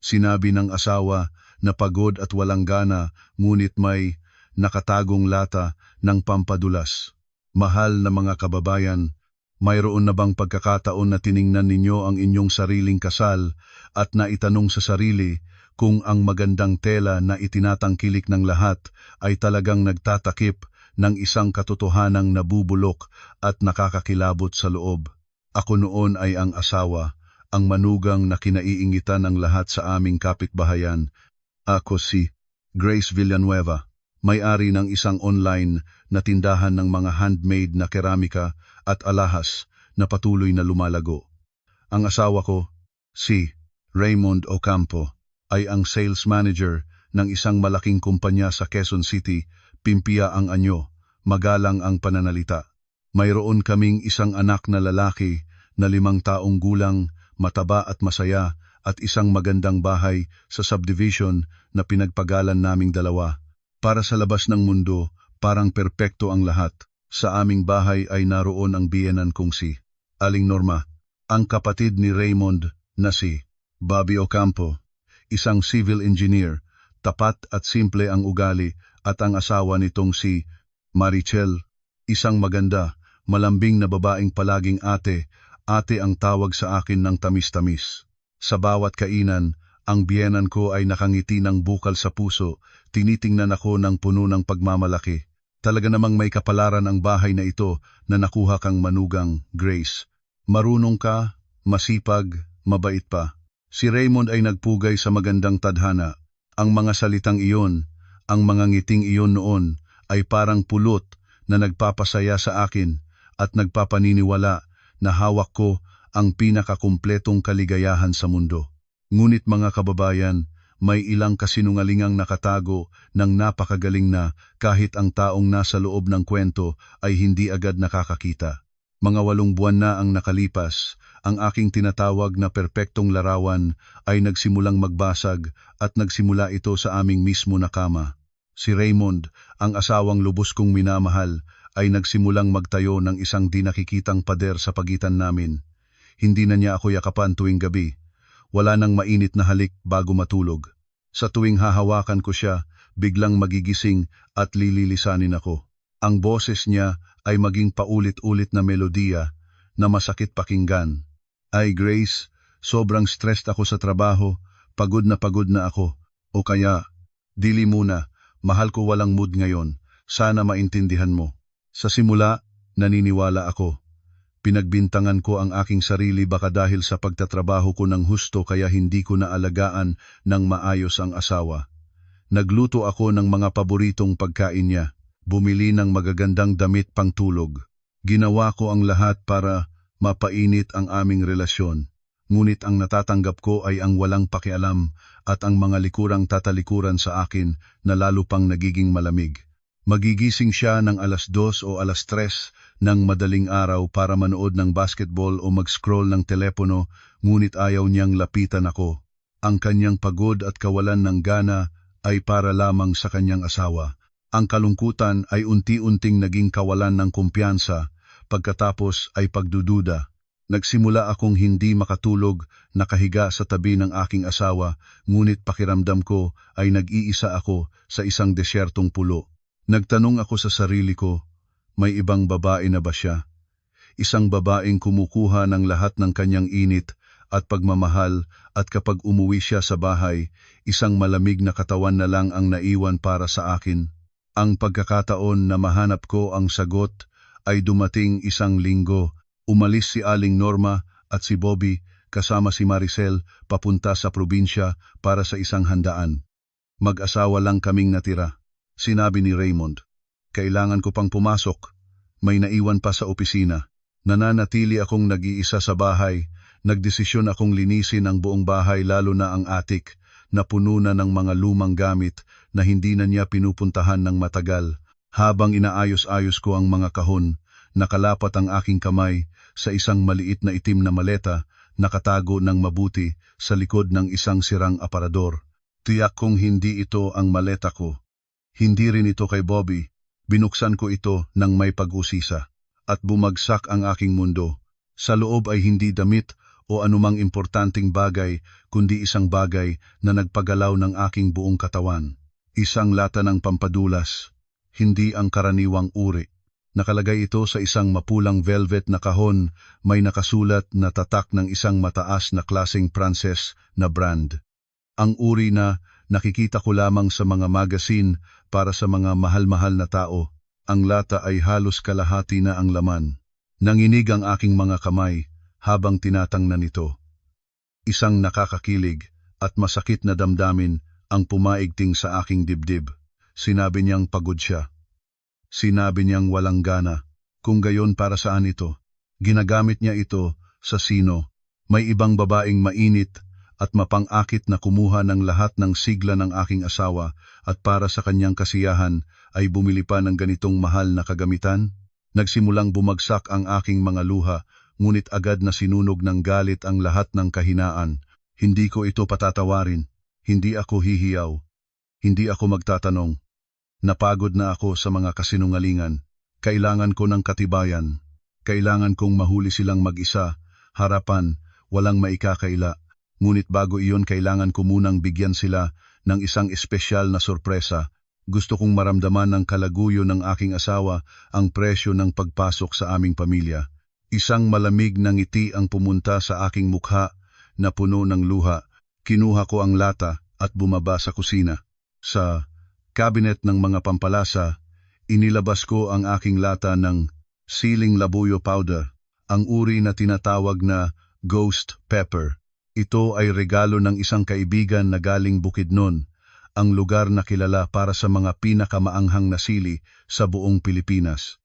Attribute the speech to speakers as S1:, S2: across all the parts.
S1: Sinabi ng asawa na pagod at walang gana, ngunit may nakatagong lata ng pampadulas. Mahal na mga kababayan, mayroon na bang pagkakataon na tiningnan ninyo ang inyong sariling kasal at naitanong sa sarili kung ang magandang tela na itinatangkilik ng lahat ay talagang nagtatakip ng isang katotohanang nabubulok at nakakakilabot sa loob? Ako noon ay ang asawa, ang manugang na kinaiingitan ng lahat sa aming kapitbahayan. Ako si Grace Villanueva, may-ari ng isang online na tindahan ng mga handmade na keramika at alahas na patuloy na lumalago. Ang asawa ko, si Raymond Ocampo, ay ang sales manager ng isang malaking kumpanya sa Quezon City. Pimpia ang anyo, magalang ang pananalita. Mayroon kaming isang anak na lalaki na 5 taong gulang, mataba at masaya, at isang magandang bahay sa subdivision na pinagpagalan naming dalawa. Para sa labas ng mundo, parang perpekto ang lahat. Sa aming bahay ay naroon ang biyenan kong si Aling Norma, ang kapatid ni Raymond na si Bobby Ocampo, isang civil engineer, tapat at simple ang ugali, at ang asawa nitong si Marichel, isang maganda, malambing na babaeng palaging ate ang tawag sa akin ng tamis-tamis. Sa bawat kainan, ang biyenan ko ay nakangiti ng bukal sa puso, tinitingnan ako ng puno ng pagmamalaki. Talaga namang may kapalaran ang bahay na ito na nakuha kang manugang, Grace. Marunong ka, masipag, mabait pa. Si Raymond ay nagpugay sa magandang tadhana. Ang mga salitang iyon, ang mga ngiting iyon noon, ay parang pulot na nagpapasaya sa akin at nagpapaniniwala na hawak ko ang pinakakumpletong kaligayahan sa mundo. Ngunit mga kababayan, may ilang kasinungalingang nakatago ng napakagaling na kahit ang taong nasa loob ng kwento ay hindi agad nakakakita. Mga 8 buwan na ang nakalipas, ang aking tinatawag na perpektong larawan ay nagsimulang magbasag at nagsimula ito sa aming mismo na kama. Si Raymond, ang asawang lubos kong minamahal, ay nagsimulang magtayo ng isang di nakikitang pader sa pagitan namin. Hindi na niya ako yakapan tuwing gabi. Wala nang mainit na halik bago matulog. Sa tuwing hahawakan ko siya, biglang magigising at lililisanin ako. Ang boses niya ay maging paulit-ulit na melodiya na masakit pakinggan. Ay Grace, sobrang stressed ako sa trabaho, pagod na ako. O kaya, dili muna, mahal ko walang mood ngayon, sana maintindihan mo. Sa simula, naniniwala ako. Pinagbintangan ko ang aking sarili baka dahil sa pagtatrabaho ko ng husto kaya hindi ko naalagaan ng maayos ang asawa. Nagluto ako ng mga paboritong pagkain niya, bumili ng magagandang damit pang tulog. Ginawa ko ang lahat para mapainit ang aming relasyon. Ngunit ang natatanggap ko ay ang walang pakialam at ang mga likurang tatalikuran sa akin na lalo pang nagiging malamig. Magigising siya ng 2:00 o 3:00 ng madaling araw para manood ng basketball o mag-scroll ng telepono, ngunit ayaw niyang lapitan ako. Ang kanyang pagod at kawalan ng gana ay para lamang sa kanyang asawa. Ang kalungkutan ay unti-unting naging kawalan ng kumpiyansa, pagkatapos ay pagdududa. Nagsimula akong hindi makatulog, nakahiga sa tabi ng aking asawa, ngunit pakiramdam ko ay nag-iisa ako sa isang desyertong pulo. Nagtanong ako sa sarili ko, may ibang babae na ba siya? Isang babaeng kumukuha ng lahat ng kanyang init at pagmamahal, at kapag umuwi siya sa bahay, isang malamig na katawan na lang ang naiwan para sa akin. Ang pagkakataon na mahanap ko ang sagot ay dumating 1 linggo. Umalis si Aling Norma at si Bobby kasama si Maricel papunta sa probinsya para sa isang handaan. Mag-asawa lang kaming natira. Sinabi ni Raymond, kailangan ko pang pumasok. May naiwan pa sa opisina. Nananatili akong nag-iisa sa bahay. Nagdesisyon akong linisin ang buong bahay, lalo na ang attic na puno na ng mga lumang gamit na hindi na niya pinupuntahan ng matagal. Habang inaayos-ayos ko ang mga kahon, nakalapat ang aking kamay sa isang maliit na itim na maleta, nakatago ng mabuti sa likod ng isang sirang aparador. Tiyak kong hindi ito ang maleta ko. Hindi rin ito kay Bobby. Binuksan ko ito nang may pag-usisa, at bumagsak ang aking mundo. Sa loob ay hindi damit o anumang importanteng bagay, kundi isang bagay na nagpagalaw ng aking buong katawan. Isang lata ng pampadulas, hindi ang karaniwang uri. Nakalagay ito sa isang mapulang velvet na kahon, may nakasulat na tatak ng isang mataas na klaseng Pranses na brand. Ang uri na nakikita ko lamang sa mga magazine para sa mga mahal-mahal na tao. Ang lata ay halos kalahati na ang laman. Nanginig ang aking mga kamay habang tinatangnan nito. Isang nakakakilig at masakit na damdamin ang pumaigting sa aking dibdib. Sinabi niyang pagod siya. Sinabi niyang walang gana. Kung gayon, para saan ito? Ginagamit niya ito sa sino? May ibang babaeng mainit at mapang-akit na kumuha ng lahat ng sigla ng aking asawa at para sa kanyang kasiyahan ay bumili pa ng ganitong mahal na kagamitan? Nagsimulang bumagsak ang aking mga luha, ngunit agad na sinunog ng galit ang lahat ng kahinaan. Hindi ko ito patatawarin. Hindi ako hihiyaw. Hindi ako magtatanong. Napagod na ako sa mga kasinungalingan. Kailangan ko ng katibayan. Kailangan kong mahuli silang mag-isa, harapan, walang maikakaila. Ngunit bago iyon, kailangan ko munang bigyan sila ng isang espesyal na sorpresa. Gusto kong maramdaman ng kalaguyo ng aking asawa ang presyo ng pagpasok sa aming pamilya. Isang malamig na ngiti ang pumunta sa aking mukha na puno ng luha. Kinuha ko ang lata at bumaba sa kusina. Sa cabinet ng mga pampalasa, inilabas ko ang aking lata ng siling labuyo powder, ang uri na tinatawag na ghost pepper. Ito ay regalo ng isang kaibigan na galing Bukidnon, ang lugar na kilala para sa mga pinakamaanghang na sili sa buong Pilipinas.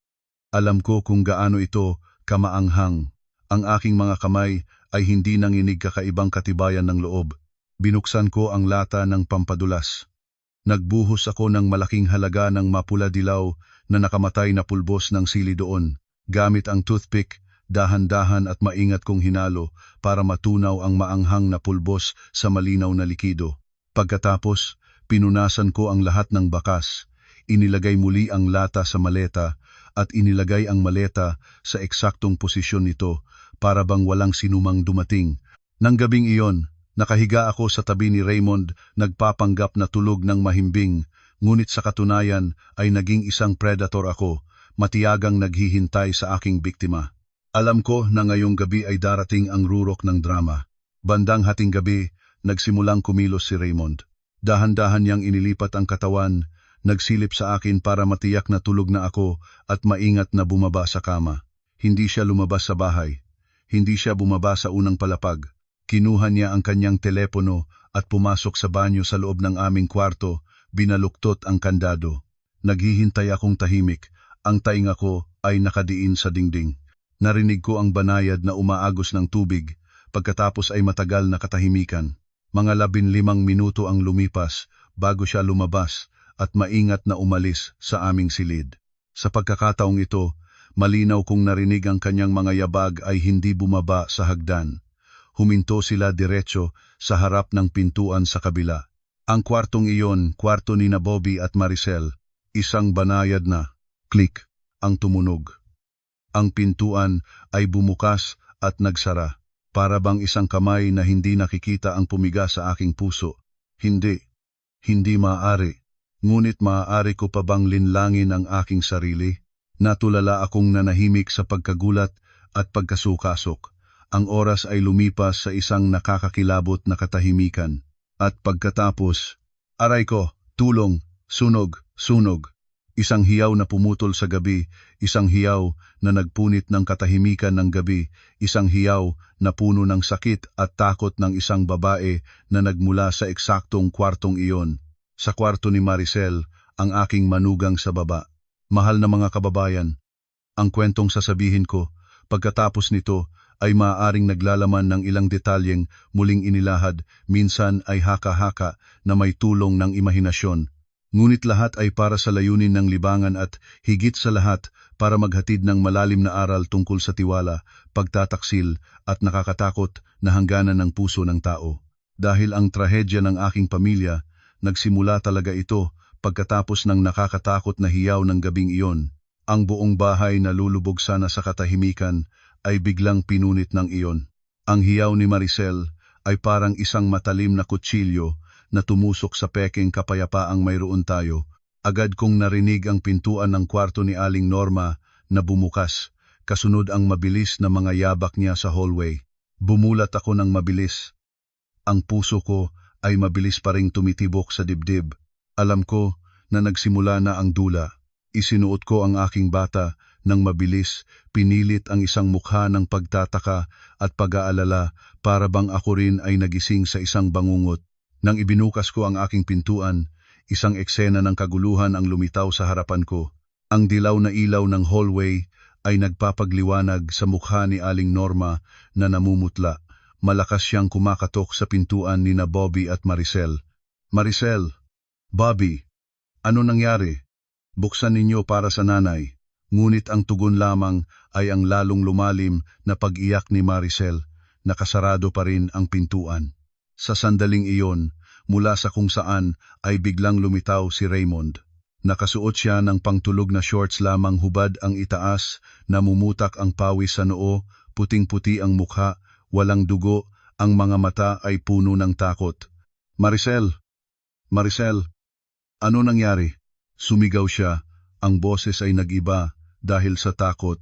S1: Alam ko kung gaano ito kamaanghang. Ang aking mga kamay ay hindi nanginig, kakaibang katibayan ng loob. Binuksan ko ang lata ng pampadulas. Nagbuhos ako ng malaking halaga ng mapula-dilaw na nakamatay na pulbos ng sili doon. Gamit ang toothpick, dahan-dahan at maingat kong hinalo para matunaw ang maanghang na pulbos sa malinaw na likido. Pagkatapos, pinunasan ko ang lahat ng bakas. Inilagay muli ang lata sa maleta at inilagay ang maleta sa eksaktong posisyon nito para bang walang sinumang dumating. Nang gabing iyon, nakahiga ako sa tabi ni Raymond, nagpapanggap na tulog ng mahimbing, ngunit sa katunayan ay naging isang predator ako, matiyagang naghihintay sa aking biktima. Alam ko na ngayong gabi ay darating ang rurok ng drama. Bandang hating gabi, nagsimulang kumilos si Raymond. Dahan-dahan niyang inilipat ang katawan, nagsilip sa akin para matiyak na tulog na ako at maingat na bumaba sa kama. Hindi siya lumabas sa bahay. Hindi siya bumaba sa unang palapag. Kinuha niya ang kanyang telepono at pumasok sa banyo sa loob ng aming kwarto, binaluktot ang kandado. Naghihintay akong tahimik, ang tainga ko ay nakadiin sa dingding. Narinig ko ang banayad na umaagos ng tubig, pagkatapos ay matagal na katahimikan. Mga 15 minuto ang lumipas bago siya lumabas at maingat na umalis sa aming silid. Sa pagkakataong ito, malinaw kong narinig ang kanyang mga yabag ay hindi bumaba sa hagdan. Huminto sila diretso sa harap ng pintuan sa kabila. Ang kwartong iyon, kwarto ni na Bobby at Maricel. Isang banayad na click ang tumunog. Ang pintuan ay bumukas at nagsara, para bang isang kamay na hindi nakikita ang pumiga sa aking puso. Hindi maaari. Ngunit maaari ko pa bang linlangin ang aking sarili? Natulala akong nanahimik sa pagkagulat at pagkasukasok. Ang oras ay lumipas sa isang nakakakilabot na katahimikan. At pagkatapos, aray ko, tulong, sunog, sunog. Isang hiyaw na pumutol sa gabi, isang hiyaw na nagpunit ng katahimikan ng gabi, isang hiyaw na puno ng sakit at takot ng isang babae na nagmula sa eksaktong kwartong iyon. Sa kwarto ni Maricel, ang aking manugang sa baba. Mahal na mga kababayan, ang kwentong sasabihin ko, pagkatapos nito, ay maaaring naglalaman ng ilang detalyeng muling inilahad, minsan ay haka-haka na may tulong ng imahinasyon. Ngunit lahat ay para sa layunin ng libangan at higit sa lahat para maghatid ng malalim na aral tungkol sa tiwala, pagtataksil at nakakatakot na hangganan ng puso ng tao. Dahil ang trahedya ng aking pamilya, nagsimula talaga ito pagkatapos ng nakakatakot na hiyaw ng gabing iyon. Ang buong bahay na lulubog sana sa katahimikan ay biglang pinunit ng iyon. Ang hiyaw ni Maricel ay parang isang matalim na kutsilyo na tumusok sa pekeng kapayapaang mayroon tayo. Agad kong narinig ang pintuan ng kwarto ni Aling Norma na bumukas, kasunod ang mabilis na mga yabak niya sa hallway. Bumulat ako ng mabilis. Ang puso ko ay mabilis pa ring tumitibok sa dibdib. Alam ko na nagsimula na ang dula. Isinuot ko ang aking bata nang mabilis, pinilit ang isang mukha ng pagtataka at pag-aalala para bang ako rin ay nagising sa isang bangungot. Nang ibinukas ko ang aking pintuan, isang eksena ng kaguluhan ang lumitaw sa harapan ko. Ang dilaw na ilaw ng hallway ay nagpapagliwanag sa mukha ni Aling Norma na namumutla. Malakas siyang kumakatok sa pintuan ni na Bobby at Maricel. Maricel, Bobby, ano nangyari? Buksan ninyo para sa nanay. Ngunit ang tugon lamang ay ang lalong lumalim na pag-iyak ni Maricel. Nakasarado pa rin ang pintuan. Sa sandaling iyon, mula sa kung saan ay biglang lumitaw si Raymond. Nakasuot siya ng pangtulog na shorts lamang, hubad ang itaas, namumutak ang pawis sa noo, puting-puti ang mukha, walang dugo, ang mga mata ay puno ng takot. Maricel! Maricel! Ano nangyari? Sumigaw siya, ang boses ay nag-iba dahil sa takot,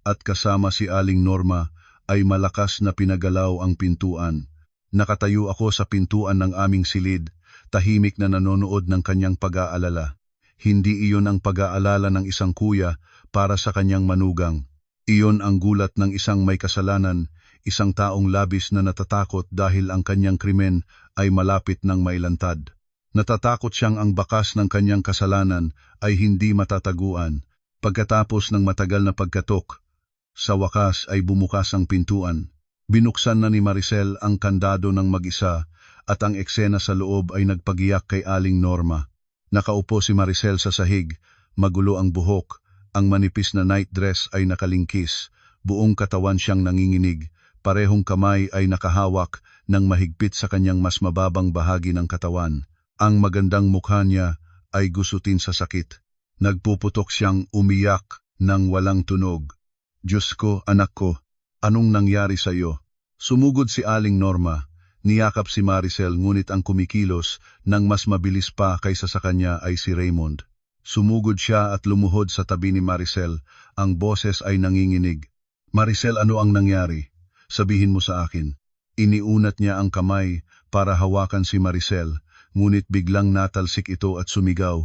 S1: at kasama si Aling Norma ay malakas na pinagalaw ang pintuan. Nakatayo ako sa pintuan ng aming silid, tahimik na nanonood ng kanyang pag-aalala. Hindi iyon ang pag-aalala ng isang kuya para sa kanyang manugang. Iyon ang gulat ng isang may kasalanan, isang taong labis na natatakot dahil ang kanyang krimen ay malapit ng mailantad. Natatakot siyang ang bakas ng kanyang kasalanan ay hindi matataguan. Pagkatapos ng matagal na pagkatok, sa wakas ay bumukas ang pintuan. Binuksan na ni Maricel ang kandado ng mag-isa at ang eksena sa loob ay nagpagiyak kay Aling Norma. Nakaupo si Maricel sa sahig, magulo ang buhok, ang manipis na night dress ay nakalingkis, buong katawan siyang nanginginig, parehong kamay ay nakahawak ng mahigpit sa kanyang mas mababang bahagi ng katawan. Ang magandang mukha niya ay gusutin sa sakit. Nagpuputok siyang umiyak ng walang tunog. Diyos ko, anak ko, anong nangyari sa iyo? Sumugod si Aling Norma. Niyakap si Maricel, ngunit ang kumikilos ng mas mabilis pa kaysa sa kanya ay si Raymond. Sumugod siya at lumuhod sa tabi ni Maricel. Ang boses ay nanginginig. Maricel, ano ang nangyari? Sabihin mo sa akin. Iniunat niya ang kamay para hawakan si Maricel, ngunit biglang natalsik ito at sumigaw.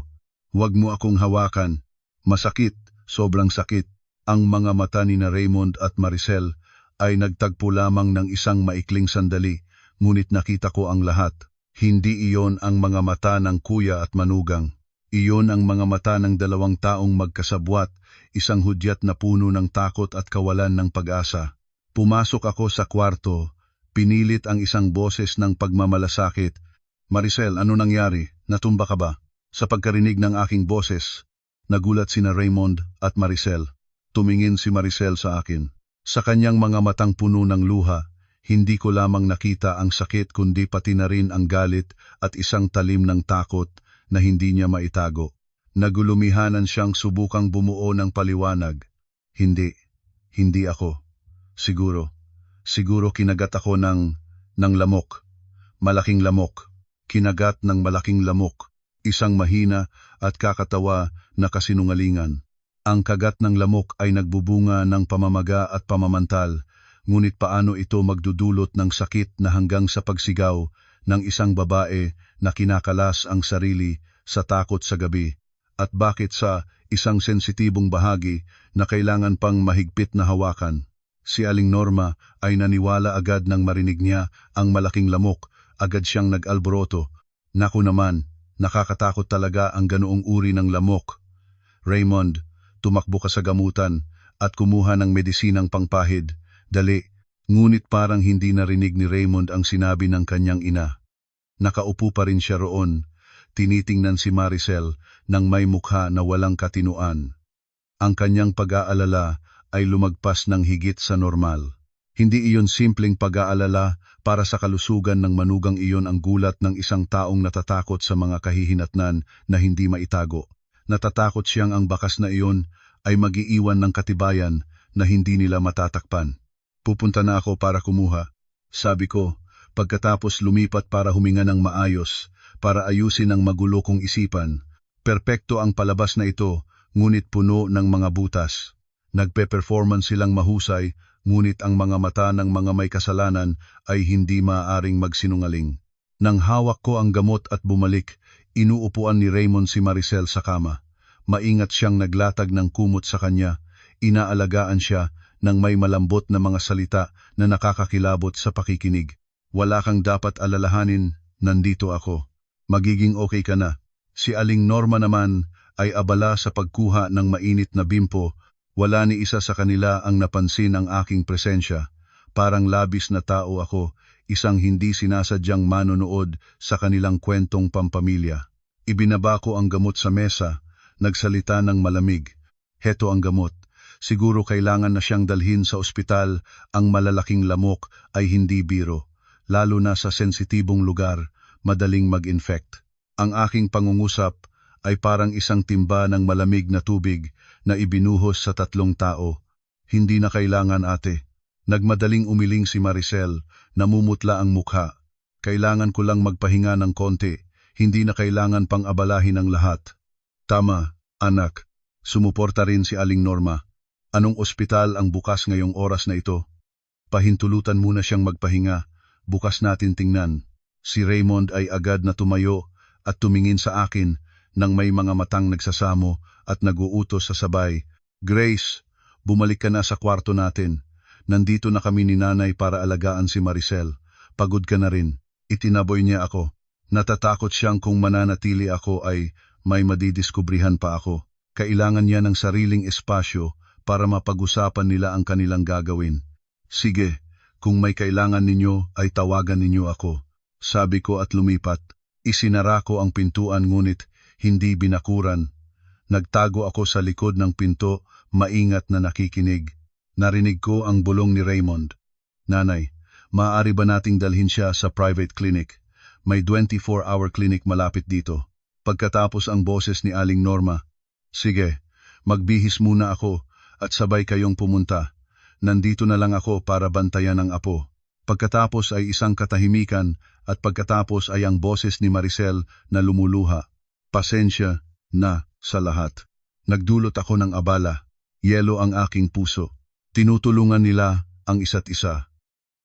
S1: Huwag mo akong hawakan. Masakit, sobrang sakit. Ang mga mata ni na Raymond at Maricel ay nagtagpo lamang ng isang maikling sandali, ngunit nakita ko ang lahat. Hindi iyon ang mga mata ng kuya at manugang. Iyon ang mga mata ng dalawang taong magkasabwat, isang hudyat na puno ng takot at kawalan ng pag-asa. Pumasok ako sa kwarto, pinilit ang isang boses ng pagmamalasakit. Maricel, ano nangyari? Natumba ka ba? Sa pagkarinig ng aking boses, nagulat sina Raymond at Maricel. Tumingin si Maricel sa akin. Sa kanyang mga matang puno ng luha, hindi ko lamang nakita ang sakit kundi pati na rin ang galit at isang talim ng takot na hindi niya maitago. Nagulumihanan siyang subukang bumuo ng paliwanag. Hindi ako. Siguro kinagat ako ng lamok. Malaking lamok. Kinagat ng malaking lamok. Isang mahina at kakatawa na kasinungalingan. Ang kagat ng lamok ay nagbubunga ng pamamaga at pamamantal, ngunit paano ito magdudulot ng sakit na hanggang sa pagsigaw ng isang babae na kinakalas ang sarili sa takot sa gabi? At bakit sa isang sensitibong bahagi na kailangan pang mahigpit na hawakan? Si Aling Norma ay naniwala agad nang marinig niya ang malaking lamok, agad siyang nag-alboroto. Naku naman, nakakatakot talaga ang ganoong uri ng lamok. Raymond, tumakbo ka sa gamutan at kumuha ng medisinang pangpahid. Dali, ngunit parang hindi narinig ni Raymond ang sinabi ng kanyang ina. Nakaupo pa rin siya roon, tinitingnan si Maricel nang may mukha na walang katinuan. Ang kanyang pag-aalala ay lumagpas ng higit sa normal. Hindi iyon simpleng pag-aalala para sa kalusugan ng manugang, iyon ang gulat ng isang taong natatakot sa mga kahihinatnan na hindi maitago. Natatakot siyang ang bakas na iyon ay mag-iiwan ng katibayan na hindi nila matatakpan. Pupunta na ako para kumuha. sabi ko, pagkatapos lumipat para huminga ng maayos, para ayusin ang magulo kong isipan. Perpekto ang palabas na ito, ngunit puno ng mga butas. Nagpe-performance silang mahusay, ngunit ang mga mata ng mga may kasalanan ay hindi maaaring magsinungaling. Nang hawak ko ang gamot at bumalik, inuupuan ni Raymond si Maricel sa kama. Maingat siyang naglatag ng kumot sa kanya, inaalagaan siya ng may malambot na mga salita na nakakakilabot sa pakikinig. Wala kang dapat alalahanin, nandito ako. Magiging okay ka na. Si Aling Norma naman ay abala sa pagkuha ng mainit na bimpo. Wala ni isa sa kanila ang napansin ang aking presensya. Parang labis na tao ako, isang hindi sinasadyang manonood sa kanilang kwentong pampamilya. Ibinaba ko ang gamot sa mesa, nagsalita ng malamig. Heto ang gamot. Siguro kailangan na siyang dalhin sa ospital, ang malalaking lamok ay hindi biro. Lalo na sa sensitibong lugar, madaling mag-infect. Ang aking pangungusap ay parang isang timba ng malamig na tubig na ibinuhos sa 3 tao. Hindi na kailangan, ate. Nagmadaling umiling si Maricel, namumutla ang mukha. Kailangan ko lang magpahinga ng konti, hindi na kailangan pang abalahin ang lahat. Tama, anak. Sumuporta rin si Aling Norma. Anong ospital ang bukas ngayong oras na ito? Pahintulutan muna siyang magpahinga, bukas natin tingnan. Si Raymond ay agad na tumayo at tumingin sa akin nang may mga matang nagsasamo at naguutos sa sabay. Grace, bumalik ka na sa kwarto natin. Nandito na kami ni nanay para alagaan si Maricel. Pagod ka na rin. Itinaboy niya ako. Natatakot siyang kung mananatili ako ay may madidiskubrihan pa ako. Kailangan niya ng sariling espasyo para mapag-usapan nila ang kanilang gagawin. Sige, kung may kailangan ninyo ay tawagan ninyo ako. Sabi ko at lumipat. Isinara ko ang pintuan ngunit hindi binakuran. Nagtago ako sa likod ng pinto, maingat na nakikinig. Narinig ko ang bulong ni Raymond. Nanay, maaari ba nating dalhin siya sa private clinic? May 24-hour clinic malapit dito. Pagkatapos ang boses ni Aling Norma. Sige, magbihis muna ako at sabay kayong pumunta. Nandito na lang ako para bantayan ang apo. Pagkatapos ay isang katahimikan at pagkatapos ay ang boses ni Maricel na lumuluha. Pasensya na sa lahat. Nagdulot ako ng abala. Yelo ang aking puso. Tinutulungan nila ang isa't isa.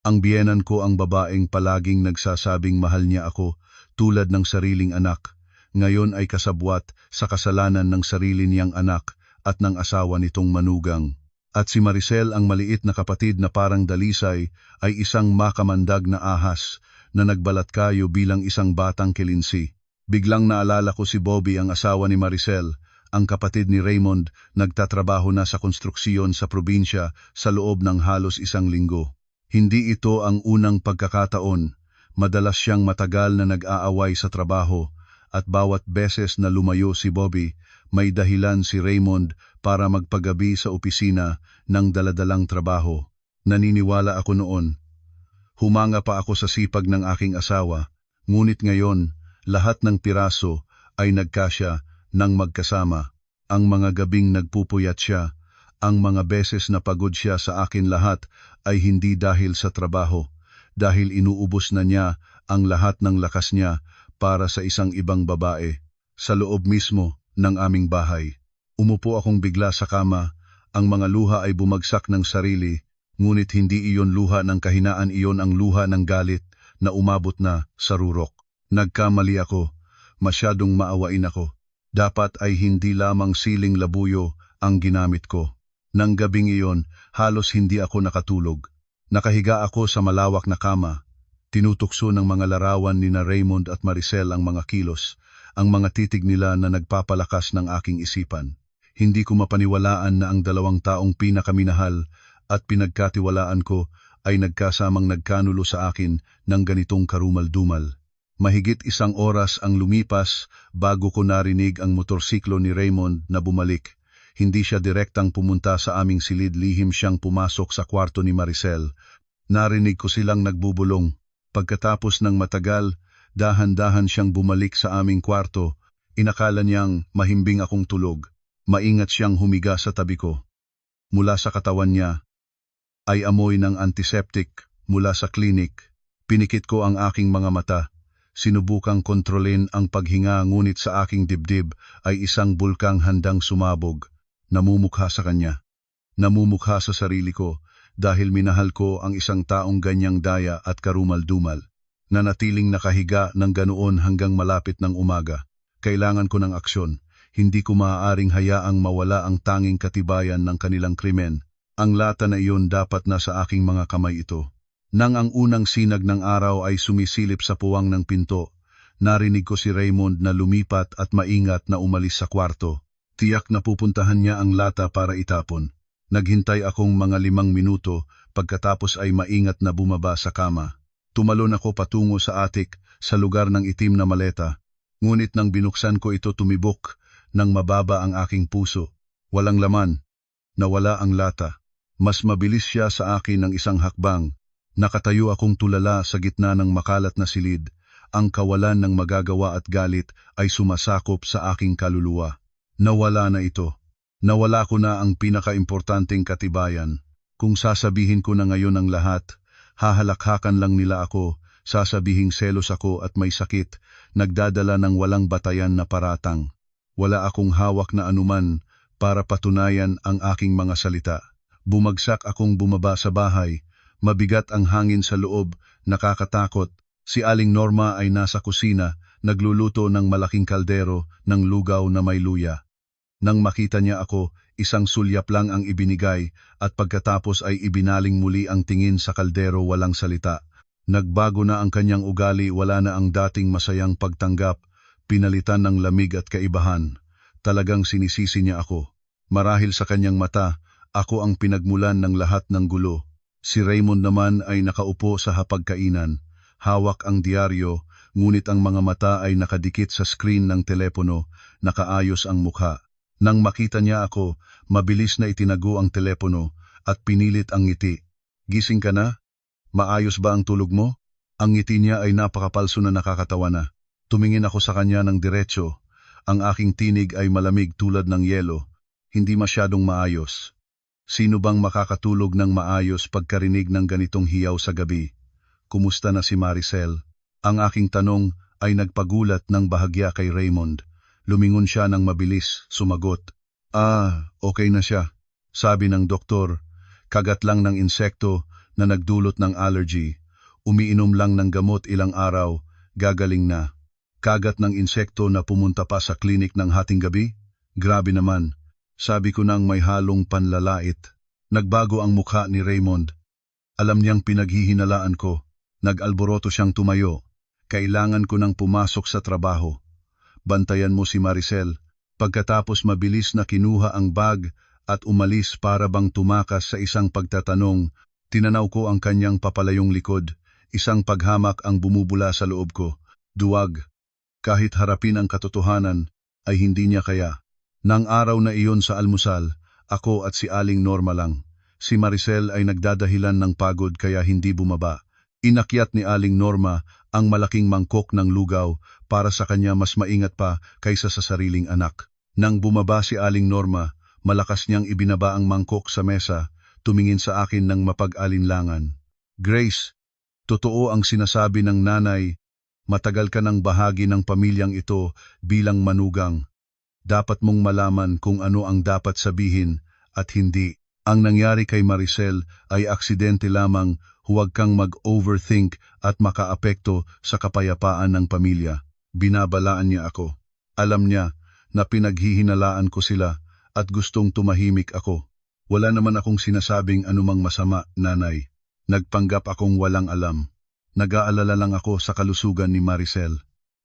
S1: Ang biyenan ko ang babaeng palaging nagsasabing mahal niya ako tulad ng sariling anak. Ngayon ay kasabwat sa kasalanan ng sarili niyang anak at ng asawa nitong manugang. At si Maricel ang maliit na kapatid na parang dalisay ay isang makamandag na ahas na nagbalat kayo bilang isang batang kilinsi. Biglang naalala ko si Bobby, ang asawa ni Maricel, ang kapatid ni Raymond, nagtatrabaho na sa konstruksiyon sa probinsya sa loob ng halos 1 linggo. Hindi ito ang unang pagkakataon. Madalas siyang matagal na nag-aaway sa trabaho at bawat beses na lumayo si Bobby, may dahilan si Raymond para magpagabi sa opisina ng daladalang trabaho. Naniniwala ako noon. Humanga pa ako sa sipag ng aking asawa, ngunit ngayon, lahat ng piraso ay nagkasya nang magkasama. Ang mga gabing nagpupuyat siya, ang mga beses na pagod siya sa akin, lahat ay hindi dahil sa trabaho, dahil inuubos na niya ang lahat ng lakas niya para sa isang ibang babae. Sa loob mismo ng aming bahay, umupo akong bigla sa kama, ang mga luha ay bumagsak ng sarili, ngunit hindi iyon luha ng kahinaan, iyon ang luha ng galit na umabot na sa rurok. Nagkamali ako, masyadong maawain ako. Dapat ay hindi lamang siling labuyo ang ginamit ko. Nang gabing iyon, halos hindi ako nakatulog. Nakahiga ako sa malawak na kama. Tinutukso ng mga larawan ni na Raymond at Maricel ang mga kilos, ang mga titig nila na nagpapalakas ng aking isipan. Hindi ko mapaniwalaan na ang 2 taong pinakaminahal at pinagkatiwalaan ko ay nagkasamang nagkanulo sa akin ng ganitong karumal-dumal. Mahigit 1 oras ang lumipas bago ko narinig ang motorsiklo ni Raymond na bumalik. Hindi siya direktang pumunta sa aming silid, lihim siyang pumasok sa kwarto ni Maricel. Narinig ko silang nagbubulong. Pagkatapos ng matagal, dahan-dahan siyang bumalik sa aming kwarto. Inakala niyang mahimbing akong tulog. Maingat siyang humiga sa tabi ko. Mula sa katawan niya ay amoy ng antiseptic mula sa klinik. Pinikit ko ang aking mga mata. Sinubukang kontrolin ang paghinga ngunit sa aking dibdib ay isang bulkang handang sumabog. Namumukha sa kanya. Namumukha sa sarili ko dahil minahal ko ang isang taong ganyang daya at karumal-dumal. Nanatiling nakahiga ng ganoon hanggang malapit ng umaga. Kailangan ko ng aksyon. Hindi ko maaaring hayaang mawala ang tanging katibayan ng kanilang krimen. Ang lata na iyon dapat nasa aking mga kamay ito. Nang ang unang sinag ng araw ay sumisilip sa puwang ng pinto, narinig ko si Raymond na lumipat at maingat na umalis sa kwarto. Tiyak na pupuntahan niya ang lata para itapon. Naghintay akong mga 5 minuto, pagkatapos ay maingat na bumaba sa kama. Tumalon ako patungo sa atik sa lugar ng itim na maleta. Ngunit nang binuksan ko ito tumibok, nang mababa ang aking puso. Walang laman. Nawala ang lata. Mas mabilis siya sa akin ng isang hakbang. Nakatayo akong tulala sa gitna ng makalat na silid. Ang kawalan ng magagawa at galit ay sumasakop sa aking kaluluwa. Nawala na ito. Nawala ko na ang pinakaimportanteng katibayan. Kung sasabihin ko na ngayon ang lahat, hahalakhakan lang nila ako, sasabihing selos ako at may sakit, nagdadala ng walang batayan na paratang. Wala akong hawak na anuman para patunayan ang aking mga salita. Bumagsak akong bumaba sa bahay. Mabigat ang hangin sa loob, nakakatakot. Si Aling Norma ay nasa kusina, nagluluto ng malaking kaldero ng lugaw na may luya. Nang makita niya ako, isang sulyap lang ang ibinigay at pagkatapos ay ibinaling muli ang tingin sa kaldero walang salita. Nagbago na ang kanyang ugali, wala na ang dating masayang pagtanggap, pinalitan ng lamig at kaibahan. Talagang sinisisi niya ako. Marahil sa kanyang mata, ako ang pinagmulan ng lahat ng gulo. Si Raymond naman ay nakaupo sa hapagkainan. Hawak ang diaryo, ngunit ang mga mata ay nakadikit sa screen ng telepono, nakaayos ang mukha. Nang makita niya ako, mabilis na itinago ang telepono at pinilit ang ngiti. Gising ka na? Maayos ba ang tulog mo? Ang ngiti niya ay napakapalso na nakakatawa na. Tumingin ako sa kanya ng diretso. Ang aking tinig ay malamig tulad ng yelo. Hindi masyadong maayos. Sino bang makakatulog ng maayos pagkarinig ng ganitong hiyaw sa gabi? Kumusta na si Maricel? Ang aking tanong ay nagpagulat ng bahagya kay Raymond. Lumingon siya ng mabilis, sumagot. Okay na siya. Sabi ng doktor, kagat lang ng insekto na nagdulot ng allergy. Umiinom lang ng gamot ilang araw, gagaling na. Kagat ng insekto na pumunta pa sa klinik ng hating gabi? Grabe naman. Sabi ko nang may halong panlalait. Nagbago ang mukha ni Raymond. Alam niyang pinaghihinalaan ko. Nag-alboroto siyang tumayo. Kailangan ko nang pumasok sa trabaho. Bantayan mo si Maricel. Pagkatapos mabilis na kinuha ang bag at umalis para bang tumakas sa isang pagtatanong, tinanaw ko ang kanyang papalayong likod. Isang paghamak ang bumubula sa loob ko. Duwag. Kahit harapin ang katotohanan, ay hindi niya kaya. Nang araw na iyon sa almusal, ako at si Aling Norma lang. Si Maricel ay nagdadahilan ng pagod kaya hindi bumaba. Inakyat ni Aling Norma ang malaking mangkok ng lugaw para sa kanya mas maingat pa kaysa sa sariling anak. Nang bumaba si Aling Norma, malakas niyang ibinaba ang mangkok sa mesa, tumingin sa akin ng mapag-alinlangan. Grace, totoo ang sinasabi ng nanay, matagal ka ng bahagi ng pamilyang ito bilang manugang. Dapat mong malaman kung ano ang dapat sabihin at hindi. Ang nangyari kay Maricel ay aksidente lamang, huwag kang mag-overthink at makaapekto sa kapayapaan ng pamilya. Binabalaan niya ako. Alam niya na pinaghihinalaan ko sila at gustong tumahimik ako. Wala naman akong sinasabing anumang masama, nanay. Nagpanggap akong walang alam. Nag-aalala lang ako sa kalusugan ni Maricel.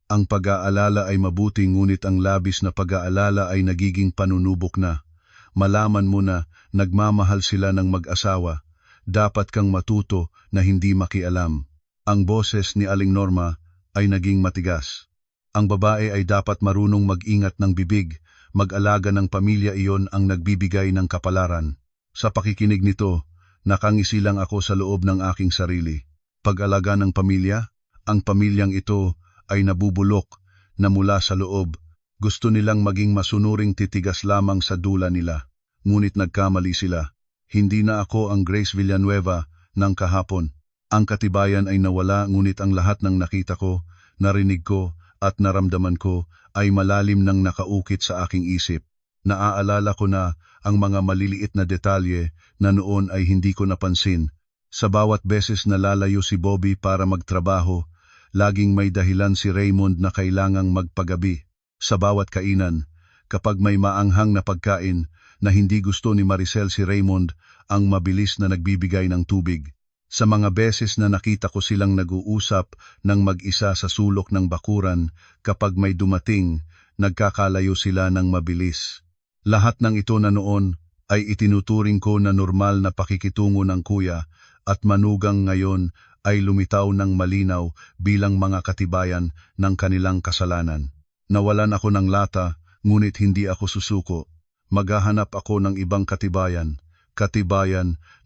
S1: Ang pag-aalala ay mabuti ngunit ang labis na pag-aalala ay nagiging panunubok na. Malaman mo na nagmamahal sila ng mag-asawa. Dapat kang matuto na hindi makialam. Ang boses ni Aling Norma ay naging matigas. Ang babae ay dapat marunong mag-ingat ng bibig, mag-alaga ng pamilya, iyon ang nagbibigay ng kapalaran. Sa pakikinig nito, nakangisi lang ako sa loob ng aking sarili. Pag-alaga ng pamilya, ang pamilyang ito ay nabubulok na mula sa loob. Gusto nilang maging masunuring titigas lamang sa dula nila. Ngunit nagkamali sila. Hindi na ako ang Grace Villanueva ng kahapon. Ang katibayan ay nawala, ngunit ang lahat ng nakita ko, narinig ko, at naramdaman ko ay malalim nang nakaukit sa aking isip. Naaalala ko na ang mga maliliit na detalye na noon ay hindi ko napansin. Sa bawat beses na lalayo si Bobby para magtrabaho, laging may dahilan si Raymond na kailangang magpagabi. Sa bawat kainan, kapag may maanghang na pagkain na hindi gusto ni Maricel, si Raymond ang mabilis na nagbibigay ng tubig. Sa mga beses na nakita ko silang nag-uusap ng mag-isa sa sulok ng bakuran, kapag may dumating, nagkakalayo sila ng mabilis. Lahat ng ito na noon ay itinuturing ko na normal na pakikitungo ng kuya, at manugang ngayon ay lumitaw ng malinaw bilang mga katibayan ng kanilang kasalanan. Nawalan ako ng lata, ngunit hindi ako susuko. Maghahanap ako ng ibang katibayan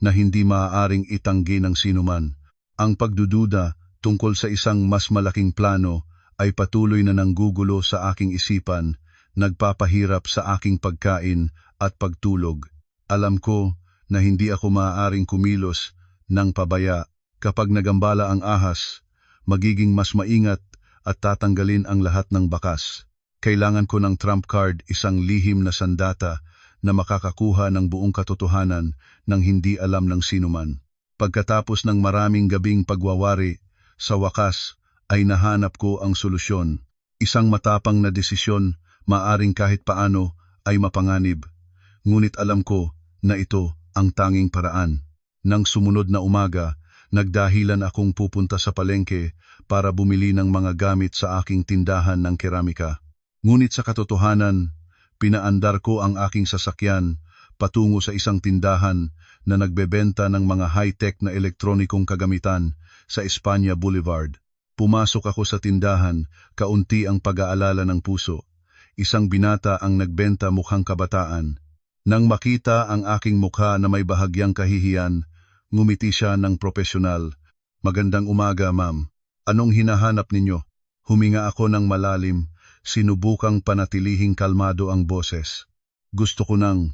S1: na hindi maaaring itanggi ng sinuman. Ang pagdududa tungkol sa isang mas malaking plano ay patuloy na nanggugulo sa aking isipan, nagpapahirap sa aking pagkain at pagtulog. Alam ko na hindi ako maaaring kumilos ng pabaya. Kapag nagambala ang ahas, magiging mas maingat at tatanggalin ang lahat ng bakas. Kailangan ko ng trump card, isang lihim na sandata na makakakuha ng buong katotohanan ng hindi alam ng sinuman. Pagkatapos ng maraming gabing pagwawari, sa wakas ay nahanap ko ang solusyon. Isang matapang na desisyon, maaring kahit paano ay mapanganib. Ngunit alam ko na ito ang tanging paraan. Nang sumunod na umaga, nagdahilan akong pupunta sa palengke para bumili ng mga gamit sa aking tindahan ng keramika. Ngunit sa katotohanan, pinaandar ko ang aking sasakyan patungo sa isang tindahan na nagbebenta ng mga high-tech na elektronikong kagamitan sa Espanya Boulevard. Pumasok ako sa tindahan, kaunti ang pag-aalala ng puso. Isang binata ang nagbenta, mukhang kabataan. Nang makita ang aking mukha na may bahagyang kahihiyan, ngumiti siya ng propesyonal. "Magandang umaga, ma'am. Anong hinahanap ninyo?" Huminga ako ng malalim. Sinubukang panatilihing kalmado ang boses. "Gusto ko ng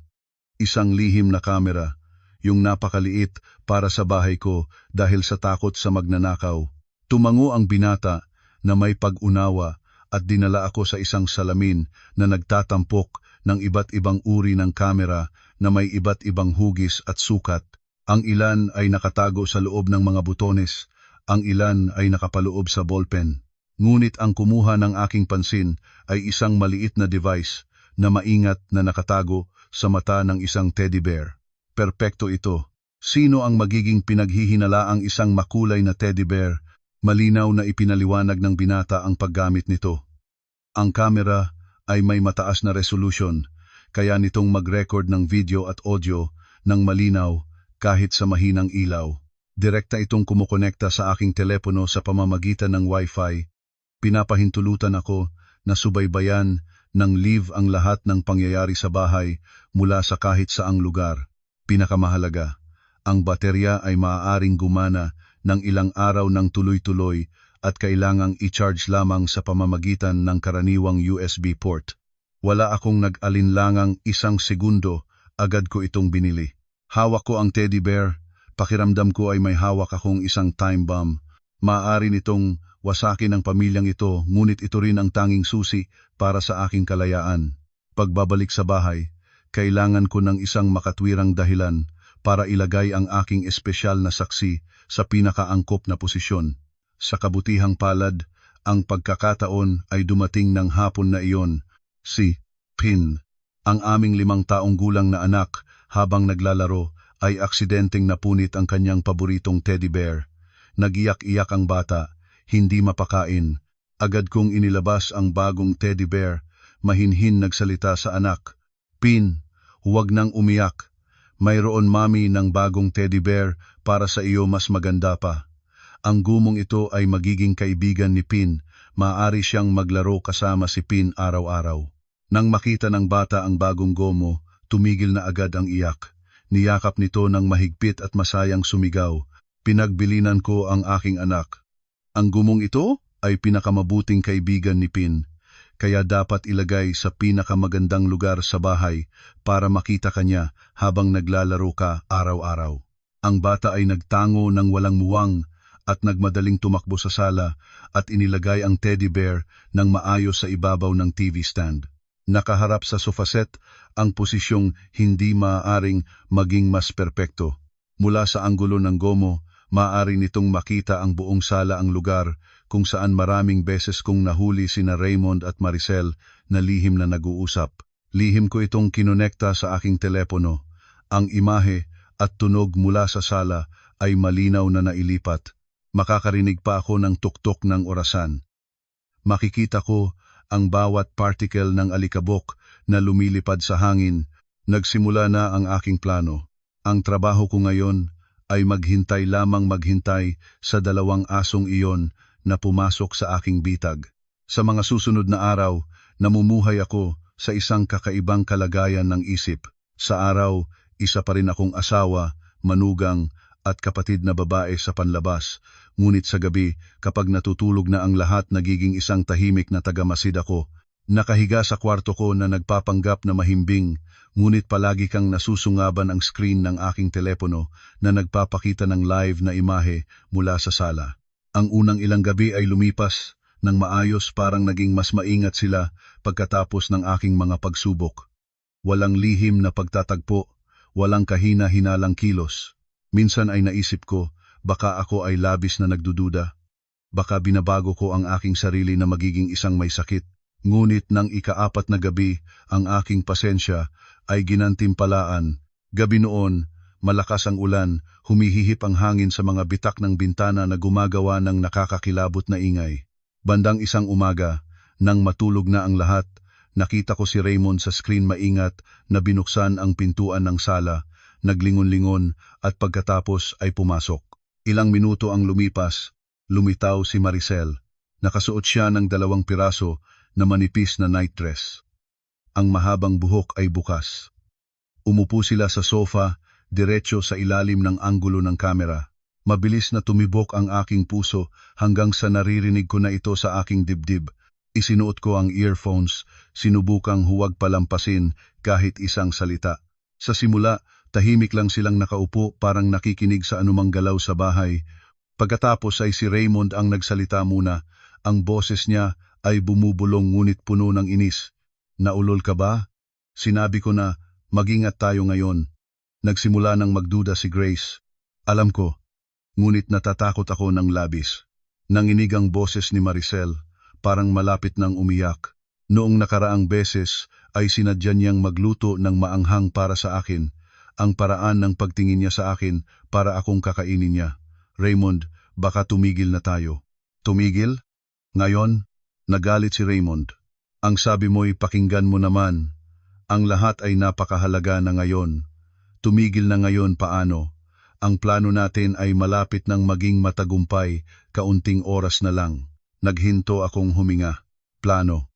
S1: isang lihim na kamera, yung napakaliit para sa bahay ko dahil sa takot sa magnanakaw." Tumango ang binata na may pag-unawa at dinala ako sa isang salamin na nagtatampok ng iba't ibang uri ng kamera na may iba't ibang hugis at sukat. Ang ilan ay nakatago sa loob ng mga butones, ang ilan ay nakapaloob sa ballpen. Ngunit ang kumuha ng aking pansin ay isang maliit na device na maingat na nakatago sa mata ng isang teddy bear. Perpekto ito. Sino ang magiging pinaghihinalaang isang makulay na teddy bear? Malinaw na ipinaliwanag ng binata ang paggamit nito. Ang kamera ay may mataas na resolution, kaya nitong mag-record ng video at audio ng malinaw kahit sa mahinang ilaw. Direkta itong kumukonekta sa aking telepono sa pamamagitan ng Wi-Fi. Pinapahintulutan ako na subaybayan ng live ang lahat ng pangyayari sa bahay mula sa kahit saang lugar. Pinakamahalaga, ang baterya ay maaaring gumana ng ilang araw ng tuloy-tuloy at kailangang i-charge lamang sa pamamagitan ng karaniwang USB port. Wala akong nag-alinlangang isang segundo, agad ko itong binili. Hawak ko ang teddy bear, pakiramdam ko ay may hawak akong isang time bomb. Maaari nitong wasakin ang pamilyang ito, ngunit ito rin ang tanging susi para sa aking kalayaan. Pagbabalik sa bahay, kailangan ko ng isang makatwirang dahilan para ilagay ang aking espesyal na saksi sa pinakaangkop na posisyon. Sa kabutihang palad, ang pagkakataon ay dumating ng hapon na iyon. Si Pin, ang aming 5 taong gulang na anak, habang naglalaro, ay aksidenteng napunit ang kanyang paboritong teddy bear. Nagiyak-iyak ang bata, hindi mapakain. Agad kong inilabas ang bagong teddy bear, mahinhin nagsalita sa anak. "Pin, huwag nang umiyak. Mayroon mami ng bagong teddy bear para sa iyo, mas maganda pa." Ang gumong ito ay magiging kaibigan ni Pin, maaari siyang maglaro kasama si Pin araw-araw. Nang makita ng bata ang bagong gomo, tumigil na agad ang iyak. Niyakap nito ng mahigpit at masayang sumigaw. Pinagbilinan ko ang aking anak. Ang gumong ito ay pinakamabuting kaibigan ni Pin, kaya dapat ilagay sa pinakamagandang lugar sa bahay para makita kanya habang naglalaro ka araw-araw. Ang bata ay nagtango ng walang muwang at nagmadaling tumakbo sa sala at inilagay ang teddy bear ng maayos sa ibabaw ng TV stand. Nakaharap sa sofa set ang posisyong hindi maaaring maging mas perpekto. Mula sa anggulo ng gomo, maaari nitong makita ang buong sala, ang lugar kung saan maraming beses kong nahuli sina Raymond at Maricel na lihim na nag-uusap. Lihim ko itong kinonekta sa aking telepono. Ang imahe at tunog mula sa sala ay malinaw na nailipat. Makakarinig pa ako ng tuktok ng orasan. Makikita ko ang bawat particle ng alikabok na lumilipad sa hangin. Nagsimula na ang aking plano. Ang trabaho ko ngayon ay maghintay sa 2 asong iyon na pumasok sa aking bitag. Sa mga susunod na araw, namumuhay ako sa isang kakaibang kalagayan ng isip. Sa araw, isa pa rin akong asawa, manugang, at kapatid na babae sa panlabas. Ngunit sa gabi, kapag natutulog na ang lahat, nagiging isang tahimik na tagamasid ako. Nakahiga sa kwarto ko na nagpapanggap na mahimbing, ngunit palagi kang nasusungaban ang screen ng aking telepono na nagpapakita ng live na imahe mula sa sala. Ang unang ilang gabi ay lumipas ng maayos, parang naging mas maingat sila pagkatapos ng aking mga pagsubok. Walang lihim na pagtatagpo, walang kahina-hinalang kilos. Minsan ay naisip ko, baka ako ay labis na nagdududa. Baka binabago ko ang aking sarili na magiging isang may sakit. Ngunit nang ika-4 na gabi, ang aking pasensya ay ginantimpalaan. Gabi noon, malakas ang ulan, humihihip ang hangin sa mga bitak ng bintana na gumagawa ng nakakakilabot na ingay. Bandang isang umaga, nang matulog na ang lahat, nakita ko si Raymond sa screen maingat na binuksan ang pintuan ng sala, naglingon-lingon at pagkatapos ay pumasok. Ilang minuto ang lumipas, lumitaw si Maricel. Nakasuot siya ng 2 piraso na manipis na night dress. Ang mahabang buhok ay bukas. Umupo sila sa sofa, diretso sa ilalim ng anggulo ng kamera. Mabilis na tumibok ang aking puso hanggang sa naririnig ko na ito sa aking dibdib. Isinuot ko ang earphones, sinubukang huwag palampasin kahit isang salita. Sa simula, tahimik lang silang nakaupo, parang nakikinig sa anumang galaw sa bahay. Pagkatapos ay si Raymond ang nagsalita muna. Ang boses niya ay bumubulong ngunit puno ng inis. Naulol ka ba? Sinabi ko na, mag-ingat tayo ngayon. Nagsimula ng magduda si Grace. Alam ko, ngunit natatakot ako ng labis. Nanginig ang boses ni Maricel, parang malapit ng umiyak. Noong nakaraang beses ay sinadya niyang magluto ng maanghang para sa akin. Ang paraan ng pagtingin niya sa akin para akong kakainin niya. Raymond, baka tumigil na tayo. Tumigil? Ngayon, nagalit si Raymond. Ang sabi mo'y pakinggan mo naman. Ang lahat ay napakahalaga na ngayon. Tumigil na ngayon paano? Ang plano natin ay malapit ng maging matagumpay, kaunting oras na lang. Naghinto akong huminga. Plano.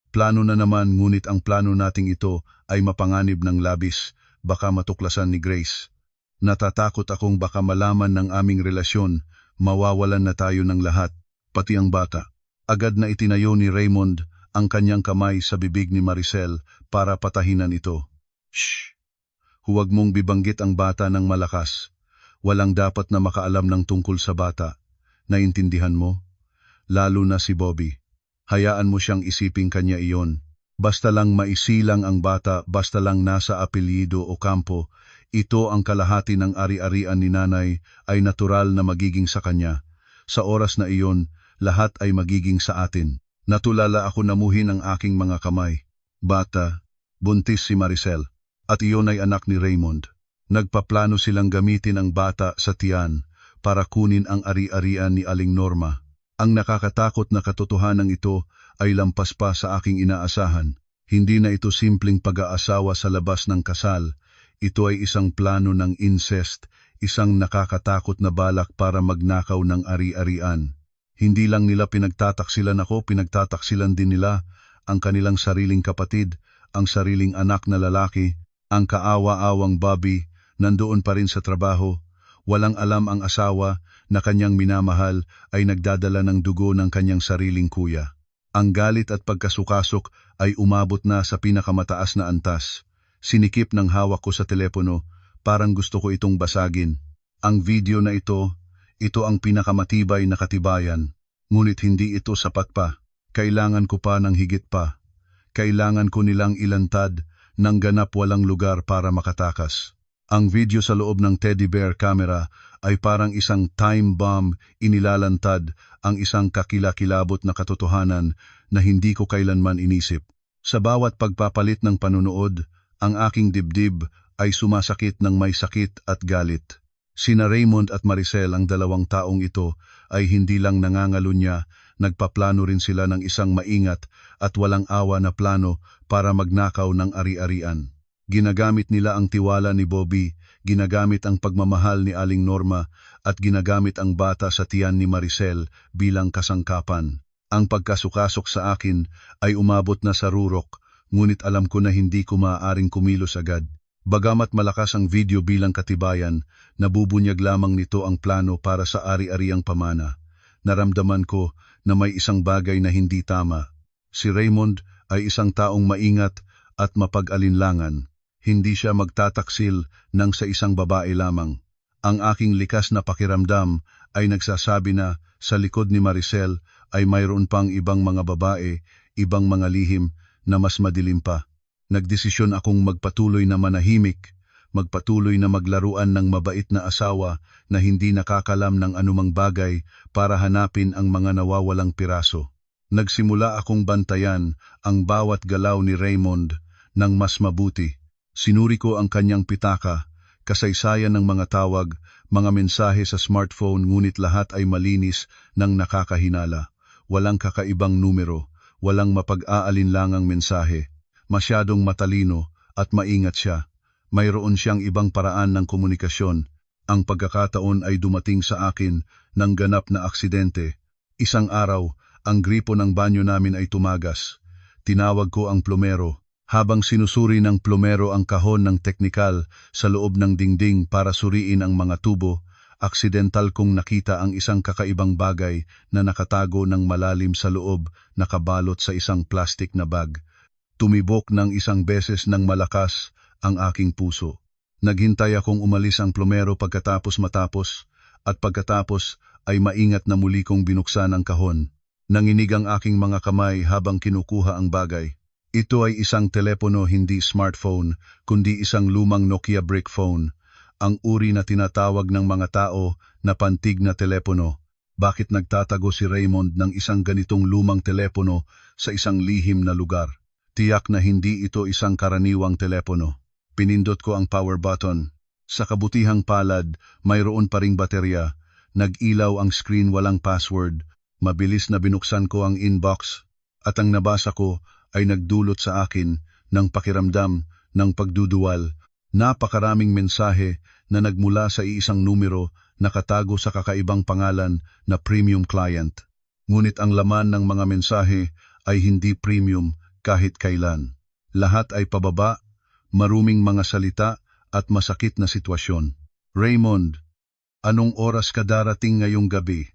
S1: Plano na naman, ngunit ang plano nating ito ay mapanganib ng labis. Baka matuklasan ni Grace. Natatakot akong baka malaman ng aming relasyon, mawawalan na tayo ng lahat, pati ang bata. Agad na itinayo ni Raymond ang kanyang kamay sa bibig ni Maricel para patahinan ito. Shh! Huwag mong bibanggit ang bata ng malakas. Walang dapat na makaalam ng tungkol sa bata. Naintindihan mo? Lalo na si Bobby. Hayaan mo siyang isiping kanya iyon. Basta lang maisilang ang bata, basta lang nasa apelyido o kampo, ito ang kalahati ng ari-arian ni nanay ay natural na magiging sa kanya. Sa oras na iyon, lahat ay magiging sa atin. Natulala ako namuhin ang aking mga kamay. Bata, buntis si Maricel, at iyon ay anak ni Raymond. Nagpaplano silang gamitin ang bata sa tiyan para kunin ang ari-arian ni Aling Norma. Ang nakakatakot na katotohanan ito ay lampas pa sa aking inaasahan. Hindi na ito simpleng pag-aasawa sa labas ng kasal. Ito ay isang plano ng incest, isang nakakatakot na balak para magnakaw ng ari-arian. Hindi lang nila pinagtataksilan ako, pinagtataksilan din nila ang kanilang sariling kapatid, ang sariling anak na lalaki, ang kaawa-awang Bobby, nandoon pa rin sa trabaho. Walang alam ang asawa na kanyang minamahal ay nagdadala ng dugo ng kanyang sariling kuya. Ang galit at pagkasukasok ay umabot na sa pinakamataas na antas. Sinikip ng hawak ko sa telepono, parang gusto ko itong basagin. Ang video na ito, Ito ang pinakamatibay na katibayan. Ngunit hindi ito sapat pa. Kailangan ko pa ng higit pa. Kailangan ko nilang ilantad ng ganap walang lugar para makatakas. Ang video sa loob ng teddy bear camera ay parang isang time bomb, inilalantad ang isang kakilakilabot na katotohanan na hindi ko kailanman inisip. Sa bawat pagpapalit ng panunood, ang aking dibdib ay sumasakit ng may sakit at galit. Sina Raymond at Maricel, ang dalawang taong ito, ay hindi lang nangangalunya, nagpaplano rin sila ng isang maingat at walang awa na plano para magnakaw ng ari-arian. Ginagamit nila ang tiwala ni Bobby, ginagamit ang pagmamahal ni Aling Norma, at ginagamit ang bata sa tiyan ni Maricel bilang kasangkapan. Ang pagkasukasok sa akin ay umabot na sa rurok, ngunit alam ko na hindi ko maaaring kumilos agad. Bagamat malakas ang video bilang katibayan, nabubunyag lamang nito ang plano para sa ari-ariang pamana. Naramdaman ko na may isang bagay na hindi tama. Si Raymond ay isang taong maingat at mapag-alinlangan. Hindi siya magtataksil ng sa isang babae lamang. Ang aking likas na pakiramdam ay nagsasabi na sa likod ni Maricel ay mayroon pang ibang mga babae, ibang mga lihim na mas madilim pa. Nagdesisyon akong magpatuloy na manahimik, magpatuloy na maglaruan ng mabait na asawa na hindi nakakalam ng anumang bagay para hanapin ang mga nawawalang piraso. Nagsimula akong bantayan ang bawat galaw ni Raymond ng mas mabuti. Sinuri ko ang kanyang pitaka, kasaysayan ng mga tawag, mga mensahe sa smartphone, ngunit lahat ay malinis ng nakakahinala. Walang kakaibang numero, walang mapag-aalinlangang mensahe. Masyadong matalino at maingat siya. Mayroon siyang ibang paraan ng komunikasyon. Ang pagkakataon ay dumating sa akin ng ganap na aksidente. Isang araw, ang gripo ng banyo namin ay tumagas. Tinawag ko ang plomero. Habang sinusuri ng plomero ang kahon ng teknikal sa loob ng dingding para suriin ang mga tubo, aksidental kong nakita ang isang kakaibang bagay na nakatago ng malalim sa loob, nakabalot sa isang plastic na bag. Tumibok ng isang beses ng malakas ang aking puso. Naghintay akong umalis ang plomero matapos ay maingat na muli kong binuksan ang kahon. Nanginig ang aking mga kamay habang kinukuha ang bagay. Ito ay isang telepono, hindi smartphone, kundi isang lumang Nokia brick phone. Ang uri na tinatawag ng mga tao na pantig na telepono. Bakit nagtatago si Raymond ng isang ganitong lumang telepono sa isang lihim na lugar? Tiyak na hindi ito isang karaniwang telepono. Pinindot ko ang power button. Sa kabutihang palad, mayroon pa ring baterya. Nag-ilaw ang screen, walang password. Mabilis na binuksan ko ang inbox. At ang nabasa ko ay nagdulot sa akin ng pakiramdam ng pagduduwal. Napakaraming mensahe na nagmula sa iisang numero nakatago sa kakaibang pangalan na premium client. Ngunit ang laman ng mga mensahe ay hindi premium kahit kailan. Lahat ay pababa, maruming mga salita at masakit na sitwasyon. Raymond, anong oras ka darating ngayong gabi?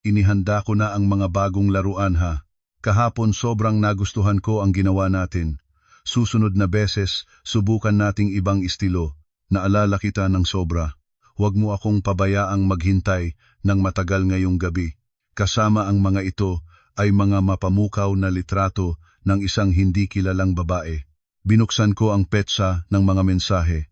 S1: Inihanda ko na ang mga bagong laruan ha. Kahapon sobrang nagustuhan ko ang ginawa natin. Susunod na beses, subukan nating ibang estilo. Naalala kita ng sobra. Huwag mo akong pabayaang maghintay ng matagal ngayong gabi. Kasama ang mga ito ay mga mapamukaw na litrato ng isang hindi kilalang babae. Binuksan ko ang petsa ng mga mensahe.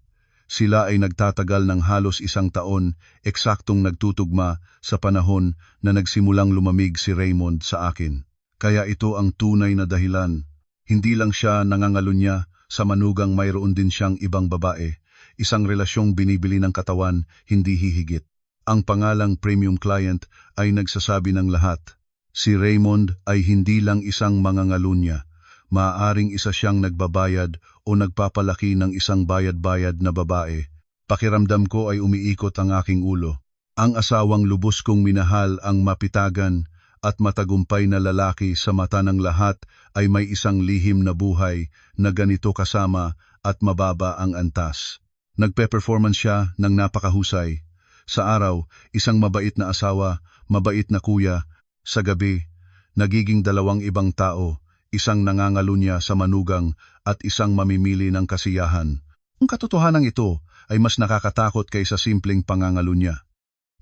S1: Sila ay nagtatagal ng halos 1 taon, eksaktong nagtutugma sa panahon na nagsimulang lumamig si Raymond sa akin. Kaya ito ang tunay na dahilan. Hindi lang siya nangangalunya, sa manugang mayroon din siyang ibang babae. Isang relasyong binibili ng katawan, hindi hihigit. Ang pangalang premium client ay nagsasabi ng lahat. Si Raymond ay hindi lang isang mangangalunya. Maaaring isa siyang nagbabayad o nagpapalaki ng isang bayad-bayad na babae. Pakiramdam ko ay umiikot ang aking ulo. Ang asawang lubos kong minahal, ang mapitagan at matagumpay na lalaki sa mata ng lahat, ay may isang lihim na buhay na ganito kasama at mababa ang antas. Nagpe-performance siya ng napakahusay. Sa araw, isang mabait na asawa, mabait na kuya. Sa gabi, nagiging 2 ibang tao, isang nangangalunya sa manugang at isang mamimili ng kasiyahan. Ang katotohanan ito ay mas nakakatakot kaysa simpleng pangangalunya.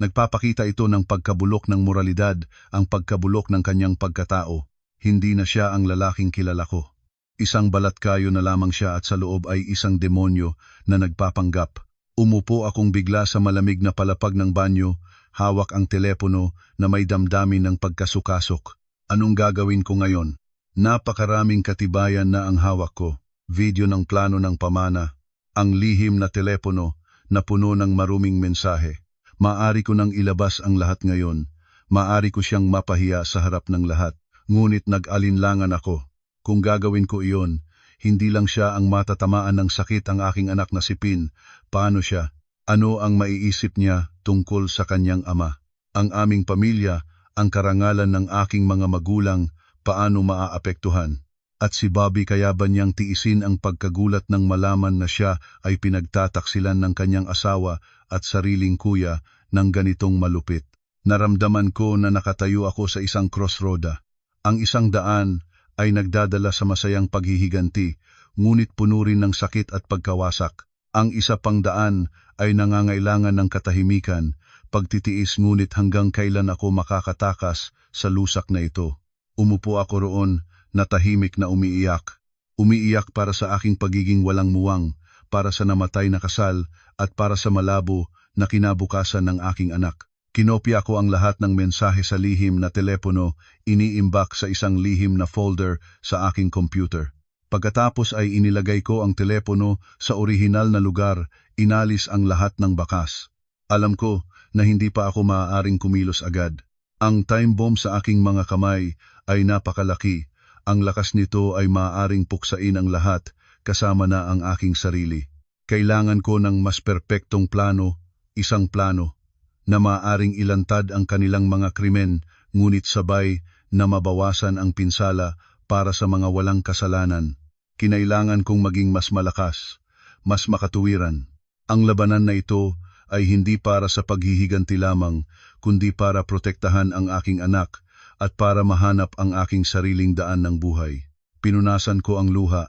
S1: Nagpapakita ito ng pagkabulok ng moralidad, ang pagkabulok ng kanyang pagkatao. Hindi na siya ang lalaking kilala ko. Isang balatkayo na lamang siya at sa loob ay isang demonyo na nagpapanggap. Umupo akong bigla sa malamig na palapag ng banyo, hawak ang telepono na may damdamin ng pagkasukasok. Anong gagawin ko ngayon? Napakaraming katibayan na ang hawak ko. Video ng plano ng pamana. Ang lihim na telepono na puno ng maruming mensahe. Maari ko nang ilabas ang lahat ngayon. Maari ko siyang mapahiya sa harap ng lahat. Ngunit nag-alinlangan ako. Kung gagawin ko iyon, hindi lang siya ang matatamaan ng sakit ang aking anak na si Pin. Paano siya? Ano ang maiisip niya tungkol sa kanyang ama? Ang aming pamilya, ang karangalan ng aking mga magulang, paano maaapektuhan? At si Bobby kaya ba niyang tiisin ang pagkagulat ng malaman na siya ay pinagtataksilan ng kanyang asawa at sariling kuya ng ganitong malupit? Naramdaman ko na nakatayo ako sa isang crossroada. Ang isang daan ay nagdadala sa masayang paghihiganti, ngunit puno rin ng sakit at pagkawasak. Ang isa pang daan ay nangangailangan ng katahimikan, pagtitiis ngunit hanggang kailan ako makakatakas sa lusak na ito. Umupo ako roon, na tahimik na umiiyak. Umiiyak para sa aking pagiging walang muwang, para sa namatay na kasal, at para sa malabo na kinabukasan ng aking anak. Kinopya ko ang lahat ng mensahe sa lihim na telepono, iniimbak sa isang lihim na folder sa aking computer. Pagkatapos ay inilagay ko ang telepono sa orihinal na lugar, inalis ang lahat ng bakas. Alam ko na hindi pa ako maaaring kumilos agad. Ang time bomb sa aking mga kamay ay napakalaki. Ang lakas nito ay maaaring puksain ang lahat, kasama na ang aking sarili. Kailangan ko ng mas perpektong plano, isang plano, na maaaring ilantad ang kanilang mga krimen, ngunit sabay na mabawasan ang pinsala para sa mga walang kasalanan. Kinailangan kong maging mas malakas, mas makatuwiran. Ang labanan na ito ay hindi para sa paghihiganti lamang, kundi para protektahan ang aking anak, at para mahanap ang aking sariling daan ng buhay. Pinunasan ko ang luha.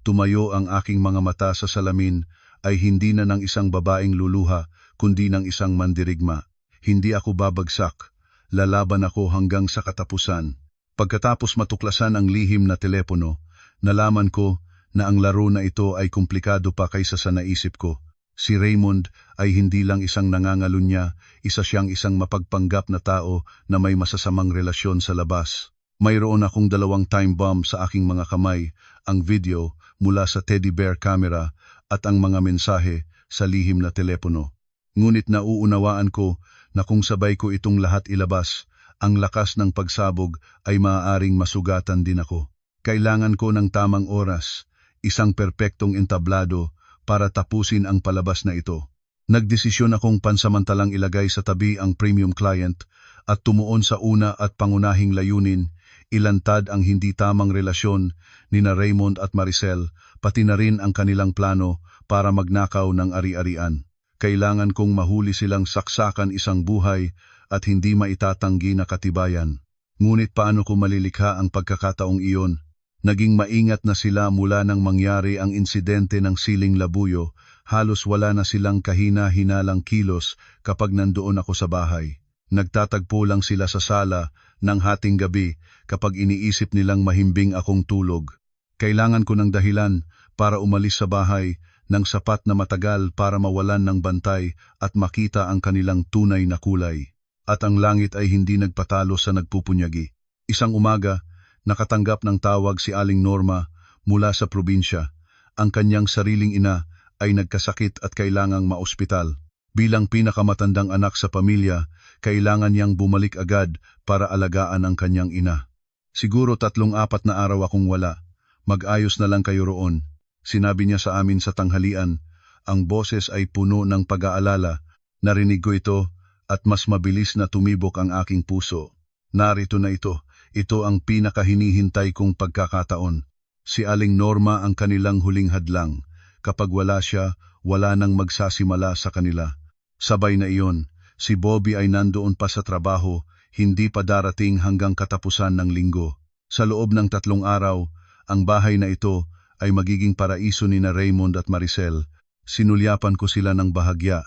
S1: Tumayo ang aking mga mata sa salamin ay hindi na ng isang babaeng luluha, kundi ng isang mandirigma. Hindi ako babagsak. Lalaban ako hanggang sa katapusan. Pagkatapos matuklasan ang lihim na telepono, nalaman ko na ang laro na ito ay komplikado pa kaysa sa naisip ko. Si Raymond ay hindi lang isang nangangalunya, isa siyang isang mapagpanggap na tao na may masasamang relasyon sa labas. Mayroon akong 2 time bomb sa aking mga kamay, ang video mula sa teddy bear camera at ang mga mensahe sa lihim na telepono. Ngunit nauunawaan ko na kung sabay ko itong lahat ilabas, ang lakas ng pagsabog ay maaaring masugatan din ako. Kailangan ko ng tamang oras, isang perpektong entablado, para tapusin ang palabas na ito. Nagdesisyon akong pansamantalang ilagay sa tabi ang premium client at tumuon sa una at pangunahing layunin, ilantad ang hindi tamang relasyon nina Raymond at Maricel, pati na rin ang kanilang plano para magnakaw ng ari-arian. Kailangan kong mahuli silang saksakan isang buhay at hindi maitatanggi na katibayan. Ngunit paano ko malilikha ang pagkakataong iyon? Naging maingat na sila mula nang mangyari ang insidente ng siling labuyo, halos wala na silang kahina-hinalang kilos kapag nandoon ako sa bahay. Nagtatagpo lang sila sa sala ng hating gabi kapag iniisip nilang mahimbing akong tulog. Kailangan ko ng dahilan para umalis sa bahay ng sapat na matagal para mawalan ng bantay at makita ang kanilang tunay na kulay. At ang langit ay hindi nagpatalo sa nagpupunyagi. Isang umaga, nakatanggap ng tawag si Aling Norma mula sa probinsya. Ang kanyang sariling ina ay nagkasakit at kailangang maospital. Bilang pinakamatandang anak sa pamilya, kailangan niyang bumalik agad para alagaan ang kanyang ina. Siguro 3-4 na araw akong wala. Mag-ayos na lang kayo roon. Sinabi niya sa amin sa tanghalian. Ang boses ay puno ng pag-aalala. Narinig ko ito at mas mabilis na tumibok ang aking puso. Narito na ito. Ito ang pinakahinihintay kong pagkakataon. Si Aling Norma ang kanilang huling hadlang. Kapag wala siya, wala nang magsasimala sa kanila. Sabay na iyon, si Bobby ay nandoon pa sa trabaho, hindi pa darating hanggang katapusan ng linggo. Sa loob ng 3 araw, ang bahay na ito ay magiging paraiso ni na Raymond at Maricel. Sinulyapan ko sila ng bahagya.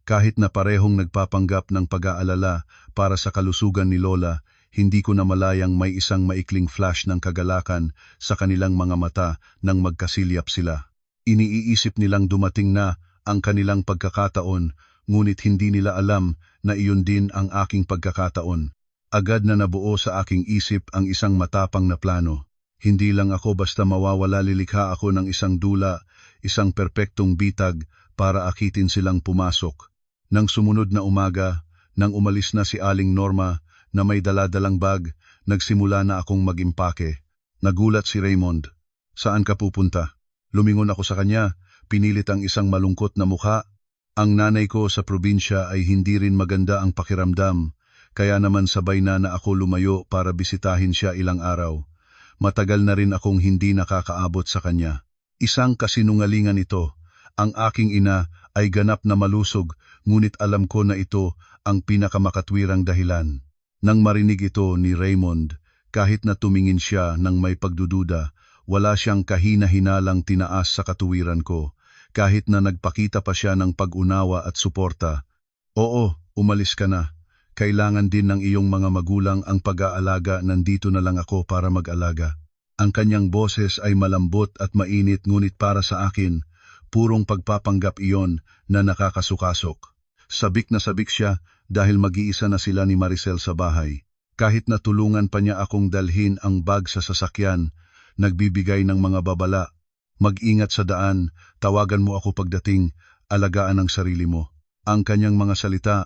S1: Kahit na parehong nagpapanggap ng pag-aalala para sa kalusugan ni Lola, hindi ko namalayang may isang maikling flash ng kagalakan sa kanilang mga mata nang magkasilyap sila. Iniisip nilang dumating na ang kanilang pagkakataon, ngunit hindi nila alam na iyon din ang aking pagkakataon. Agad na nabuo sa aking isip ang isang matapang na plano. Hindi lang ako basta mawawala, lilikha ako ng isang dula, isang perpektong bitag para akitin silang pumasok. Nang sumunod na umaga, nang umalis na si Aling Norma na may daladalang bag, nagsimula na akong mag-impake. Nagulat si Raymond. Saan ka pupunta? Lumingon ako sa kanya, pinilit ang isang malungkot na mukha. Ang nanay ko sa probinsya ay hindi rin maganda ang pakiramdam, kaya naman sabay na ako lumayo para bisitahin siya ilang araw. Matagal na rin akong hindi nakakaabot sa kanya. Isang kasinungalingan ito. Ang aking ina ay ganap na malusog, ngunit alam ko na ito ang pinakamakatwirang dahilan. Nang marinig ito ni Raymond, kahit na tumingin siya ng may pagdududa, wala siyang kahina-hinalang tinaas sa katuwiran ko, kahit na nagpakita pa siya ng pag-unawa at suporta. Oo, umalis ka na. Kailangan din ng iyong mga magulang ang pag-aalaga, nandito na lang ako para mag-alaga. Ang kanyang boses ay malambot at mainit, ngunit para sa akin, purong pagpapanggap iyon na nakakasukasok. Sabik na sabik siya dahil mag-iisa na sila ni Maricel sa bahay. Kahit na tulungan pa niya akong dalhin ang bag sa sasakyan, nagbibigay ng mga babala. Mag-ingat sa daan, tawagan mo ako pagdating, alagaan ang sarili mo. Ang kanyang mga salita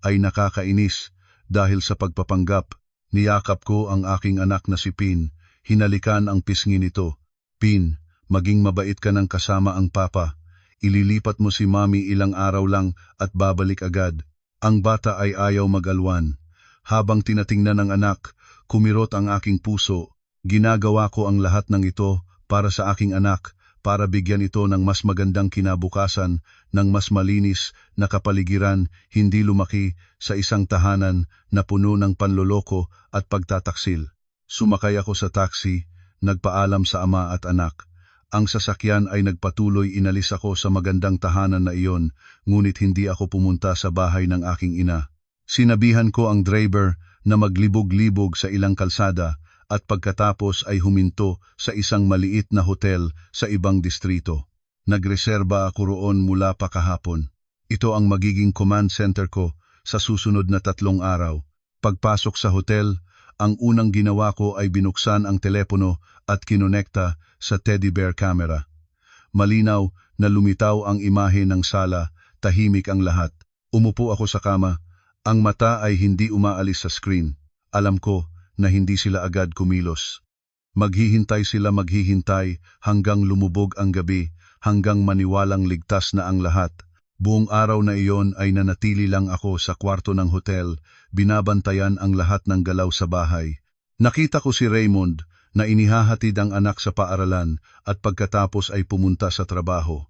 S1: ay nakakainis dahil sa pagpapanggap. Niyakap ko ang aking anak na si Pin, hinalikan ang pisngi nito. Pin, maging mabait ka ng kasama ang papa. Ililipat mo si mami ilang araw lang at babalik agad. Ang bata ay ayaw mag-alwan. Habang tinatingnan ng anak, kumirot ang aking puso. Ginagawa ko ang lahat ng ito para sa aking anak, para bigyan ito ng mas magandang kinabukasan, ng mas malinis na kapaligiran, hindi lumaki sa isang tahanan na puno ng panloloko at pagtataksil. Sumakay ako sa taxi, nagpaalam sa ama at anak. Ang sasakyan ay nagpatuloy, inalis ako sa magandang tahanan na iyon, ngunit hindi ako pumunta sa bahay ng aking ina. Sinabihan ko ang driver na maglibog-libog sa ilang kalsada at pagkatapos ay huminto sa isang maliit na hotel sa ibang distrito. Nagreserba ako roon mula pa kahapon. Ito ang magiging command center ko sa susunod na 3 araw. Pagpasok sa hotel, ang unang ginawa ko ay binuksan ang telepono at kinonekta sa teddy bear camera. Malinaw na lumitaw ang imahe ng sala, tahimik ang lahat. Umupo ako sa kama, ang mata ay hindi umaalis sa screen. Alam ko na hindi sila agad kumilos. Maghihintay sila, maghihintay hanggang lumubog ang gabi, hanggang maniwalang ligtas na ang lahat. Buong araw na iyon ay nanatili lang ako sa kwarto ng hotel, binabantayan ang lahat ng galaw sa bahay. Nakita ko si Raymond na inihahatid ang anak sa paaralan at pagkatapos ay pumunta sa trabaho.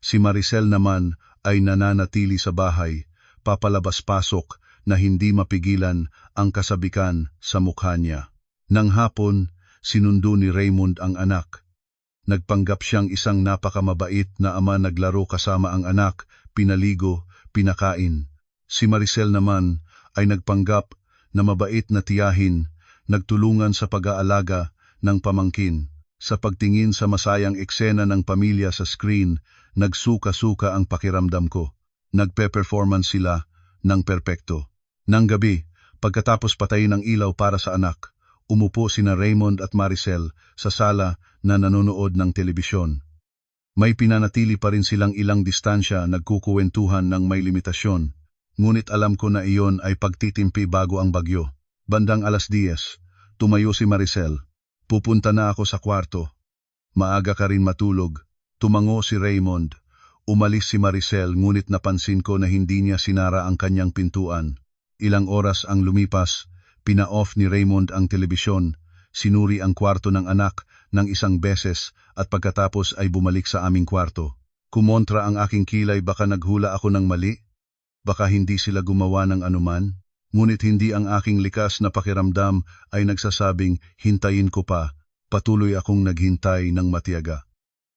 S1: Si Maricel naman ay nananatili sa bahay, papalabas-pasok na hindi mapigilan ang kasabikan sa mukha niya. Nang hapon, sinundo ni Raymond ang anak. Nagpanggap siyang isang napakamabait na ama, naglaro kasama ang anak, pinaligo, pinakain. Si Maricel naman ay nagpanggap na mabait na tiyahin, nagtulungan sa pag-aalaga ng pamangkin. Sa pagtingin sa masayang eksena ng pamilya sa screen, nagsuka-suka ang pakiramdam ko. Nagpe-performance sila ng perpekto. Nang gabi, pagkatapos patayin ang ilaw para sa anak, umupo sina Raymond at Maricel sa sala na nanonood ng telebisyon. May pinanatili pa rin silang ilang distansya, nagkukuwentuhan ng may limitasyon. Ngunit alam ko na iyon ay pagtitimpi bago ang bagyo. Bandang 10:00, tumayo si Maricel. Pupunta na ako sa kwarto. Maaga ka rin matulog. Tumango si Raymond. Umalis si Maricel, ngunit napansin ko na hindi niya sinara ang kanyang pintuan. Ilang oras ang lumipas, pina-off ni Raymond ang telebisyon, sinuri ang kwarto ng anak ng isang beses at pagkatapos ay bumalik sa aming kwarto. Kumontra ang aking kilay, baka naghula ako ng mali? Baka hindi sila gumawa ng anuman? Ngunit hindi ang aking likas na pakiramdam ay nagsasabing hintayin ko pa. Patuloy akong naghintay ng matiyaga.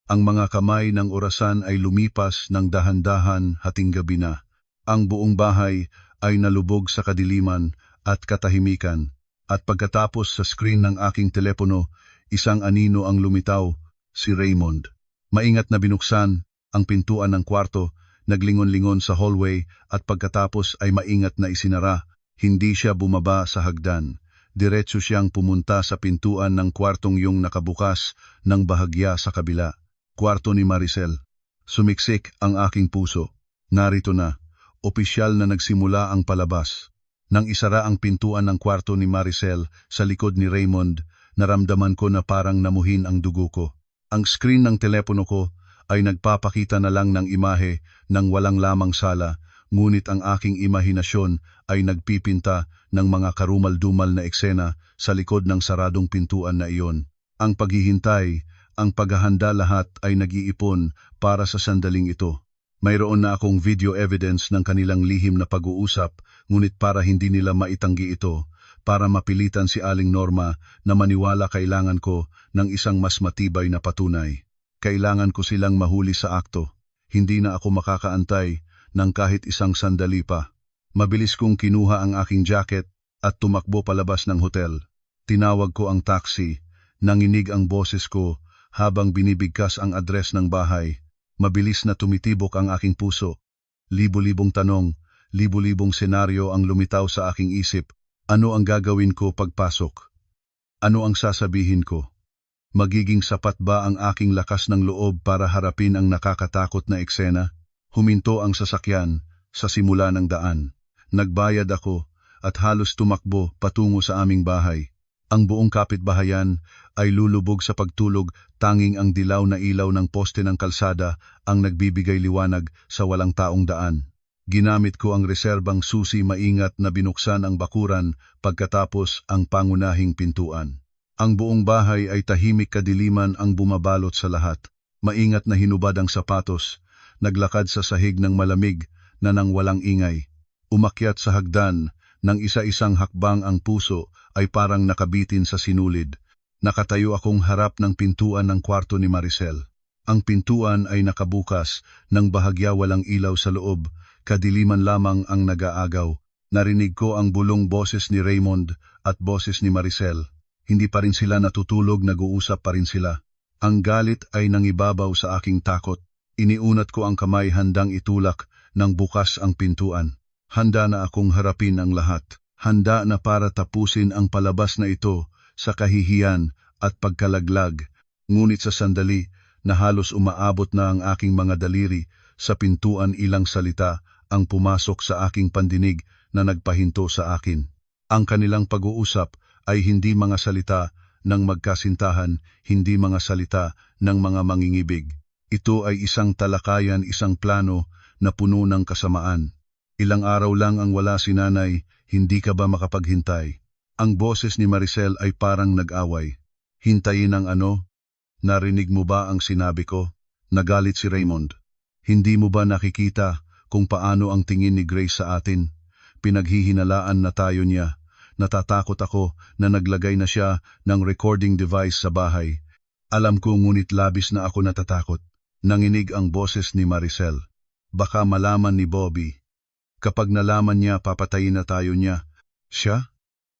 S1: Ang mga kamay ng orasan ay lumipas ng dahan-dahan, hating gabi na. Ang buong bahay ay nalubog sa kadiliman at katahimikan. At pagkatapos sa screen ng aking telepono, isang anino ang lumitaw, si Raymond. Maingat na binuksan ang pintuan ng kwarto, naglingon-lingon sa hallway at pagkatapos ay maingat na isinara. Hindi siya bumaba sa hagdan. Diretso siyang pumunta sa pintuan ng kwartong yung nakabukas ng bahagya sa kabila. Kwarto ni Maricel. Sumiksik ang aking puso. Narito na. Opisyal na nagsimula ang palabas. Nang isara ang pintuan ng kwarto ni Maricel sa likod ni Raymond, naramdaman ko na parang namuhin ang dugo ko. Ang screen ng telepono ko ay nagpapakita na lang ng imahe ng walang lamang sala, ngunit ang aking imahinasyon ay nagpipinta ng mga karumal-dumal na eksena sa likod ng saradong pintuan na iyon. Ang paghihintay, ang paghahanda lahat ay nag-iipon para sa sandaling ito. Mayroon na akong video evidence ng kanilang lihim na pag-uusap, ngunit para hindi nila maitanggi ito, para mapilitan si Aling Norma na maniwala kailangan ko ng isang mas matibay na patunay. Kailangan ko silang mahuli sa akto. Hindi na ako makakaantay ng kahit isang sandali pa. Mabilis kong kinuha ang aking jacket at tumakbo palabas ng hotel. Tinawag ko ang taxi, nanginig ang boses ko habang binibigkas ang address ng bahay. Mabilis na tumitibok ang aking puso. Libo-libong tanong, libo-libong senaryo ang lumitaw sa aking isip. Ano ang gagawin ko pagpasok? Ano ang sasabihin ko? Magiging sapat ba ang aking lakas ng loob para harapin ang nakakatakot na eksena? Huminto ang sasakyan sa simula ng daan. Nagbayad ako at halos tumakbo patungo sa aming bahay. Ang buong kapitbahayan ay lulubog sa pagtulog, tanging ang dilaw na ilaw ng poste ng kalsada ang nagbibigay liwanag sa walang taong daan. Ginamit ko ang reserbang susi, maingat na binuksan ang bakuran pagkatapos ang pangunahing pintuan. Ang buong bahay ay tahimik, kadiliman ang bumabalot sa lahat. Maingat na hinubad ang sapatos, naglakad sa sahig ng malamig na nang walang ingay. Umakyat sa hagdan, nang isa-isang hakbang ang puso ay parang nakabitin sa sinulid. Nakatayo akong harap ng pintuan ng kwarto ni Maricel. Ang pintuan ay nakabukas, ng bahagya walang ilaw sa loob, kadiliman lamang ang nag-aagaw. Narinig ko ang bulong boses ni Raymond at boses ni Maricel. Hindi pa rin sila natutulog, nag-uusap pa rin sila. Ang galit ay nangibabaw sa aking takot. Iniunat ko ang kamay, handang itulak nang bukas ang pintuan. Handa na akong harapin ang lahat. Handa na para tapusin ang palabas na ito sa kahihiyan at pagkalaglag. Ngunit sa sandali na halos umaabot na ang aking mga daliri sa pintuan, ilang salita ang pumasok sa aking pandinig na nagpahinto sa akin. Ang kanilang pag-uusap ay hindi mga salita ng magkasintahan, hindi mga salita ng mga mangingibig. Ito ay isang talakayan, isang plano na puno ng kasamaan. Ilang araw lang ang wala si nanay, hindi ka ba makapaghintay? Ang boses ni Maricel ay parang nag-away. Hintayin ang ano? Narinig mo ba ang sinabi ko? Nagalit si Raymond. Hindi mo ba nakikita kung paano ang tingin ni Grace sa atin? Pinaghihinalaan na tayo niya. Natatakot ako na naglagay na siya ng recording device sa bahay. Alam ko, ngunit labis na ako natatakot. Nanginig ang boses ni Maricel. Baka malaman ni Bobby. Kapag nalaman niya, papatayin na tayo niya. Siya?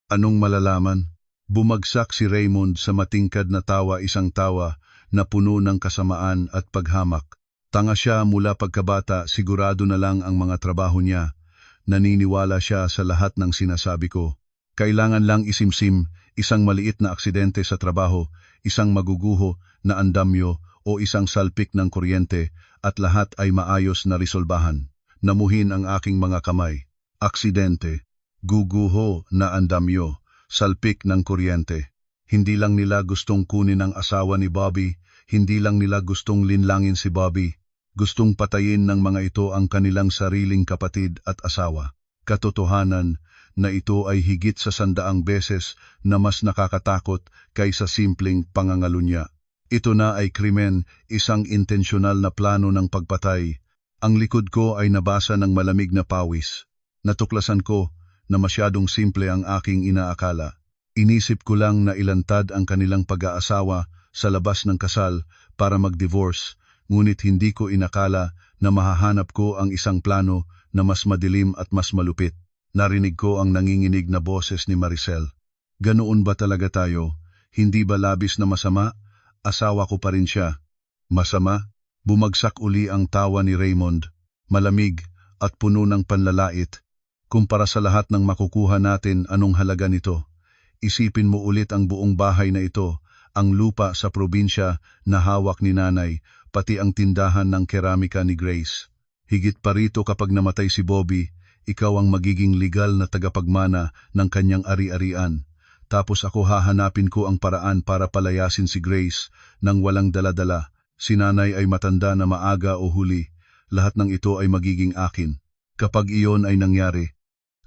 S1: Anong malalaman? Bumagsak si Raymond sa matingkad na tawa, isang tawa na puno ng kasamaan at paghamak. Tanga siya mula pagkabata, sigurado na lang ang mga trabaho niya. Naniniwala siya sa lahat ng sinasabi ko. Kailangan lang isimsim, isang maliit na aksidente sa trabaho, isang maguguho na andamyo o isang salpik ng kuryente at lahat ay maayos na resolbahan. Namuhin ang aking mga kamay. Aksidente, guguho na andamyo, salpik ng kuryente. Hindi lang nila gustong kunin ang asawa ni Bobby, hindi lang nila gustong linlangin si Bobby. Gustong patayin ng mga ito ang kanilang sariling kapatid at asawa. Katotohanan na ito ay higit sa 100 beses na mas nakakatakot kaysa simpleng pangangalunya. Ito na ay krimen, isang intensyonal na plano ng pagpatay. Ang likod ko ay nabasa ng malamig na pawis. Natuklasan ko na masyadong simple ang aking inaakala. Inisip ko lang na ilantad ang kanilang pag-aasawa sa labas ng kasal para mag-divorce, ngunit hindi ko inakala na mahahanap ko ang isang plano na mas madilim at mas malupit. Narinig ko ang nanginginig na boses ni Maricel. Ganoon ba talaga tayo? Hindi ba labis na masama? Asawa ko pa rin siya. Masama? Bumagsak uli ang tawa ni Raymond. Malamig at puno ng panlalait. Kumpara sa lahat ng makukuha natin, anong halaga nito? Isipin mo ulit ang buong bahay na ito, ang lupa sa probinsya na hawak ni nanay, pati ang tindahan ng keramika ni Grace. Higit pa rito kapag namatay si Bobby, ikaw ang magiging legal na tagapagmana ng kanyang ari-arian. Tapos ako hahanapin ko ang paraan para palayasin si Grace nang walang dala-dala. Si nanay ay matanda na maaga o huli. Lahat ng ito ay magiging akin. Kapag iyon ay nangyari,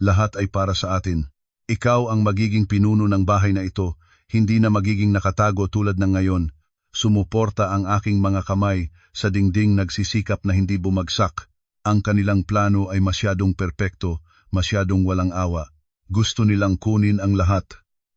S1: lahat ay para sa atin. Ikaw ang magiging pinuno ng bahay na ito, hindi na magiging nakatago tulad ng ngayon. Sumuporta ang aking mga kamay sa dingding nagsisikap na hindi bumagsak. Ang kanilang plano ay masyadong perpekto, masyadong walang awa. Gusto nilang kunin ang lahat.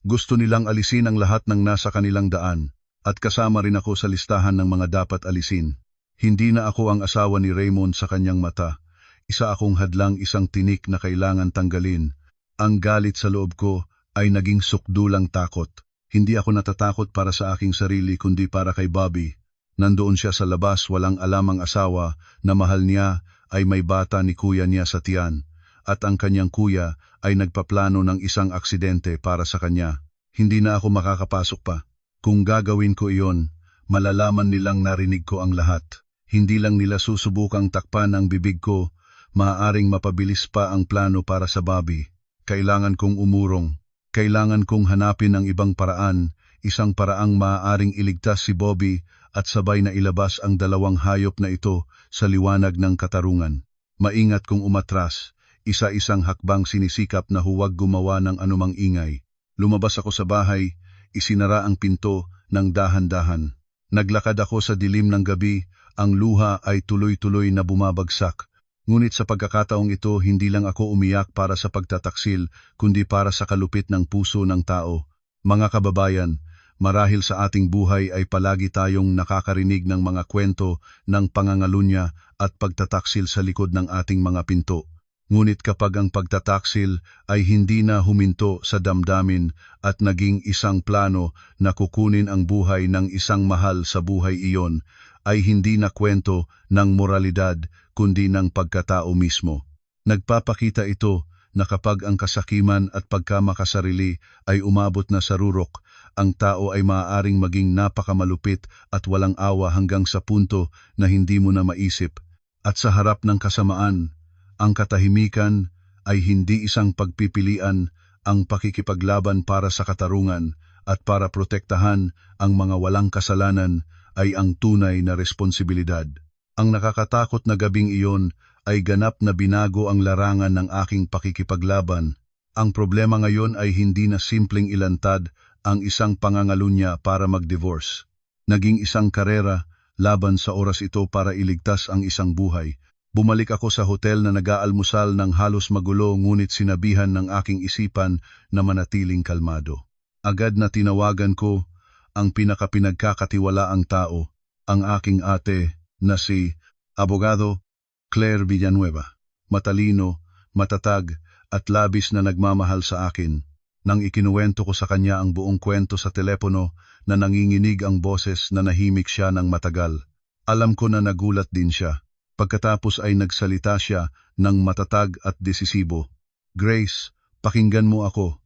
S1: Gusto nilang alisin ang lahat ng nasa kanilang daan. At kasama rin ako sa listahan ng mga dapat alisin. Hindi na ako ang asawa ni Raymond sa kanyang mata. Isa akong hadlang, isang tinik na kailangan tanggalin. Ang galit sa loob ko ay naging sukdulang takot. Hindi ako natatakot para sa aking sarili kundi para kay Bobby. Nandoon siya sa labas, walang alam ang asawa na mahal niya ay may bata ni kuya niya sa tiyan. At ang kanyang kuya ay nagpaplano ng isang aksidente para sa kanya. Hindi na ako makakapasok pa. Kung gagawin ko iyon, malalaman nilang narinig ko ang lahat. Hindi lang nila susubukang takpan ang bibig ko, maaaring mapabilis pa ang plano para sa Bobby. Kailangan kong umurong. Kailangan kong hanapin ang ibang paraan, isang paraang maaaring iligtas si Bobby at sabay na ilabas ang dalawang hayop na ito sa liwanag ng katarungan. Maingat kong umatras, isa-isang hakbang sinisikap na huwag gumawa ng anumang ingay. Lumabas ako sa bahay, isinara ang pinto ng dahan-dahan. Naglakad ako sa dilim ng gabi, ang luha ay tuloy-tuloy na bumabagsak. Ngunit sa pagkakataong ito, hindi lang ako umiyak para sa pagtataksil, kundi para sa kalupit ng puso ng tao. Mga kababayan, marahil sa ating buhay ay palagi tayong nakakarinig ng mga kwento ng pangangalunya at pagtataksil sa likod ng ating mga pinto. Ngunit kapag ang pagtataksil ay hindi na huminto sa damdamin at naging isang plano na kukunin ang buhay ng isang mahal sa buhay iyon, ay hindi na kwento ng moralidad kundi ng pagkatao mismo. Nagpapakita ito na kapag ang kasakiman at pagkamakasarili ay umabot na sa rurok, ang tao ay maaaring maging napakamalupit at walang awa hanggang sa punto na hindi mo na maisip. At sa harap ng kasamaan, ang katahimikan ay hindi isang pagpipilian, ang pakikipaglaban para sa katarungan at para protektahan ang mga walang kasalanan ay ang tunay na responsibilidad. Ang nakakatakot na gabing iyon ay ganap na binago ang larangan ng aking pakikipaglaban. Ang problema ngayon ay hindi na simpleng ilantad ang isang pangangalunya para mag-divorce. Naging isang karera laban sa oras ito para iligtas ang isang buhay. Bumalik ako sa hotel na nag-aalmusal ng halos magulo ngunit sinabihan ng aking isipan na manatiling kalmado. Agad na tinawagan ko ang pinakapinagkakatiwalaang tao, ang aking ate na si Abogado Claire Villanueva. Matalino, matatag at labis na nagmamahal sa akin. Nang ikinuwento ko sa kanya ang buong kwento sa telepono na nanginginig ang boses na nahimik siya ng matagal. Alam ko na nagulat din siya. Pagkatapos ay nagsalita siya ng matatag at desisibo. Grace, pakinggan mo ako.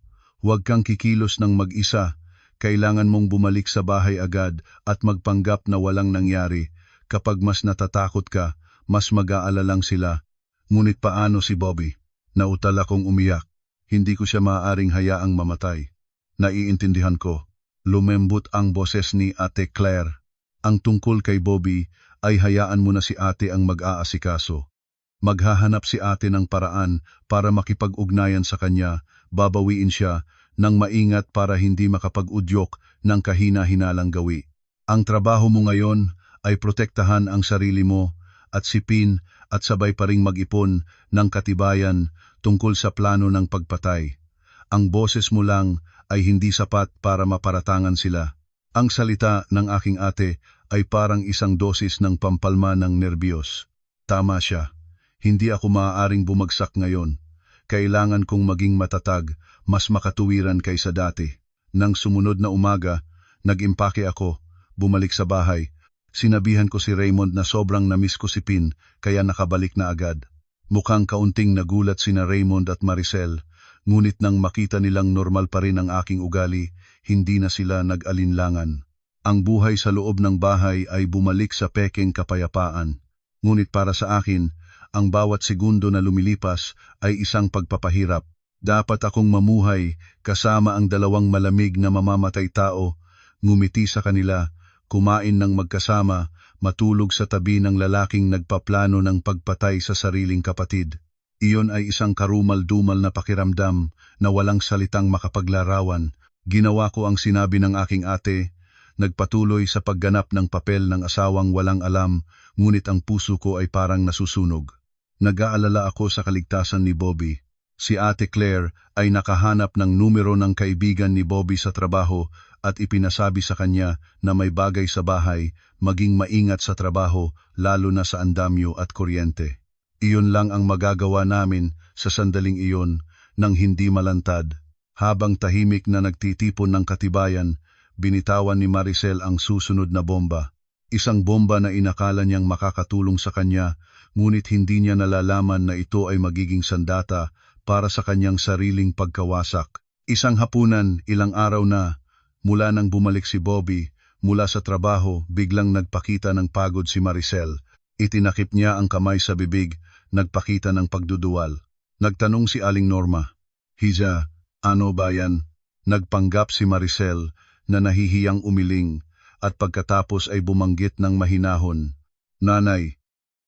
S1: Huwag kang kikilos ng mag-isa. Kailangan mong bumalik sa bahay agad at magpanggap na walang nangyari. Kapag mas natatakot ka, mas mag-aalalang sila. Ngunit paano si Bobby? Nautal akong umiyak. Hindi ko siya maaaring hayaang mamatay. Naiintindihan ko. Lumembot ang boses ni Ate Claire. Ang tungkol kay Bobby ay hayaan mo na si ate ang mag-aasikaso. Maghahanap si ate ng paraan para makipag-ugnayan sa kanya, babawiin siya ng maingat para hindi makapag-udyok ng kahina-hinalang gawi. Ang trabaho mo ngayon ay protektahan ang sarili mo at sipin at sabay pa ring mag-ipon ng katibayan tungkol sa plano ng pagpatay. Ang boses mo lang ay hindi sapat para maparatangan sila. Ang salita ng aking ate ay parang isang dosis ng pampalma ng nerbiyos. Tama siya. Hindi ako maaaring bumagsak ngayon. Kailangan kong maging matatag, mas makatuwiran kaysa dati. Nang sumunod na umaga, nag-impake ako, bumalik sa bahay. Sinabihan ko si Raymond na sobrang namiss ko si Pin, kaya nakabalik na agad. Mukhang kaunting nagulat sina Raymond at Maricel, ngunit nang makita nilang normal pa rin ang aking ugali, hindi na sila nag-alinlangan. Ang buhay sa loob ng bahay ay bumalik sa pekeng kapayapaan. Ngunit para sa akin, ang bawat segundo na lumilipas ay isang pagpapahirap. Dapat akong mamuhay kasama ang dalawang malamig na mamamatay tao, ngumiti sa kanila, kumain ng magkasama, matulog sa tabi ng lalaking nagpaplano ng pagpatay sa sariling kapatid. Iyon ay isang karumal-dumal na pakiramdam na walang salitang makapaglarawan. Ginawa ko ang sinabi ng aking ate, nagpatuloy sa pagganap ng papel ng asawang walang alam, ngunit ang puso ko ay parang nasusunog. Nag-aalala ako sa kaligtasan ni Bobby. Si Ate Claire ay nakahanap ng numero ng kaibigan ni Bobby sa trabaho at ipinasabi sa kanya na may bagay sa bahay, maging maingat sa trabaho, lalo na sa andamyo at kuryente. Iyon lang ang magagawa namin sa sandaling iyon nang hindi malantad. Habang tahimik na nagtitipon ng katibayan, binitawan ni Maricel ang susunod na bomba. Isang bomba na inakala niyang makakatulong sa kanya, ngunit hindi niya nalalaman na ito ay magiging sandata para sa kanyang sariling pagkawasak. Isang hapunan, ilang araw na, mula nang bumalik si Bobby, mula sa trabaho, biglang nagpakita ng pagod si Maricel. Itinakip niya ang kamay sa bibig, nagpakita ng pagduduwal. Nagtanong si Aling Norma, "Hiza, ano ba yan?" Nagpanggap si Maricel na nahihiyang umiling at pagkatapos ay bumanggit ng mahinahon, "Nanay,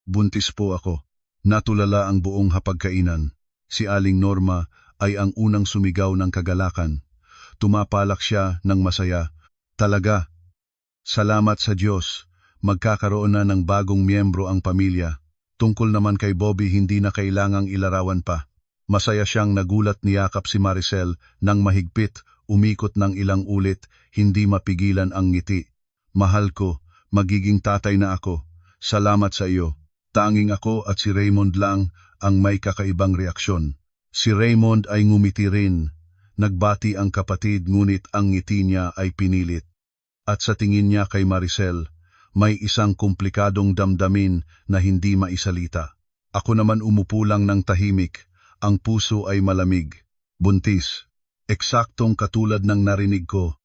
S1: buntis po ako." Natulala ang buong hapagkainan. Si Aling Norma ay ang unang sumigaw ng kagalakan. Tumapalak siya ng masaya. "Talaga? Salamat sa Diyos. Magkakaroon na ng bagong miyembro ang pamilya. Tungkol naman kay Bobby, hindi na kailangang ilarawan pa." Masaya siyang nagulat, niyakap si Maricel ng mahigpit, umikot ng ilang ulit, hindi mapigilan ang ngiti. "Mahal ko, magiging tatay na ako. Salamat sa iyo." Tanging ako at si Raymond lang ang may kakaibang reaksyon. Si Raymond ay ngumiti rin. Nagbati ang kapatid, ngunit ang ngiti niya ay pinilit. At sa tingin niya kay Maricel, may isang komplikadong damdamin na hindi maisalita. Ako naman umupo lang ng tahimik, ang puso ay malamig. Buntis. Eksaktong katulad ng narinig ko.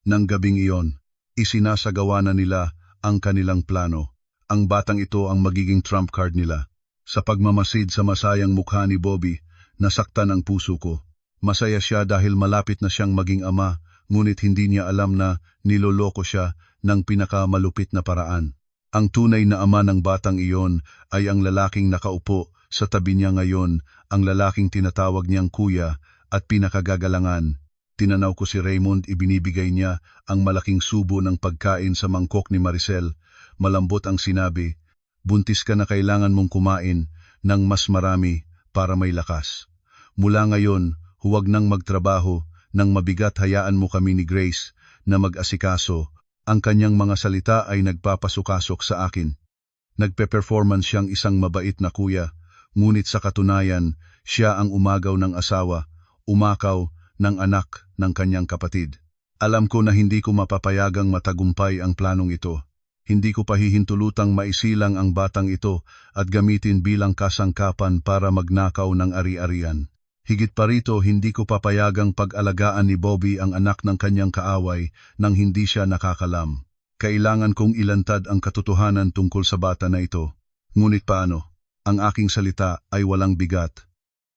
S1: Nang gabing iyon, isinasagawa na nila ang kanilang plano. Ang batang ito ang magiging trump card nila. Sa pagmamasid sa masayang mukha ni Bobby, nasaktan ang puso ko. Masaya siya dahil malapit na siyang maging ama, ngunit hindi niya alam na niloloko siya ng pinakamalupit na paraan. Ang tunay na ama ng batang iyon ay ang lalaking nakaupo sa tabi niya ngayon, ang lalaking tinatawag niyang kuya at pinakagagalangan. Tinanaw ko si Raymond, ibinibigay niya ang malaking subo ng pagkain sa mangkok ni Maricel. Malambot ang sinabi, "Buntis ka na, kailangan mong kumain ng mas marami para may lakas. Mula ngayon, huwag nang magtrabaho ng mabigat, hayaan mo kami ni Grace na mag-asikaso." Ang kanyang mga salita ay nagpapasukasok sa akin. Nagpe-performance siyang isang mabait na kuya, ngunit sa katunayan, siya ang umagaw ng asawa, umakaw ng anak ng kanyang kapatid. Alam ko na hindi ko mapapayagang matagumpay ang planong ito. Hindi ko pahihintulutang maisilang ang batang ito at gamitin bilang kasangkapan para magnakaw ng ari-arian. Higit pa rito, hindi ko papayagang pag-alagaan ni Bobby ang anak ng kanyang kaaway nang hindi siya nakakalam. Kailangan kong ilantad ang katotohanan tungkol sa bata na ito. Ngunit paano? Ang aking salita ay walang bigat.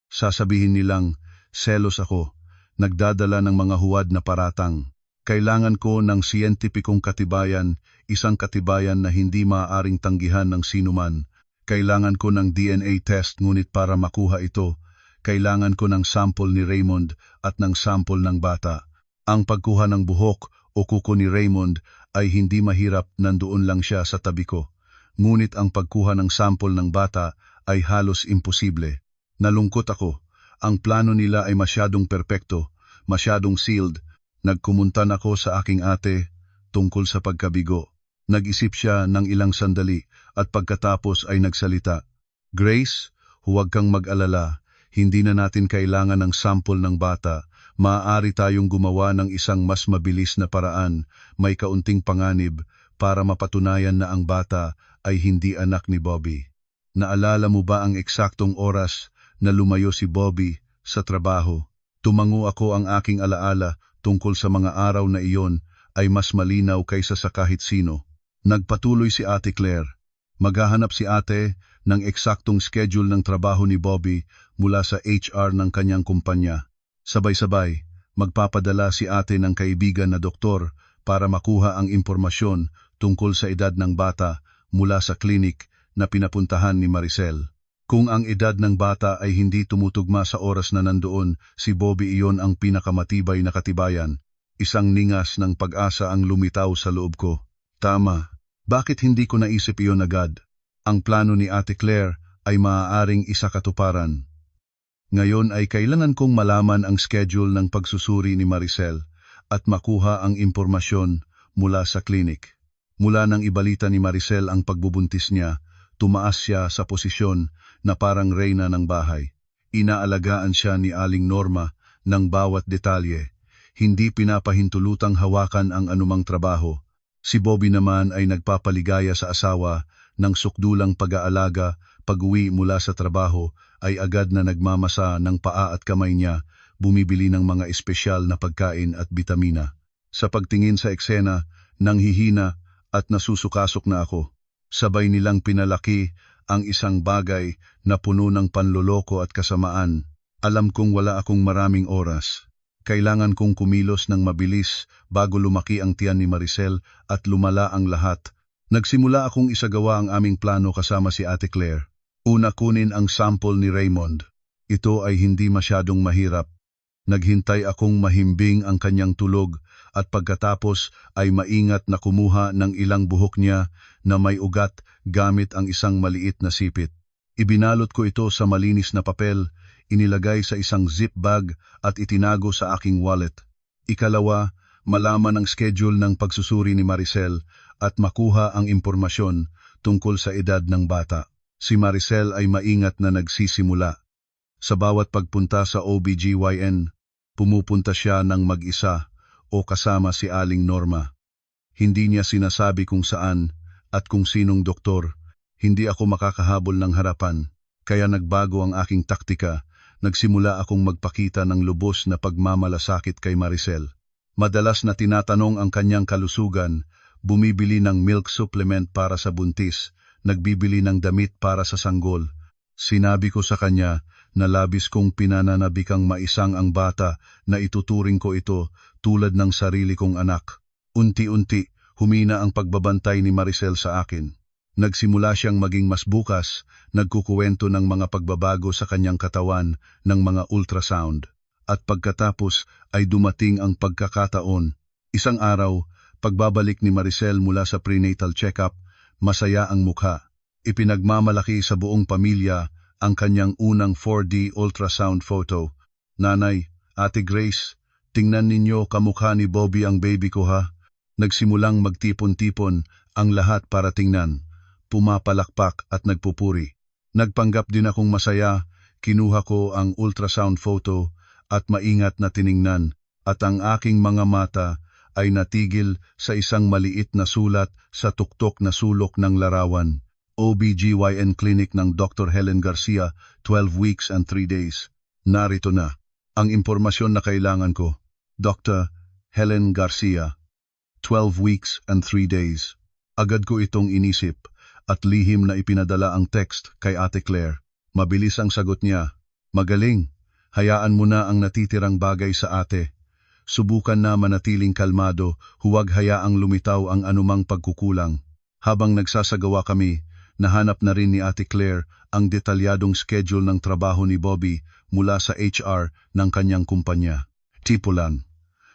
S1: Sasabihin nilang, selos ako, nagdadala ng mga huwad na paratang. Kailangan ko ng siyentipikong katibayan, isang katibayan na hindi maaaring tanggihan ng sinuman. Kailangan ko ng DNA test, ngunit para makuha ito, kailangan ko ng sample ni Raymond at ng sample ng bata. Ang pagkuha ng buhok o kuko ni Raymond ay hindi mahirap, nandoon lang siya sa tabi ko. Ngunit ang pagkuha ng sample ng bata ay halos imposible. Nalungkot ako. Ang plano nila ay masyadong perpekto, masyadong sealed. Nagkumuntan ako sa aking ate tungkol sa pagkabigo. Nag-isip siya ng ilang sandali at pagkatapos ay nagsalita, "Grace, huwag kang mag-alala, hindi na natin kailangan ng sample ng bata. Maaari tayong gumawa ng isang mas mabilis na paraan, may kaunting panganib, para mapatunayan na ang bata ay hindi anak ni Bobby. Naalala mo ba ang eksaktong oras na lumayo si Bobby sa trabaho? Tumango ako, ang aking alaala tungkol sa mga araw na iyon ay mas malinaw kaysa sa kahit sino. Nagpatuloy si Ate Claire. Maghahanap si ate ng eksaktong schedule ng trabaho ni Bobby mula sa HR ng kanyang kumpanya. Sabay-sabay, magpapadala si ate ng kaibigan na doktor para makuha ang impormasyon tungkol sa edad ng bata mula sa klinik na pinapuntahan ni Maricel. Kung ang edad ng bata ay hindi tumutugma sa oras na nandoon si Bobby, iyon ang pinakamatibay na katibayan. Isang ningas ng pag-asa ang lumitaw sa loob ko. Tama, bakit hindi ko naisip iyon agad? Ang plano ni Ate Claire ay maaaring isakatuparan. Ngayon ay kailangan kong malaman ang schedule ng pagsusuri ni Maricel at makuha ang impormasyon mula sa klinik. Mula nang ibalita ni Maricel ang pagbubuntis niya, tumaas siya sa posisyon na parang reyna ng bahay. Inaalagaan siya ni Aling Norma ng bawat detalye. Hindi pinapahintulutang hawakan ang anumang trabaho. Si Bobby naman ay nagpapaligaya sa asawa ng sukdulang pag-aalaga. Pag-uwi mula sa trabaho ay agad na nagmamasa ng paa at kamay niya, bumibili ng mga espesyal na pagkain at bitamina. Sa pagtingin sa eksena, nanghihina at nasusukasok na ako. Sabay nilang pinalaki ang isang bagay na puno ng panloloko at kasamaan. Alam kong wala akong maraming oras. Kailangan kong kumilos ng mabilis bago lumaki ang tiyan ni Maricel at lumala ang lahat. Nagsimula akong isagawa ang aming plano kasama si Ate Claire. Una, kunin ang sample ni Raymond. Ito ay hindi masyadong mahirap. Naghintay akong mahimbing ang kanyang tulog at pagkatapos ay maingat na kumuha ng ilang buhok niya na may ugat gamit ang isang maliit na sipit. Ibinalot ko ito sa malinis na papel, inilagay sa isang zip bag at itinago sa aking wallet. Ikalawa, malaman ang schedule ng pagsusuri ni Maricel at makuha ang impormasyon tungkol sa edad ng bata. Si Maricel ay maingat na nagsisimula. Sa bawat pagpunta sa OBGYN, pumupunta siya ng mag-isa o kasama si Aling Norma. Hindi niya sinasabi kung saan at kung sinong doktor. Hindi ako makakahabol ng harapan, kaya nagbago ang aking taktika. Nagsimula akong magpakita ng lubos na pagmamalasakit kay Maricel. Madalas na tinatanong ang kanyang kalusugan, bumibili ng milk supplement para sa buntis, nagbibili ng damit para sa sanggol. Sinabi ko sa kanya na labis kong pinananabikang maisang ang bata na ituturing ko ito tulad ng sarili kong anak. Unti-unti, humina ang pagbabantay ni Maricel sa akin. Nagsimula siyang maging mas bukas, nagkukuwento ng mga pagbabago sa kanyang katawan ng mga ultrasound. At pagkatapos ay dumating ang pagkakataon. Isang araw, pagbabalik ni Maricel mula sa prenatal check-up, masaya ang mukha. Ipinagmamalaki sa buong pamilya ang kanyang unang 4D ultrasound photo. Nanay, Ate Grace, tingnan ninyo, kamukha ni Bobby ang baby ko ha. Nagsimulang magtipon-tipon ang lahat para tingnan. Pumapalakpak at nagpupuri. Nagpanggap din akong masaya, kinuha ko ang ultrasound photo at maingat na tiningnan at ang aking mga mata ay natigil sa isang maliit na sulat sa tuktok na sulok ng larawan. OBGYN Clinic ng Dr. Helen Garcia, 12 weeks and 3 days. Narito na ang impormasyon na kailangan ko. Dr. Helen Garcia, 12 weeks and 3 days. Agad ko itong inisip at lihim na ipinadala ang text kay Ate Claire. Mabilis ang sagot niya. Magaling, hayaan mo na ang natitirang bagay sa ate. Subukan na manatiling kalmado, huwag hayaang lumitaw ang anumang pagkukulang. Habang nagsasagawa kami, nahanap na rin ni Ate Claire ang detalyadong schedule ng trabaho ni Bobby mula sa HR ng kanyang kumpanya. Tipulan.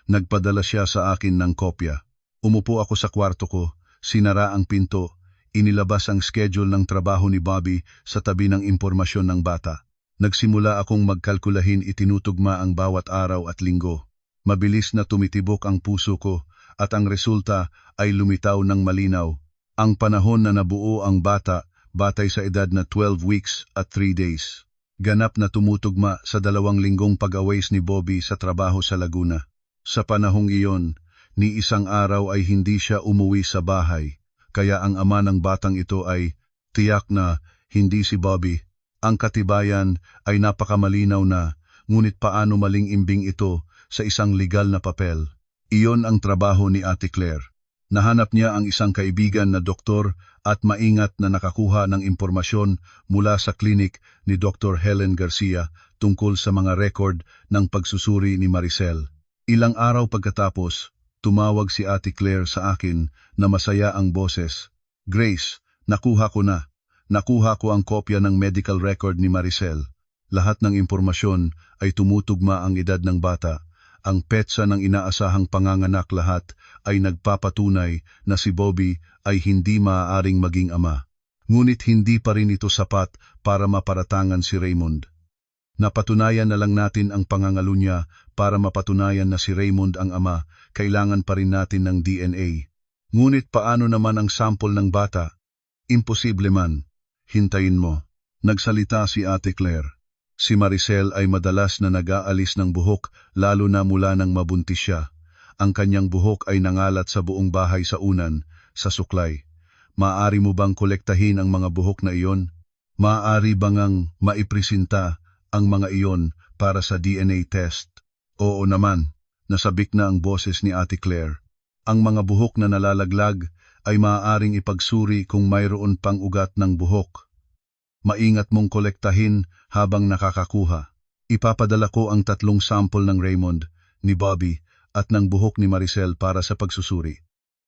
S1: Nagpadala siya sa akin ng kopya. Umupo ako sa kwarto ko, sinara ang pinto, inilabas ang schedule ng trabaho ni Bobby sa tabi ng impormasyon ng bata. Nagsimula akong magkalkulahin, itinutugma ang bawat araw at linggo. Mabilis na tumitibok ang puso ko at ang resulta ay lumitaw ng malinaw. Ang panahon na nabuo ang bata batay sa edad na 12 weeks at 3 days. Ganap na tumutugma sa 2 linggong pag-aways ni Bobby sa trabaho sa Laguna. Sa panahong iyon, ni isang araw ay hindi siya umuwi sa bahay, kaya ang ama ng batang ito ay tiyak na hindi si Bobby. Ang katibayan ay napakamalinaw na, ngunit paano maling imbing ito sa isang legal na papel? Iyon ang trabaho ni Ate Claire. Nahanap niya ang isang kaibigan na doktor at maingat na nakakuha ng impormasyon mula sa klinik ni Dr. Helen Garcia tungkol sa mga record ng pagsusuri ni Maricel. Ilang araw pagkatapos, tumawag si Ate Claire sa akin na masaya ang boses. Grace, nakuha ko na. Nakuha ko ang kopya ng medical record ni Maricel. Lahat ng impormasyon ay tumutugma ang edad ng bata. Ang petsa ng inaasahang panganganak lahat ay nagpapatunay na si Bobby ay hindi maaaring maging ama. Ngunit hindi pa rin ito sapat para maparatangan si Raymond. Napatunayan na lang natin ang pangangalo niya para mapatunayan na si Raymond ang ama, kailangan pa rin natin ng DNA. Ngunit paano naman ang sample ng bata? Imposible man. Hintayin mo. Nagsalita si Ate Claire. Si Maricel ay madalas na nag-aalis ng buhok lalo na mula nang mabuntis siya. Ang kanyang buhok ay nangalat sa buong bahay sa unan, sa suklay. Maaari mo bang kolektahin ang mga buhok na iyon? Maaari bang maipresenta ang mga iyon para sa DNA test? Oo naman, nasabik na ang boses ni Ate Claire. Ang mga buhok na nalalaglag ay maaaring ipagsuri kung mayroon pang ugat ng buhok. Maingat mong kolektahin habang nakakakuha. Ipapadala ko ang 3 sample ng Raymond, ni Bobby, at ng buhok ni Maricel para sa pagsusuri.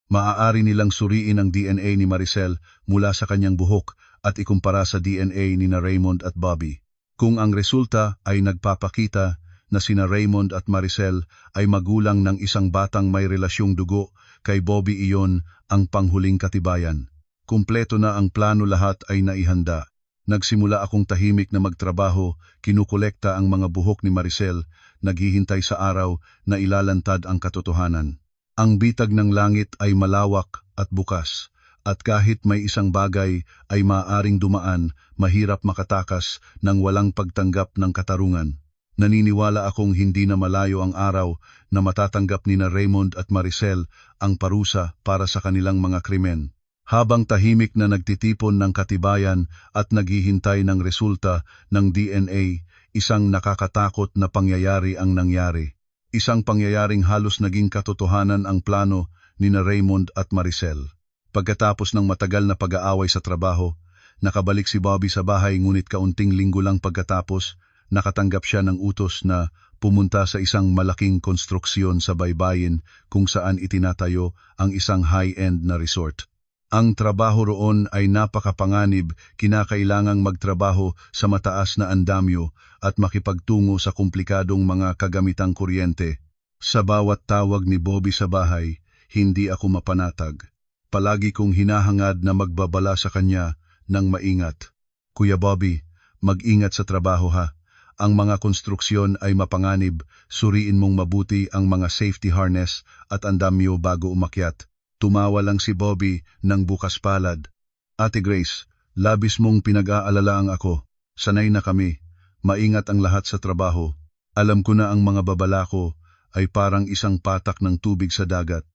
S1: Maaari nilang suriin ang DNA ni Maricel mula sa kanyang buhok at ikumpara sa DNA ni na Raymond at Bobby. Kung ang resulta ay nagpapakita na sina Raymond at Maricel ay magulang ng isang batang may relasyong dugo, kay Bobby iyon ang panghuling katibayan. Kumpleto na ang plano, lahat ay naihanda. Nagsimula akong tahimik na magtrabaho, kinukolekta ang mga buhok ni Maricel, naghihintay sa araw na ilalantad ang katotohanan. Ang bitag ng langit ay malawak at bukas, at kahit may isang bagay ay maaaring dumaan, mahirap makatakas ng walang pagtanggap ng katarungan. Naniniwala akong hindi na malayo ang araw na matatanggap ni na Raymond at Maricel ang parusa para sa kanilang mga krimen. Habang tahimik na nagtitipon ng katibayan at naghihintay ng resulta ng DNA, isang nakakatakot na pangyayari ang nangyari. Isang pangyayaring halos naging katotohanan ang plano ni na Raymond at Maricel. Pagkatapos ng matagal na pag-aaway sa trabaho, nakabalik si Bobby sa bahay, ngunit kaunting linggo lang pagkatapos, nakatanggap siya ng utos na pumunta sa isang malaking konstruksyon sa baybayin kung saan itinatayo ang isang high-end na resort. Ang trabaho roon ay napakapanganib, kinakailangang magtrabaho sa mataas na andamyo at makipagtungo sa komplikadong mga kagamitang kuryente. Sa bawat tawag ni Bobby sa bahay, hindi ako mapanatag. Palagi kong hinahangad na magbabala sa kanya ng maingat. Kuya Bobby, mag-ingat sa trabaho ha. Ang mga konstruksyon ay mapanganib, suriin mong mabuti ang mga safety harness at andamyo bago umakyat. Tumawa lang si Bobby ng bukas palad. Ate Grace, labis mong pinag-aalalaang ako. Sanay na kami. Maingat ang lahat sa trabaho. Alam ko na ang mga babala ko ay parang isang patak ng tubig sa dagat.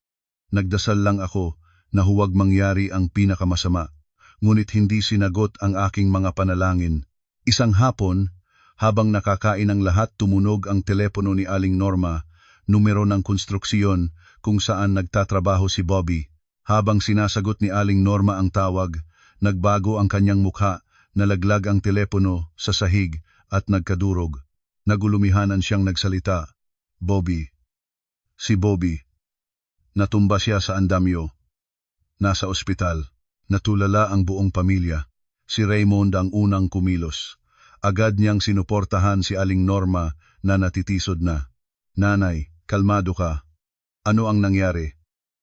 S1: Nagdasal lang ako na huwag mangyari ang pinakamasama. Ngunit hindi sinagot ang aking mga panalangin. Isang hapon, habang nakakain ang lahat, tumunog ang telepono ni Aling Norma, numero ng konstruksyon kung saan nagtatrabaho si Bobby. Habang sinasagot ni Aling Norma ang tawag, nagbago ang kanyang mukha, nalaglag ang telepono sa sahig at nagkadurog. Nagulumihanan siyang nagsalita. Bobby. Si Bobby. Natumba siya sa andamyo. Nasa ospital. Natulala ang buong pamilya. Si Raymond ang unang kumilos. Agad niyang sinuportahan si Aling Norma na natitisod na. Nanay, kalmado ka. Ano ang nangyari?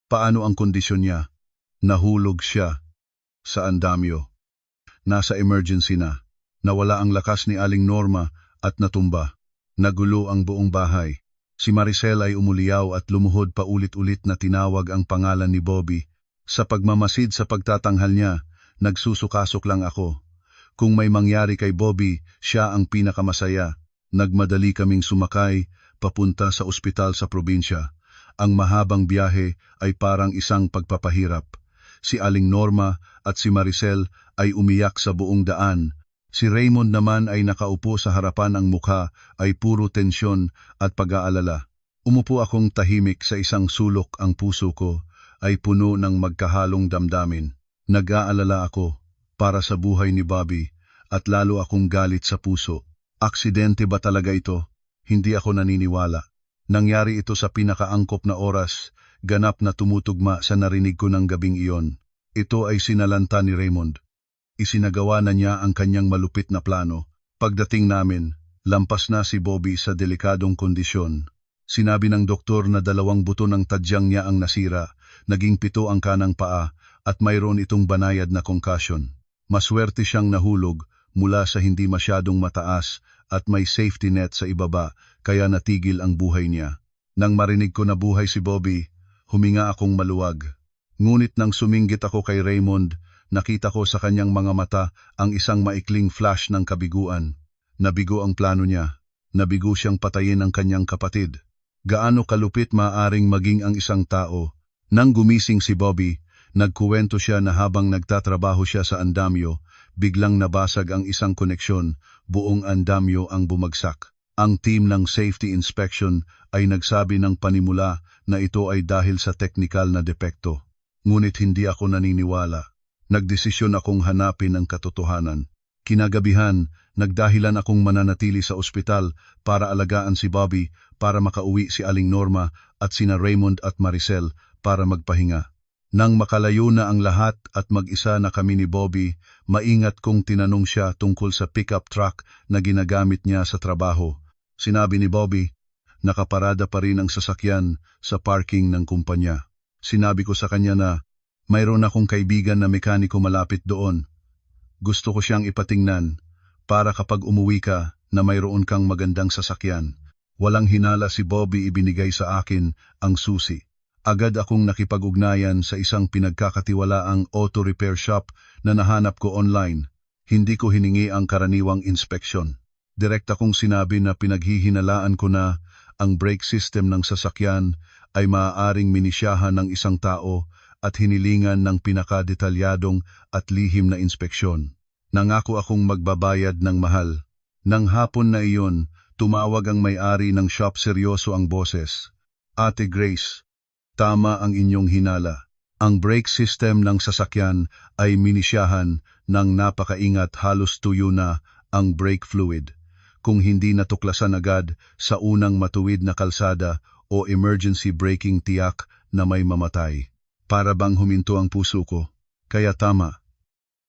S1: Paano ang kondisyon niya? Nahulog siya sa andamyo. Nasa emergency na. Nawala ang lakas ni Aling Norma at natumba. Nagulo ang buong bahay. Si Maricel ay umuliyaw at lumuhod pa ulit-ulit na tinawag ang pangalan ni Bobby. Sa pagmamasid sa pagtatanghal niya, Nagsusukasok lang ako. Kung may mangyari kay Bobby, siya ang pinakamasaya. Nagmadali kaming sumakay, papunta sa ospital sa probinsya. Ang mahabang biyahe ay parang isang pagpapahirap. Si Aling Norma at si Maricel ay umiyak sa buong daan. Si Raymond naman ay nakaupo sa harapan, ang mukha ay puro tensyon at pag-aalala. Umupo akong tahimik sa isang sulok, ang puso ko ay puno ng magkahalong damdamin. Nag-aalala ako para sa buhay ni Bobby at lalo akong galit sa puso. Aksidente ba talaga ito? Hindi ako naniniwala. Nangyari ito sa pinakaangkop na oras, ganap na tumutugma sa narinig ko ng gabing iyon. Ito ay sinalanta ni Raymond. Isinagawa na niya ang kanyang malupit na plano. Pagdating namin, lampas na si Bobby sa delikadong kondisyon. Sinabi ng doktor na 2 buto ng tadyang niya ang nasira, naging 7 ang kanang paa, at mayroon itong banayad na concussion. Maswerte siyang nahulog mula sa hindi masyadong mataas at may safety net sa ibaba, kaya natigil ang buhay niya. Nang marinig ko na buhay si Bobby, huminga akong maluwag. Ngunit nang suminggit ako kay Raymond, nakita ko sa kanyang mga mata ang isang maikling flash ng kabiguan. Nabigo ang plano niya. Nabigo siyang patayin ang kanyang kapatid. Gaano kalupit maaring maging ang isang tao. Nang gumising si Bobby, nagkuwento siya na habang nagtatrabaho siya sa andamyo, biglang nabasag ang isang koneksyon, buong andamyo ang bumagsak. Ang team ng safety inspection ay nagsabi ng panimula na ito ay dahil sa teknikal na depekto. Ngunit hindi ako naniniwala. Nagdesisyon akong hanapin ang katotohanan. Kinagabihan, nagdahilan akong mananatili sa ospital para alagaan si Bobby, para makauwi si Aling Norma at sina Raymond at Maricel para magpahinga. Nang makalayo na ang lahat at mag-isa na kami ni Bobby, maingat kong tinanong siya tungkol sa pickup truck na ginagamit niya sa trabaho. Sinabi ni Bobby, nakaparada pa rin ang sasakyan sa parking ng kumpanya. Sinabi ko sa kanya na, mayroon akong kaibigan na mekaniko malapit doon. Gusto ko siyang ipatingnan, para kapag umuwi ka na mayroon kang magandang sasakyan. Walang hinala si Bobby, ibinigay sa akin ang susi. Agad akong nakipag-ugnayan sa isang pinagkakatiwalaang auto repair shop na nahanap ko online. Hindi ko hiningi ang karaniwang inspeksyon. Direkta kong sinabi na pinaghihinalaan ko na ang brake system ng sasakyan ay maaaring minisyahan ng isang tao at hinilingan ng pinakadetalyadong at lihim na inspeksyon. Nangako akong magbabayad ng mahal. Nang hapon na iyon, tumawag ang may-ari ng shop, seryoso ang boses. Ate Grace, tama ang inyong hinala. Ang brake system ng sasakyan ay minisyahan ng napakaingat, halos tuyo na ang brake fluid. Kung hindi natuklasan agad sa unang matuwid na kalsada o emergency braking, tiyak na may mamatay. Para bang huminto ang puso ko. Kaya tama.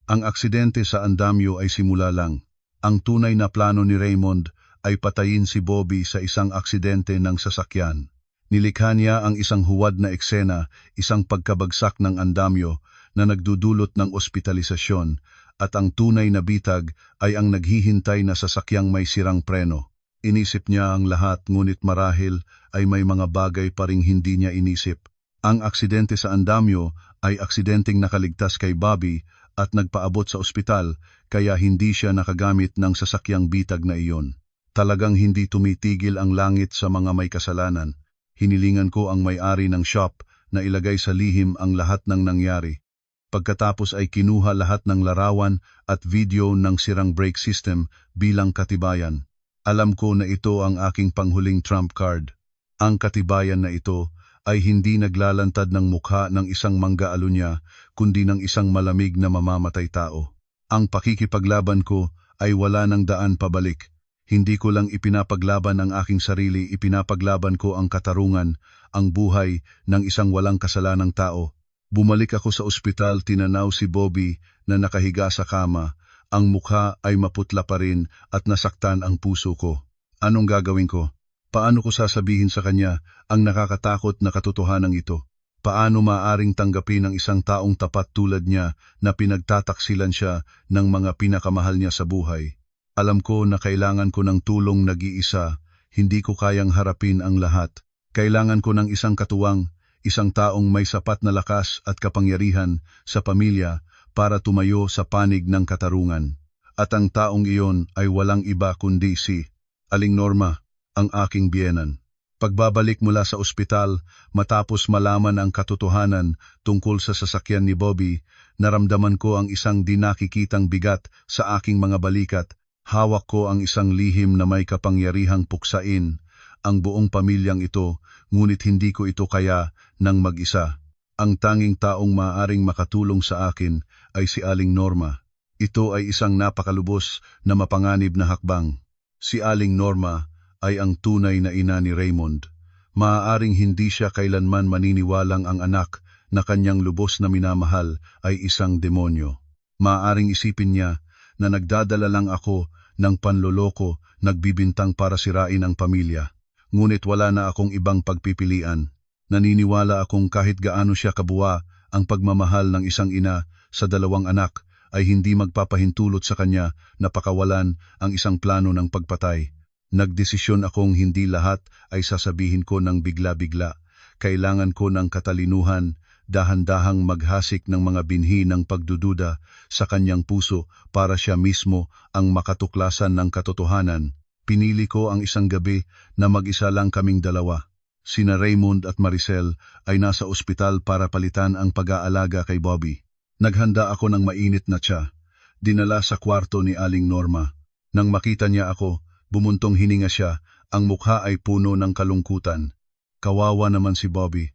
S1: Ang aksidente sa andamyo ay simula lang. Ang tunay na plano ni Raymond ay patayin si Bobby sa isang aksidente ng sasakyan. Nilikha niya ang isang huwad na eksena, isang pagkabagsak ng andamyo na nagdudulot ng ospitalisasyon, at ang tunay na bitag ay ang naghihintay na sasakyang may sirang preno. Inisip niya ang lahat, ngunit marahil ay may mga bagay pa ring hindi niya inisip. Ang aksidente sa andamyo ay aksidenteng nakaligtas kay Bobby at nagpaabot sa ospital, kaya hindi siya nakagamit ng sasakyang bitag na iyon. Talagang hindi tumitigil ang langit sa mga may kasalanan. Hinilingan ko ang may-ari ng shop na ilagay sa lihim ang lahat ng nangyari. Pagkatapos ay kinuha lahat ng larawan at video ng sirang brake system bilang katibayan. Alam ko na ito ang aking panghuling trump card. Ang katibayan na ito ay hindi naglalantad ng mukha ng isang manggaalunya, kundi ng isang malamig na mamamatay tao. Ang pakikipaglaban ko ay wala ng daan pabalik. Hindi ko lang ipinapaglaban ang aking sarili, ipinapaglaban ko ang katarungan, ang buhay ng isang walang kasalanang tao. Bumalik ako sa ospital, tinanaw si Bobby na nakahiga sa kama. Ang mukha ay maputla pa rin at nasaktan ang puso ko. Anong gagawin ko? Paano ko sasabihin sa kanya ang nakakatakot na katotohanan ito? Paano maaring tanggapin ng isang taong tapat tulad niya na pinagtataksilan siya ng mga pinakamahal niya sa buhay? Alam ko na kailangan ko ng tulong nag-iisa, hindi ko kayang harapin ang lahat. Kailangan ko ng isang katuwang, isang taong may sapat na lakas at kapangyarihan sa pamilya para tumayo sa panig ng katarungan. At ang taong iyon ay walang iba kundi si Aling Norma, ang aking biyenan. Pagbabalik mula sa ospital, matapos malaman ang katotohanan tungkol sa sasakyan ni Bobby, naramdaman ko ang isang di nakikitang bigat sa aking mga balikat. Hawak ko ang isang lihim na may kapangyarihang puksain ang buong pamilyang ito, ngunit hindi ko ito kaya ng mag-isa. Ang tanging taong maaaring makatulong sa akin ay si Aling Norma. Ito ay isang napakalubos na mapanganib na hakbang. Si Aling Norma ay ang tunay na ina ni Raymond. Maaaring hindi siya kailanman maniniwalang ang anak na kanyang lubos na minamahal ay isang demonyo. Maaaring isipin niya na nagdadala lang ako ng panloloko, nagbibintang para sirain ang pamilya. Ngunit wala na akong ibang pagpipilian. Naniniwala akong kahit gaano siya kabuwa, ang pagmamahal ng isang ina sa dalawang anak ay hindi magpapahintulot sa kanya na pakawalan ang isang plano ng pagpatay. Nagdesisyon akong hindi lahat ay sasabihin ko ng bigla-bigla. Kailangan ko ng katalinuhan, dahan-dahang maghasik ng mga binhi ng pagdududa sa kanyang puso para siya mismo ang makatuklasan ng katotohanan. Pinili ko ang isang gabi na mag-isa lang kaming dalawa. Sina Raymond at Maricel ay nasa ospital para palitan ang pag-aalaga kay Bobby. Naghanda ako ng mainit na tsa. Dinala sa kwarto ni Aling Norma. Nang makita niya ako, bumuntong hininga siya, ang mukha ay puno ng kalungkutan. Kawawa naman si Bobby.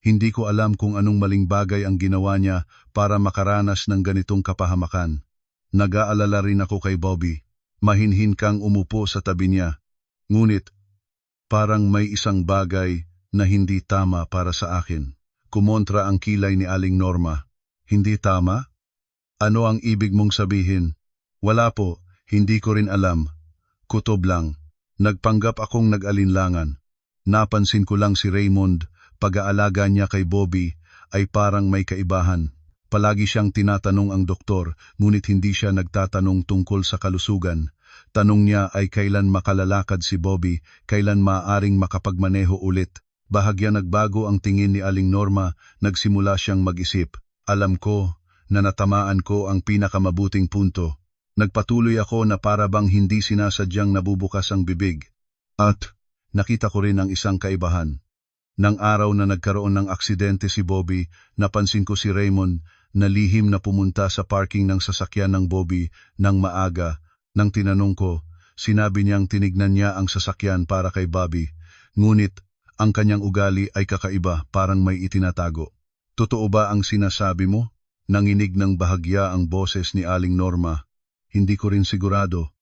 S1: Hindi ko alam kung anong maling bagay ang ginawa niya para makaranas ng ganitong kapahamakan. Nag-aalala rin ako kay Bobby. Mahinhin kang umupo sa tabi niya. Ngunit, parang may isang bagay na hindi tama para sa akin. Kumontra ang kilay ni Aling Norma. Hindi tama? Ano ang ibig mong sabihin? Wala po, hindi ko rin alam. Kutob lang. Nagpanggap akong nag-alinlangan. Napansin ko lang si Raymond, pag-aalaga niya kay Bobby ay parang may kaibahan. Palagi siyang tinatanong ang doktor, ngunit hindi siya nagtatanong tungkol sa kalusugan. Tanong niya ay kailan makalalakad si Bobby, kailan maaaring makapagmaneho ulit. Bahagya nagbago ang tingin ni Aling Norma, nagsimula siyang mag-isip. Alam ko na natamaan ko ang pinakamabuting punto. Nagpatuloy ako na para bang hindi sinasadyang nabubukas ang bibig. At nakita ko rin ang isang kaibahan. Nang araw na nagkaroon ng aksidente si Bobby, napansin ko si Raymond na lihim na pumunta sa parking ng sasakyan ng Bobby nang maaga. Nang tinanong ko, sinabi niyang tinignan niya ang sasakyan para kay Bobby. Ngunit ang kanyang ugali ay kakaiba, parang may itinatago. Totoo ba ang sinasabi mo? Nanginig ng bahagya ang boses ni Aling Norma. Hindi ko rin sigurado.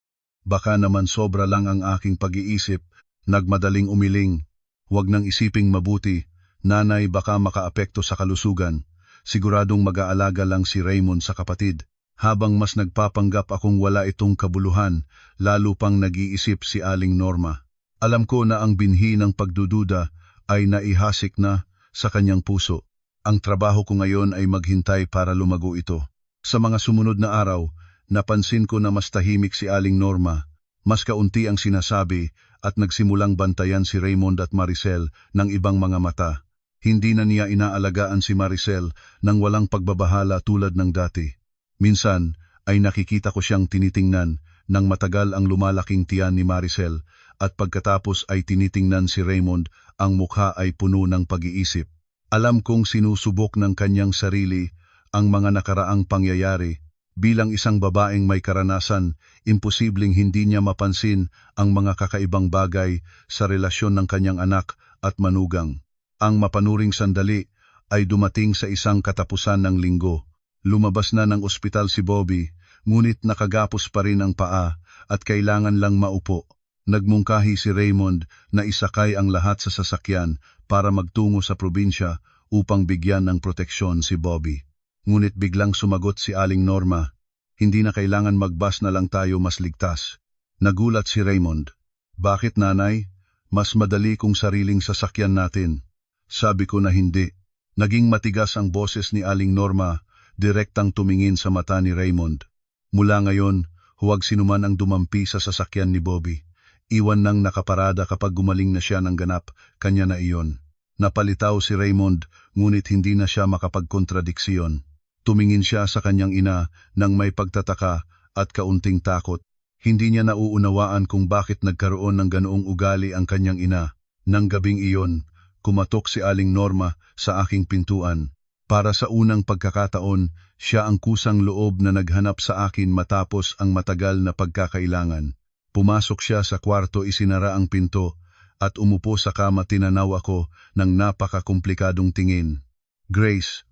S1: Baka naman sobra lang ang aking pag-iisip, nagmadaling umiling. Huwag nang isiping mabuti, nanay, baka makaapekto sa kalusugan. Siguradong mag-aalaga lang si Raymond sa kapatid. Habang mas nagpapanggap akong wala itong kabuluhan, lalo pang nag-iisip si Aling Norma. Alam ko na ang binhi ng pagdududa ay naihasik na sa kanyang puso. Ang trabaho ko ngayon ay maghintay para lumago ito. Sa mga sumunod na araw, napansin ko na mas tahimik si Aling Norma, mas kaunti ang sinasabi at nagsimulang bantayan si Raymond at Maricel ng ibang mga mata. Hindi na niya inaalagaan si Maricel nang walang pagbabahala tulad ng dati. Minsan ay nakikita ko siyang tinitingnan nang matagal ang lumalaking tiyan ni Maricel at pagkatapos ay tinitingnan si Raymond, ang mukha ay puno ng pag-iisip. Alam kong sinusubok ng kanyang sarili ang mga nakaraang pangyayari. Bilang isang babaeng may karanasan, imposibleng hindi niya mapansin ang mga kakaibang bagay sa relasyon ng kanyang anak at manugang. Ang mapanuring sandali ay dumating sa isang katapusan ng linggo. Lumabas na ng ospital si Bobby, ngunit nakagapos pa rin ang paa at kailangan lang maupo. Nagmungkahi si Raymond na isakay ang lahat sa sasakyan para magtungo sa probinsya upang bigyan ng proteksyon si Bobby. Ngunit biglang sumagot si Aling Norma, hindi na kailangan magbas na lang tayo, mas ligtas. Nagulat si Raymond. Bakit, nanay? Mas madali kung sariling sasakyan natin. Sabi ko na hindi. Naging matigas ang boses ni Aling Norma, direktang tumingin sa mata ni Raymond. Mula ngayon, huwag sinuman ang dumampi sa sasakyan ni Bobby. Iwan nang nakaparada kapag gumaling na siya ng ganap, kanya na iyon. Napalitaw si Raymond, ngunit hindi na siya makapagkontradiksiyon. Tumingin siya sa kanyang ina nang may pagtataka at kaunting takot. Hindi niya nauunawaan kung bakit nagkaroon ng ganoong ugali ang kanyang ina. Nang gabing iyon, kumatok si Aling Norma sa aking pintuan. Para sa unang pagkakataon, siya ang kusang loob na naghanap sa akin matapos ang matagal na pagkakailangan. Pumasok siya sa kwarto, isinara ang pinto, at umupo sa kama. Tinanaw ako ng napakakomplikadong tingin. Grace,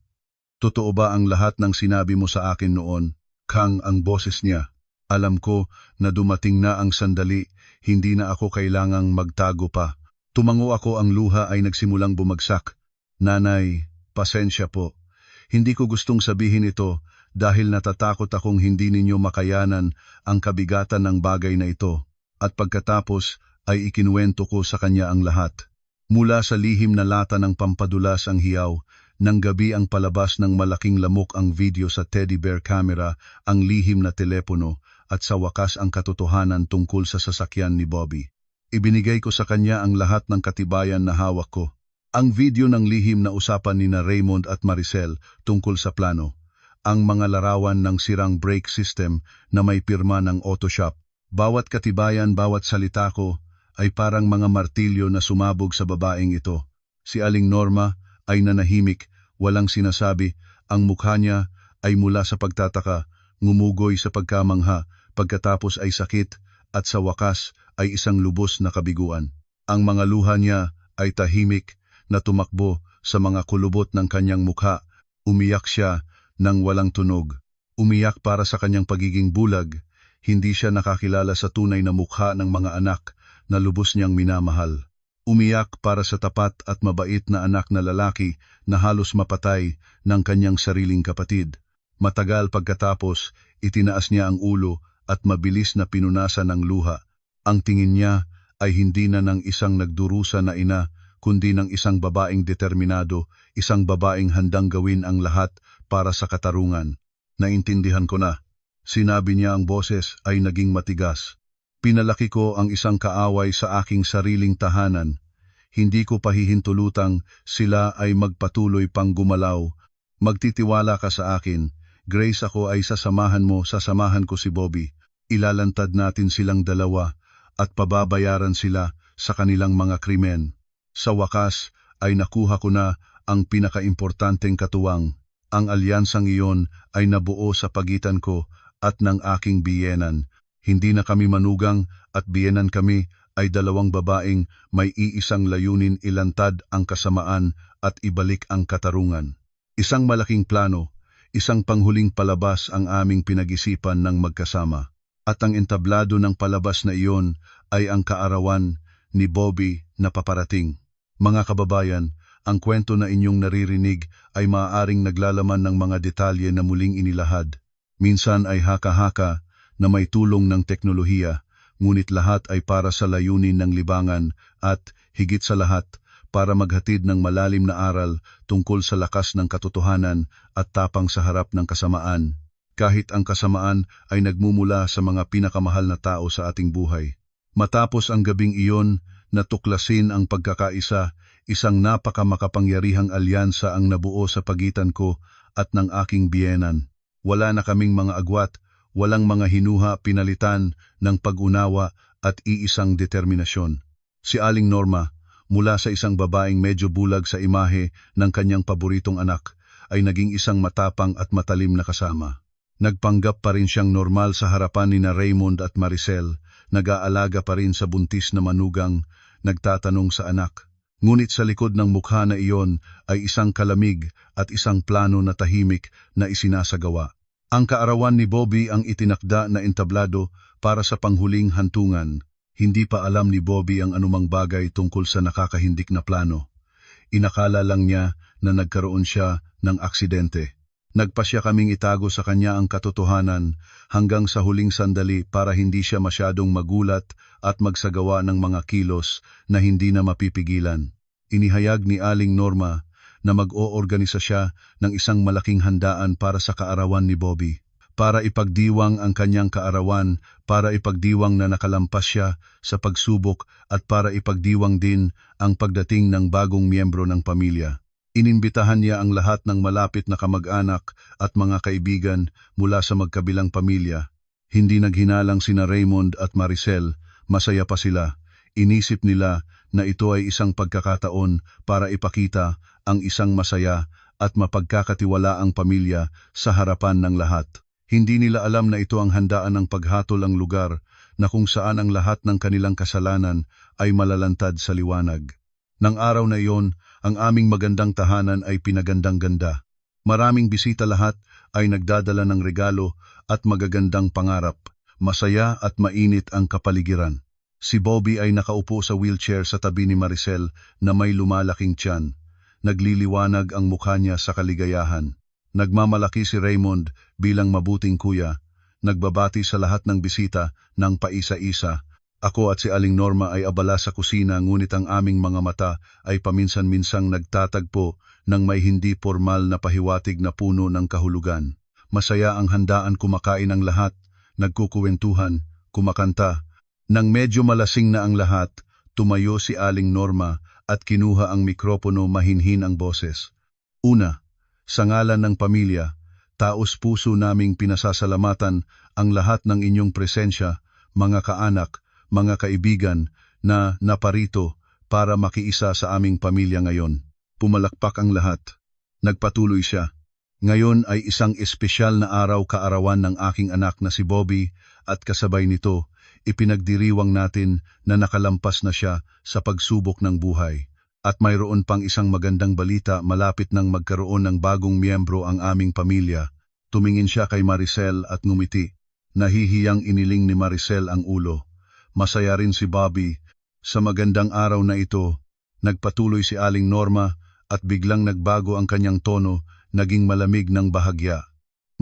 S1: totoo ba ang lahat ng sinabi mo sa akin noon? Kang ang boses niya. Alam ko na dumating na ang sandali, hindi na ako kailangang magtago pa. Tumango ako, ang luha ay nagsimulang bumagsak. Nanay, pasensya po. Hindi ko gustong sabihin ito dahil natatakot akong hindi ninyo makayanan ang kabigatan ng bagay na ito. At pagkatapos ay ikinuwento ko sa kanya ang lahat. Mula sa lihim na lata ng pampadulas ang hiyaw, ng gabi ang palabas ng malaking lamok, ang video sa teddy bear camera, ang lihim na telepono, at sa wakas ang katotohanan tungkol sa sasakyan ni Bobby. Ibinigay ko sa kanya ang lahat ng katibayan na hawak ko. Ang video ng lihim na usapan ni Raymond at Maricel tungkol sa plano. Ang mga larawan ng sirang brake system na may pirma ng auto shop. Bawat katibayan, bawat salita ko ay parang mga martilyo na sumabog sa babaeng ito. Si Aling Norma ay nanahimik, walang sinasabi. Ang mukha niya ay mula sa pagtataka, ngumugoy sa pagkamangha, pagkatapos ay sakit, at sa wakas ay isang lubos na kabiguan. Ang mga luha niya ay tahimik na tumakbo sa mga kulubot ng kanyang mukha. Umiyak siya nang walang tunog. Umiyak para sa kanyang pagiging bulag. Hindi siya nakakilala sa tunay na mukha ng mga anak na lubos niyang minamahal. Umiyak para sa tapat at mabait na anak na lalaki na halos mapatay ng kanyang sariling kapatid. Matagal pagkatapos, itinaas niya ang ulo at mabilis na pinunasan ng luha. Ang tingin niya ay hindi na ng isang nagdurusa na ina, kundi ng isang babaeng determinado, isang babaeng handang gawin ang lahat para sa katarungan. Naintindihan ko na. Sinabi niya, ang boses ay naging matigas. Pinalaki ko ang isang kaaway sa aking sariling tahanan. Hindi ko pahihintulutang sila ay magpatuloy pang gumalaw. Magtitiwala ka sa akin. Grace, ako ay sasamahan mo, sasamahan ko si Bobby. Ilalantad natin silang dalawa at pababayaran sila sa kanilang mga krimen. Sa wakas ay nakuha ko na ang pinakaimportanteng katuwang. Ang alyansang iyon ay nabuo sa pagitan ko at ng aking biyenan. Hindi na kami manugang at biyenan kami ay dalawang babaeng may iisang layunin, ilantad ang kasamaan at ibalik ang katarungan. Isang malaking plano, isang panghuling palabas ang aming pinag-isipan ng magkasama. At ang entablado ng palabas na iyon ay ang kaarawan ni Bobby na paparating. Mga kababayan, ang kwento na inyong naririnig ay maaaring naglalaman ng mga detalye na muling inilahad. Minsan ay haka-haka na may tulong ng teknolohiya, ngunit lahat ay para sa layunin ng libangan at, higit sa lahat, para maghatid ng malalim na aral tungkol sa lakas ng katotohanan at tapang sa harap ng kasamaan. Kahit ang kasamaan ay nagmumula sa mga pinakamahal na tao sa ating buhay. Matapos ang gabing iyon, natuklasin ang pagkakaisa, isang napakamakapangyarihang alyansa ang nabuo sa pagitan ko at ng aking biyenan. Wala na kaming mga agwat, walang mga hinuha, pinalitan ng pag-unawa at iisang determinasyon. Si Aling Norma, mula sa isang babaeng medyo bulag sa imahe ng kanyang paboritong anak, ay naging isang matapang at matalim na kasama. Nagpanggap pa rin siyang normal sa harapan ni Raymond at Maricel, nag-aalaga pa rin sa buntis na manugang, nagtatanong sa anak. Ngunit sa likod ng mukha na iyon ay isang kalamig at isang plano na tahimik na isinasagawa. Ang kaarawan ni Bobby ang itinakda na entablado para sa panghuling hantungan. Hindi pa alam ni Bobby ang anumang bagay tungkol sa nakakahindik na plano. Inakala lang niya na nagkaroon siya ng aksidente. Nagpasya kaming itago sa kanya ang katotohanan hanggang sa huling sandali para hindi siya masyadong magulat at magsagawa ng mga kilos na hindi na mapipigilan. Inihayag ni Aling Norma na mag-oorganisa siya ng isang malaking handaan para sa kaarawan ni Bobby. Para ipagdiwang ang kanyang kaarawan, para ipagdiwang na nakalampas siya sa pagsubok at para ipagdiwang din ang pagdating ng bagong miyembro ng pamilya. Inimbitahan niya ang lahat ng malapit na kamag-anak at mga kaibigan mula sa magkabilang pamilya. Hindi naghinalang sina Raymond at Maricel, masaya pa sila. Inisip nila na ito ay isang pagkakataon para ipakita ang isang masaya at mapagkakatiwalaang pamilya sa harapan ng lahat. Hindi nila alam na ito ang handaan ng paghatol ang lugar na kung saan ang lahat ng kanilang kasalanan ay malalantad sa liwanag. Nang araw na iyon, ang aming magandang tahanan ay pinagandang-ganda. Maraming bisita, lahat ay nagdadala ng regalo at magagandang pangarap. Masaya at mainit ang kapaligiran. Si Bobby ay nakaupo sa wheelchair sa tabi ni Maricel na may lumalaking tiyan. Nagliliwanag ang mukha niya sa kaligayahan. Nagmamalaki si Raymond bilang mabuting kuya. Nagbabati sa lahat ng bisita ng paisa-isa. Ako at si Aling Norma ay abala sa kusina, ngunit ang aming mga mata ay paminsan-minsang nagtatagpo ng may hindi formal na pahiwatig na puno ng kahulugan. Masaya ang handaan, kumakain ang lahat, nagkukuwentuhan, kumakanta. Nang medyo malasing na ang lahat, tumayo si Aling Norma at kinuha ang mikropono, mahinhin ang boses. Una, sa ngalan ng pamilya, taos-puso naming pinasasalamatan ang lahat ng inyong presensya, mga kaanak, mga kaibigan na naparito para makiisa sa aming pamilya ngayon. Pumalakpak ang lahat. Nagpatuloy siya. Ngayon ay isang espesyal na araw, kaarawan ng aking anak na si Bobby, at kasabay nito, ipinagdiriwang natin na nakalampas na siya sa pagsubok ng buhay. At mayroon pang isang magandang balita, malapit nang magkaroon ng bagong miyembro ang aming pamilya. Tumingin siya kay Maricel at ngumiti. Nahihiyang iniling ni Maricel ang ulo. Masaya rin si Bobby. Sa magandang araw na ito, nagpatuloy si Aling Norma at biglang nagbago ang kanyang tono, naging malamig ng bahagya.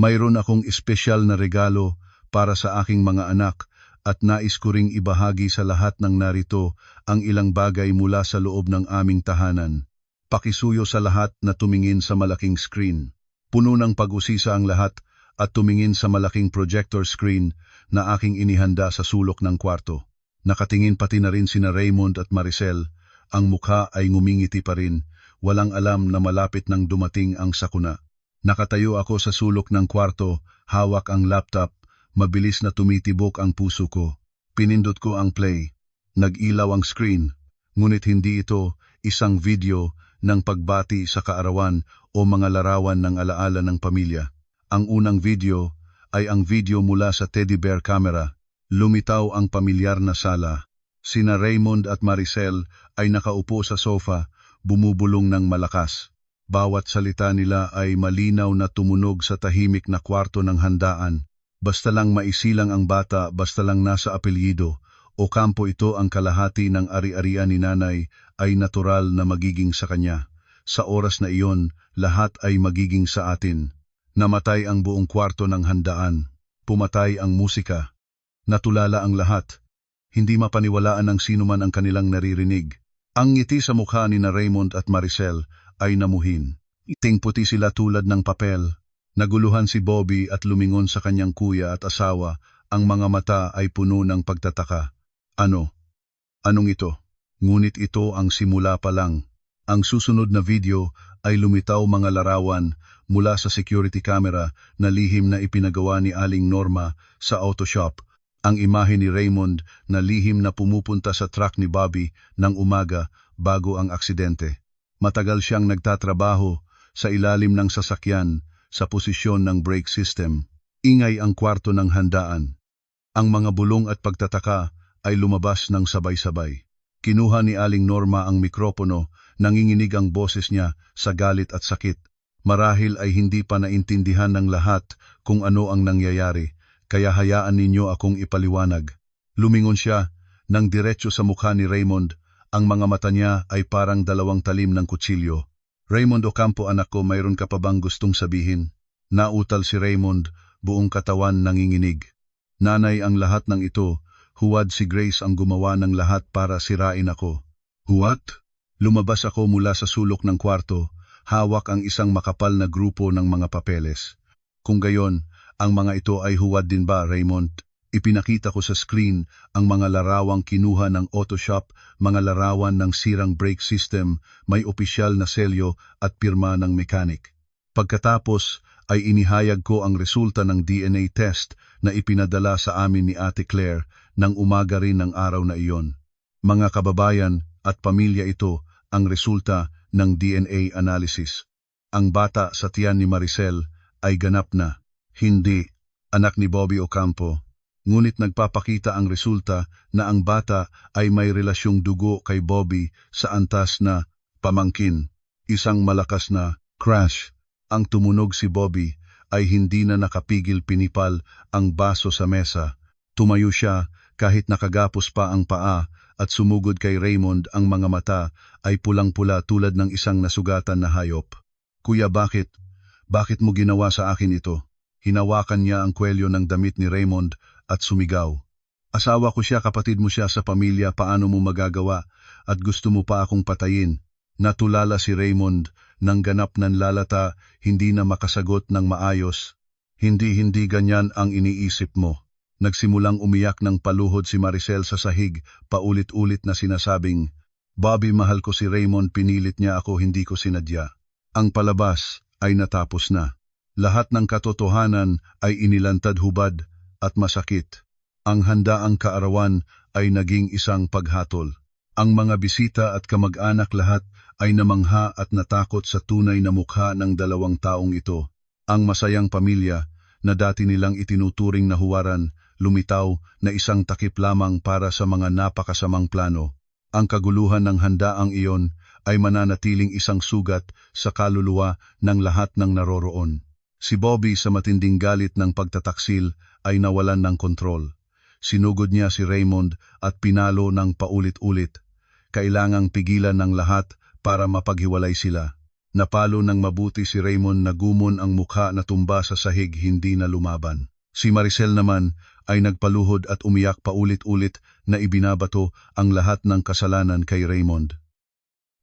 S1: Mayroon akong espesyal na regalo para sa aking mga anak at nais ko ring ibahagi sa lahat ng narito ang ilang bagay mula sa loob ng aming tahanan. Pakisuyo sa lahat na tumingin sa malaking screen. Puno ng pag-usisa ang lahat at tumingin sa malaking projector screen na aking inihanda sa sulok ng kwarto. Nakatingin pati na rin sina Raymond at Maricel. Ang mukha ay ngumingiti pa rin, walang alam na malapit nang dumating ang sakuna. Nakatayo ako sa sulok ng kwarto, hawak ang laptop, mabilis na tumitibok ang puso ko. Pinindot ko ang play. Nag-ilaw ang screen, ngunit hindi ito isang video ng pagbati sa kaarawan o mga larawan ng alaala ng pamilya. Ang unang video ay ang video mula sa teddy bear camera. Lumitaw ang pamilyar na sala. Sina Raymond at Maricel ay nakaupo sa sofa, bumubulong ng malakas. Bawat salita nila ay malinaw na tumunog sa tahimik na kwarto ng handaan. Basta lang maisilang ang bata, basta lang nasa apelyido o kampo ito ang kalahati ng ari-arian ni nanay, ay natural na magiging sa kanya. Sa oras na iyon, lahat ay magiging sa atin. Namatay ang buong kwarto ng handaan. Pumatay ang musika. Natulala ang lahat. Hindi mapaniwalaan ng sinuman ang kanilang naririnig. Ang ngiti sa mukha ni na Raymond at Maricel ay namuhin. Iting-puti sila tulad ng papel. Naguluhan si Bobby at lumingon sa kanyang kuya at asawa. Ang mga mata ay puno ng pagtataka. Ano? Anong ito? Ngunit ito ang simula pa lang. Ang susunod na video ay lumitaw mga larawan mula sa security camera na lihim na ipinagawa ni Aling Norma sa auto shop. Ang imahe ni Raymond na lihim na pumupunta sa truck ni Bobby ng umaga bago ang aksidente. Matagal siyang nagtatrabaho sa ilalim ng sasakyan sa posisyon ng brake system. Ingay ang kwarto ng handaan. Ang mga bulong at pagtataka ay lumabas ng sabay-sabay. Kinuha ni Aling Norma ang mikropono, nanginginig ang boses niya sa galit at sakit. Marahil ay hindi pa naintindihan ng lahat kung ano ang nangyayari. Kaya hayaan ninyo akong ipaliwanag. Lumingon siya nang diretso sa mukha ni Raymond. Ang mga mata niya ay parang dalawang talim ng kutsilyo. Raymond Ocampo, anak ko, mayroon ka pa bang gustong sabihin? Nautal si Raymond, buong katawan nanginginig. Nanay, ang lahat ng ito, huwad si Grace ang gumawa ng lahat para sirain ako. Huwad? Lumabas ako mula sa sulok ng kwarto, hawak ang isang makapal na grupo ng mga papeles. Kung gayon, ang mga ito ay huwad din ba, Raymond? Ipinakita ko sa screen ang mga larawang kinuha ng Autoshop, mga larawan ng sirang brake system, may opisyal na selyo at pirma ng mechanic. Pagkatapos ay inihayag ko ang resulta ng DNA test na ipinadala sa amin ni Ate Claire nang umaga rin ng araw na iyon. Mga kababayan at pamilya, ito ang resulta ng DNA analysis. Ang bata sa tiyan ni Maricel ay ganap na, hindi anak ni Bobby Ocampo. Ngunit nagpapakita ang resulta na ang bata ay may relasyong dugo kay Bobby sa antas na pamangkin. Isang malakas na crash ang tumunog. Si Bobby ay hindi na nakapigil, pinipal ang baso sa mesa. Tumayo siya kahit nakagapos pa ang paa at sumugod kay Raymond. Ang mga mata ay pulang-pula tulad ng isang nasugatan na hayop. Kuya, bakit? Bakit mo ginawa sa akin ito? Hinawakan niya ang kwelyo ng damit ni Raymond at sumigaw. Asawa ko siya, kapatid mo siya sa pamilya, paano mo magagawa? At gusto mo pa akong patayin? Natulala si Raymond nang ganap ng lalata, hindi na makasagot ng maayos. Hindi ganyan ang iniisip mo. Nagsimulang umiyak ng paluhod si Maricel sa sahig, paulit-ulit na sinasabing, Bobby, mahal ko si Raymond, pinilit niya ako, hindi ko sinadya. Ang palabas ay natapos na. Lahat ng katotohanan ay inilantad, hubad at masakit. Ang handaang kaarawan ay naging isang paghatol. Ang mga bisita at kamag-anak lahat ay namangha at natakot sa tunay na mukha ng dalawang taong ito. Ang masayang pamilya na dati nilang itinuturing na huwaran, lumitaw na isang takip lamang para sa mga napakasamang plano. Ang kaguluhan ng handaang iyon ay mananatiling isang sugat sa kaluluwa ng lahat ng naroroon. Si Bobby, sa matinding galit ng pagtataksil, ay nawalan ng kontrol. Sinugod niya si Raymond at pinalo ng paulit-ulit. Kailangang pigilan ng lahat para mapaghiwalay sila. Napalo ng mabuti si Raymond, na gumon ang mukha, na tumba sa sahig, hindi na lumaban. Si Maricel naman ay nagpaluhod at umiyak paulit-ulit na ibinabato ang lahat ng kasalanan kay Raymond.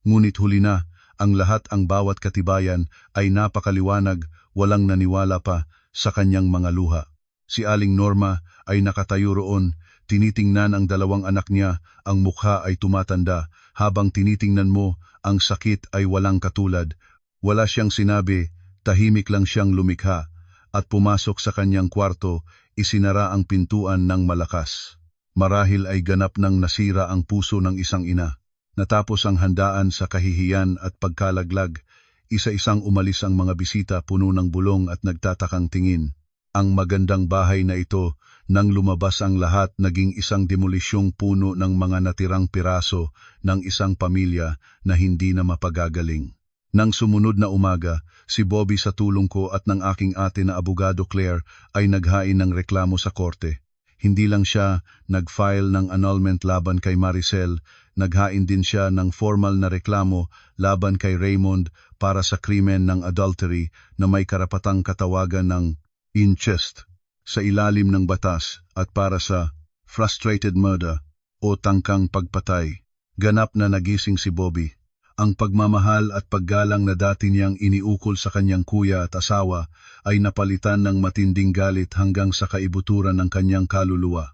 S1: Ngunit huli na ang lahat, ang bawat katibayan ay napakaliwanag, walang naniwala pa sa kanyang mga luha. Si Aling Norma ay nakatayo roon, tinitingnan ang dalawang anak niya, ang mukha ay tumatanda, habang tinitingnan mo, ang sakit ay walang katulad. Wala siyang sinabi, tahimik lang siyang lumikha, at pumasok sa kanyang kwarto, isinara ang pintuan ng malakas. Marahil ay ganap nang nasira ang puso ng isang ina. Natapos ang handaan sa kahihiyan at pagkalaglag. Isa-isang umalis ang mga bisita, puno ng bulong at nagtatakang tingin. Ang magandang bahay na ito, nang lumabas ang lahat, naging isang demolisyong puno ng mga natirang piraso ng isang pamilya na hindi na mapagagaling. Nang sumunod na umaga, si Bobby, sa tulong ko at ng aking ate na abogado Claire, ay naghain ng reklamo sa korte. Hindi lang siya nag-file ng annulment laban kay Maricel, naghain din siya ng formal na reklamo laban kay Raymond para sa krimen ng adultery na may karapatang katawagan ng incest sa ilalim ng batas, at para sa frustrated murder o tangkang pagpatay. Ganap na nagising si Bobby. Ang pagmamahal at paggalang na dati niyang iniukol sa kanyang kuya at asawa ay napalitan ng matinding galit hanggang sa kaibuturan ng kanyang kaluluwa.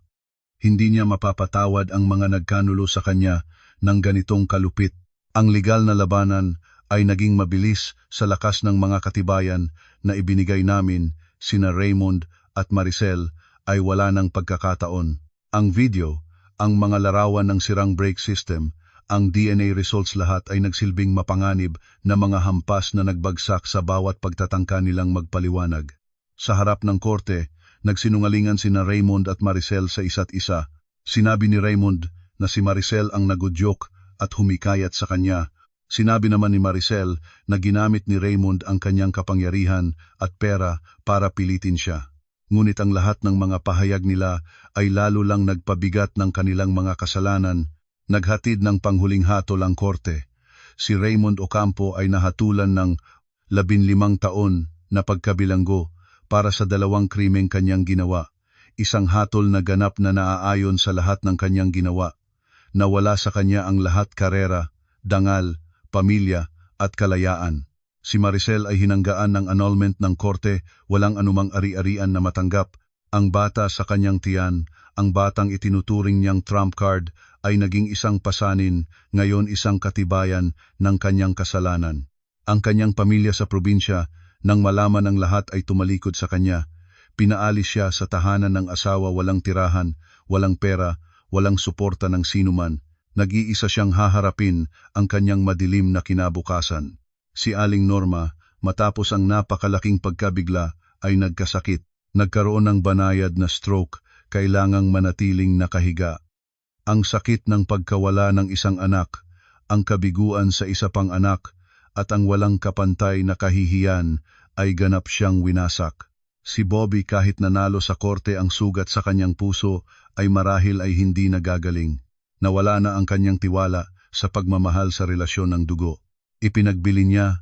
S1: Hindi niya mapapatawad ang mga nagkanulo sa kanya ng ganitong kalupit. Ang legal na labanan ay naging mabilis sa lakas ng mga katibayan na ibinigay namin. Sina Raymond at Maricel ay wala ng pagkakataon. Ang video, ang mga larawan ng sirang brake system, ang DNA results, lahat ay nagsilbing mapanganib na mga hampas na nagbagsak sa bawat pagtatangka nilang magpaliwanag. Sa harap ng korte, nagsinungalingan sina Raymond at Maricel sa isa't isa. Sinabi ni Raymond na si Maricel ang nagudyok at humikayat sa kanya. Sinabi naman ni Maricel na ginamit ni Raymond ang kanyang kapangyarihan at pera para pilitin siya. Ngunit ang lahat ng mga pahayag nila ay lalo lang nagpabigat ng kanilang mga kasalanan. Naghatid ng panghuling hatol ang korte. Si Raymond Ocampo ay nahatulan ng 15 taon na pagkabilanggo para sa 2 krimeng kanyang ginawa. Isang hatol na ganap na naaayon sa lahat ng kanyang ginawa. Nawala sa kanya ang lahat: karera, dangal, pamilya at kalayaan. Si Maricel ay hinanggaan ng annulment ng korte, walang anumang ari-arian na matanggap, Ang bata sa kanyang tiyan, ang batang itinuturing niyang trump card, ay naging isang pasanin, ngayon isang katibayan ng kanyang kasalanan. Ang kanyang pamilya sa probinsya, nang malaman ang lahat ay tumalikod sa kanya. Pinaalis siya sa tahanan ng asawa, walang tirahan, walang pera, walang suporta ng sinuman. Nag-iisa siyang haharapin ang kanyang madilim na kinabukasan. Si Aling Norma, matapos ang napakalaking pagkabigla, ay nagkasakit. Nagkaroon ng banayad na stroke, kailangang manatiling nakahiga. Ang sakit ng pagkawala ng isang anak, ang kabiguan sa isa pang anak, at ang walang kapantay na kahihiyan ay ganap siyang winasak. Si Bobby, kahit nanalo sa korte ang sugat sa kanyang puso, ay marahil ay hindi nagagaling. Nawala na ang kanyang tiwala sa pagmamahal sa relasyon ng dugo. Ipinagbili niya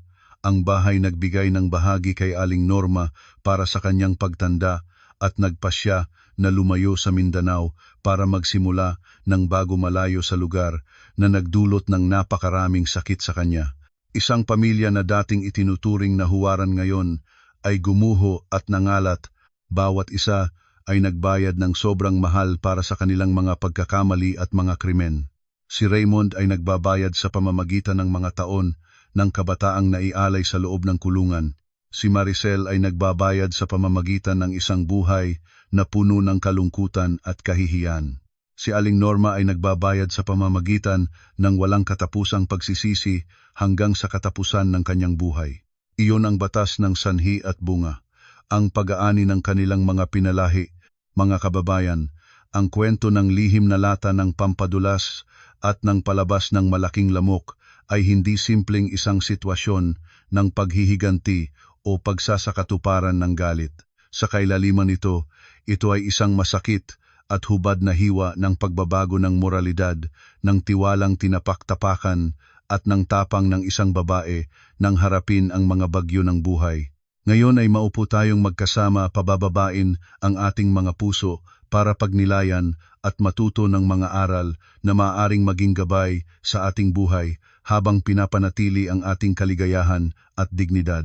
S1: ang bahay, nagbigay ng bahagi kay Aling Norma para sa kanyang pagtanda, at nagpasya na lumayo sa Mindanao para magsimula ng bago malayo sa lugar na nagdulot ng napakaraming sakit sa kanya. Isang pamilya na dating itinuturing na huwaran ngayon ay gumuho at nangalat. Bawat isa ay nagbayad ng sobrang mahal para sa kanilang mga pagkakamali at mga krimen. Si Raymond ay nagbabayad sa pamamagitan ng mga taon ng kabataang naialay sa loob ng kulungan. Si Maricel ay nagbabayad sa pamamagitan ng isang buhay na puno ng kalungkutan at kahihiyan. Si Aling Norma ay nagbabayad sa pamamagitan ng walang katapusang pagsisisi hanggang sa katapusan ng kanyang buhay. Iyon ang batas ng sanhi at bunga, ang pag-aani ng kanilang mga pinalahi. Mga kababayan, ang kwento ng lihim na lata ng pampadulas at ng palabas ng malaking lamok ay hindi simpleng isang sitwasyon ng paghihiganti o pagsasakatuparan ng galit. Sa kailaliman nito, ito ay isang masakit at hubad na hiwa ng pagbabago ng moralidad, ng tiwalang tinapak-tapakan at ng tapang ng isang babae nang harapin ang mga bagyo ng buhay. Ngayon ay maupo tayong magkasama, pabababain ang ating mga puso para pagnilayan at matuto ng mga aral na maaaring maging gabay sa ating buhay habang pinapanatili ang ating kaligayahan at dignidad.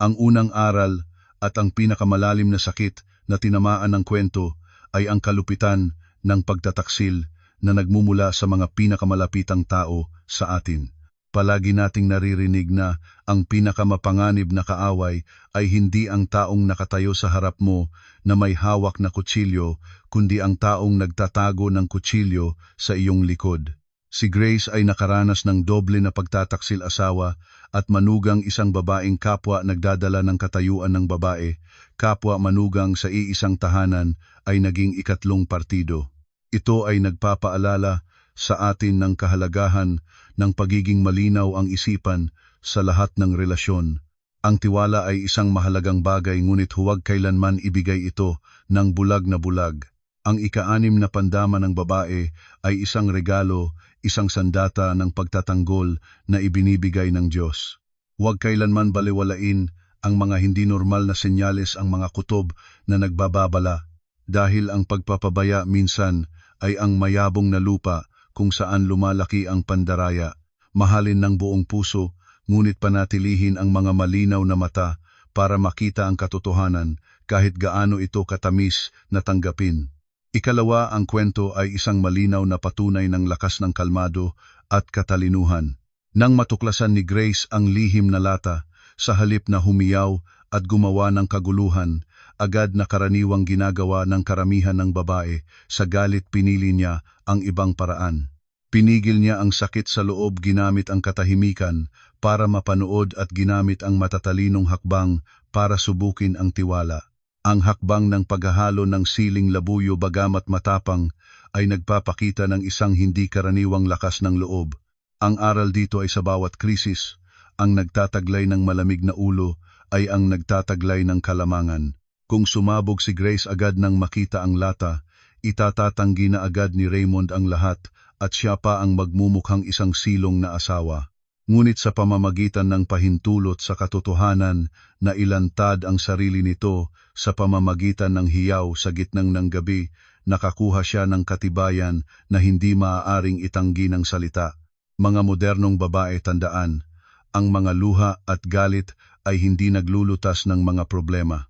S1: Ang unang aral at ang pinakamalalim na sakit na tinamaan ng kwento ay ang kalupitan ng pagtataksil na nagmumula sa mga pinakamalapitang tao sa atin. Palagi nating naririnig na ang pinakamapanganib na kaaway ay hindi ang taong nakatayo sa harap mo na may hawak na kutsilyo, kundi ang taong nagtatago ng kutsilyo sa iyong likod. Si Grace ay nakaranas ng doble na pagtataksil asawa at manugang, isang babaeng kapwa nagdadala ng katayuan ng babae, kapwa manugang sa iisang tahanan ay naging ikatlong partido. Ito ay nagpapaalala sa atin ng kahalagahan ng pagiging malinaw ang isipan sa lahat ng relasyon. Ang tiwala ay isang mahalagang bagay, ngunit huwag kailanman ibigay ito ng bulag na bulag. Ang ika-6 na pandama ng babae ay isang regalo, isang sandata ng pagtatanggol na ibinibigay ng Diyos. Huwag kailanman baliwalain ang mga hindi normal na senyales, ang mga kutob na nagbababala, dahil ang pagpapabaya minsan ay ang mayabong na lupa kung saan lumalaki ang pandaraya. Mahalin ng buong puso, ngunit panatilihin ang mga malinaw na mata para makita ang katotohanan kahit gaano ito katamis na tanggapin. Ikalawa, ang kwento ay isang malinaw na patunay ng lakas ng kalmado at katalinuhan. Nang matuklasan ni Grace ang lihim na lata, sa halip na humiyaw at gumawa ng kaguluhan, agad na karaniwang ginagawa ng karamihan ng babae, sa galit pinili niya ang ibang paraan. Pinigil niya ang sakit sa loob, ginamit ang katahimikan para mapanood at ginamit ang matatalinong hakbang para subukin ang tiwala. Ang hakbang ng paghahalo ng siling labuyo, bagamat matapang, ay nagpapakita ng isang hindi karaniwang lakas ng loob. Ang aral dito ay sa bawat krisis, ang nagtataglay ng malamig na ulo ay ang nagtataglay ng kalamangan. Kung sumabog si Grace agad nang makita ang lata, itatatanggi na agad ni Raymond ang lahat at siya pa ang magmumukhang isang silong na asawa. Ngunit sa pamamagitan ng pahintulot sa katotohanan na ilantad ang sarili nito sa pamamagitan ng hiyaw sa gitnang ng gabi, nakakuha siya ng katibayan na hindi maaaring itanggi ng salita. Mga modernong babae, tandaan, ang mga luha at galit ay hindi naglulutas ng mga problema.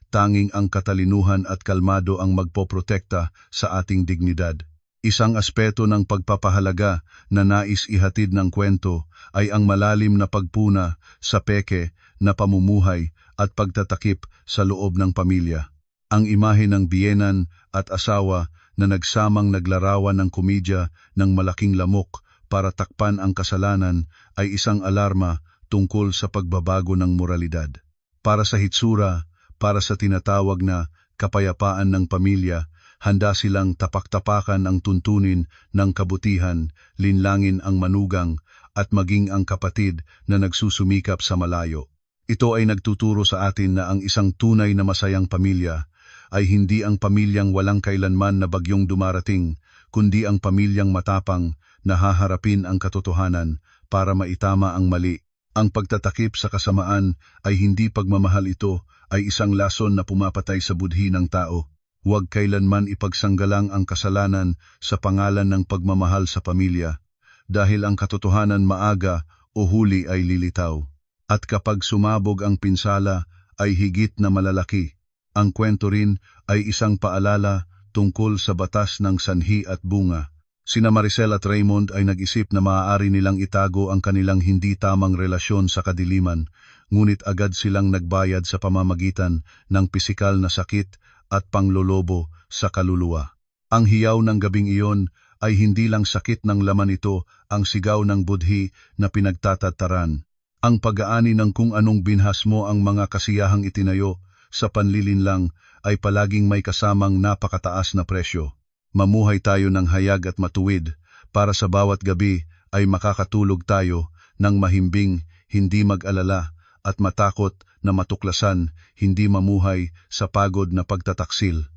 S1: tanging ang katalinuhan at kalmado ang magpoprotekta sa ating dignidad. Isang aspeto ng pagpapahalaga na nais ihatid ng kwento ay ang malalim na pagpuna sa peke na pamumuhay at pagtatakip sa loob ng pamilya. Ang imahe ng biyenan at asawa na nagsamang naglarawan ng komedya ng malaking lamok para takpan ang kasalanan ay isang alarma tungkol sa pagbabago ng moralidad. Para sa hitsura, para sa tinatawag na kapayapaan ng pamilya, handa silang tapak-tapakan ang tuntunin ng kabutihan, linlangin ang manugang, at maging ang kapatid na nagsusumikap sa malayo. Ito ay nagtuturo sa atin na ang isang tunay na masayang pamilya ay hindi ang pamilyang walang kailanman na bagyong dumarating, kundi ang pamilyang matapang na haharapin ang katotohanan para maitama ang mali. Ang pagtatakip sa kasamaan ay hindi pagmamahal, ito ay isang lason na pumapatay sa budhi ng tao. Huwag kailanman ipagsanggalang ang kasalanan sa pangalan ng pagmamahal sa pamilya, dahil ang katotohanan maaga o huli ay lilitaw. At kapag sumabog ang pinsala ay higit na malalaki. Ang kwento rin ay isang paalala tungkol sa batas ng sanhi at bunga. Sina Maricel at Raymond ay nag-isip na maaari nilang itago ang kanilang hindi tamang relasyon sa kadiliman, ngunit agad silang nagbayad sa pamamagitan ng pisikal na sakit at panglolobo sa kaluluwa. Ang hiyaw ng gabing iyon ay hindi lang sakit ng laman, ito ang sigaw ng budhi na pinagtatataran. Ang pag-aani ng kung anong binhas mo ang mga kasiyahang itinayo sa panlilinlang ay palaging may kasamang napakataas na presyo. Mamuhay tayo ng hayag at matuwid para sa bawat gabi ay makakatulog tayo ng mahimbing, hindi mag-alala at matakot na matuklasan, hindi mamuhay sa pagod na pagtataksil.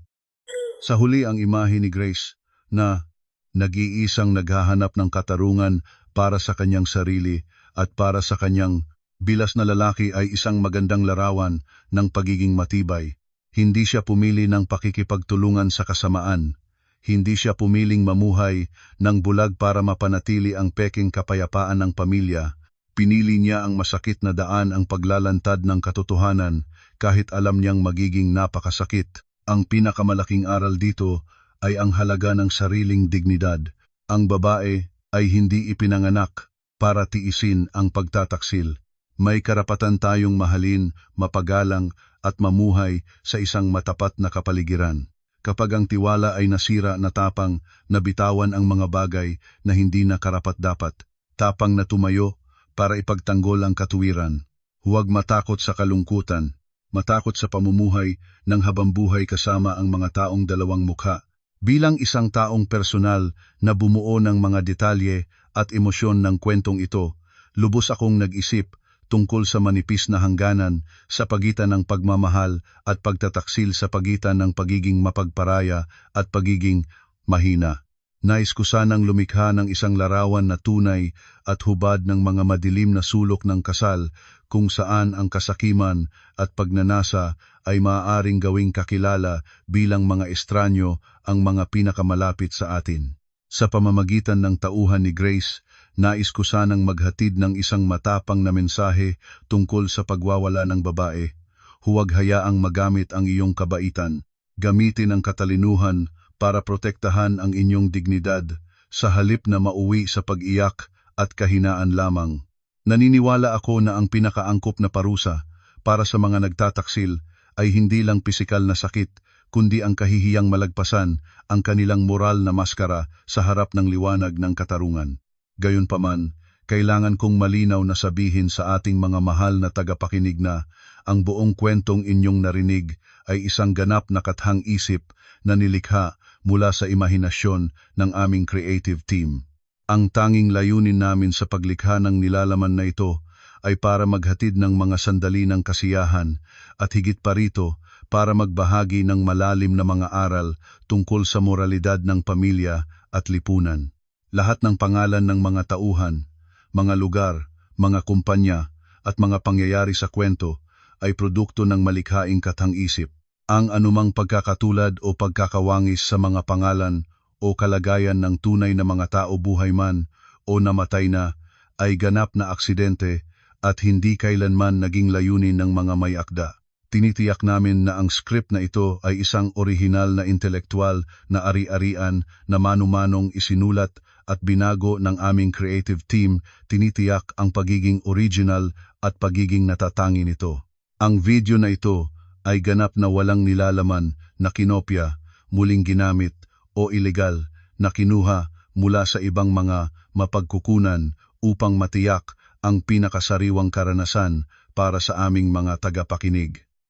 S1: Sa huli, ang imahe ni Grace na nag-iisang naghahanap ng katarungan para sa kanyang sarili at para sa kanyang bilas na lalaki ay isang magandang larawan ng pagiging matibay. Hindi siya pumili ng pakikipagtulungan sa kasamaan. Hindi siya pumiling mamuhay ng bulag para mapanatili ang peking kapayapaan ng pamilya. Pinili niya ang masakit na daan, ang paglalantad ng katotohanan, kahit alam niyang magiging napakasakit. Ang pinakamalaking aral dito ay ang halaga ng sariling dignidad. Ang babae ay hindi ipinanganak para tiisin ang pagtataksil. May karapatan tayong mahalin, mapagalang at mamuhay sa isang matapat na kapaligiran. Kapag ang tiwala ay nasira, natapang na bitawan ang mga bagay na hindi na karapat-dapat, tapang na tumayo para ipagtanggol ang katuwiran. Huwag matakot sa kalungkutan, matakot sa pamumuhay ng habambuhay kasama ang mga taong dalawang mukha. Bilang isang taong personal na bumuo ng mga detalye at emosyon ng kwentong ito, lubos akong nag-isip tungkol sa manipis na hangganan sa pagitan ng pagmamahal at pagtataksil, sa pagitan ng pagiging mapagparaya at pagiging mahina. Nais ko sanang lumikha ng isang larawan na tunay at hubad ng mga madilim na sulok ng kasal, kung saan ang kasakiman at pagnanasa ay maaaring gawing kakilala bilang mga estranyo ang mga pinakamalapit sa atin. Sa pamamagitan ng tauhan ni Grace, nais ko sanang maghatid ng isang matapang na mensahe tungkol sa pagwawala ng babae. Huwag hayaang magamit ang iyong kabaitan. Gamitin ang katalinuhan para protektahan ang inyong dignidad, sa halip na mauwi sa pag-iyak at kahinaan lamang. Naniniwala ako na ang pinakaangkop na parusa para sa mga nagtataksil ay hindi lang pisikal na sakit, kundi ang kahihiyang malagpasan ang kanilang moral na maskara sa harap ng liwanag ng katarungan. Gayunpaman, kailangan kong malinaw na sabihin sa ating mga mahal na tagapakinig na ang buong kwentong inyong narinig ay isang ganap na kathang-isip na nilikha mula sa imahinasyon ng aming creative team. Ang tanging layunin namin sa paglikha ng nilalaman na ito ay para maghatid ng mga sandali ng kasiyahan at higit pa rito, para magbahagi ng malalim na mga aral tungkol sa moralidad ng pamilya at lipunan. Lahat ng pangalan ng mga tauhan, mga lugar, mga kumpanya at mga pangyayari sa kwento ay produkto ng malikhaing kathang-isip. Ang anumang pagkakatulad o pagkakawangis sa mga pangalan o kalagayan ng tunay na mga tao, buhay man o namatay na, ay ganap na aksidente at hindi kailanman naging layunin ng mga may akda. tinitiyak namin na ang script na ito ay isang orihinal na intelektual na ari-arian na mano-manong isinulat at binago ng aming creative team. Tinitiyak ang pagiging original at pagiging natatangi nito. Ang video na ito ay ganap na walang nilalaman na kinopya, muling ginamit o ilegal na kinuha mula sa ibang mga mapagkukunan upang matiyak ang pinakasariwang karanasan para sa aming mga tagapakinig.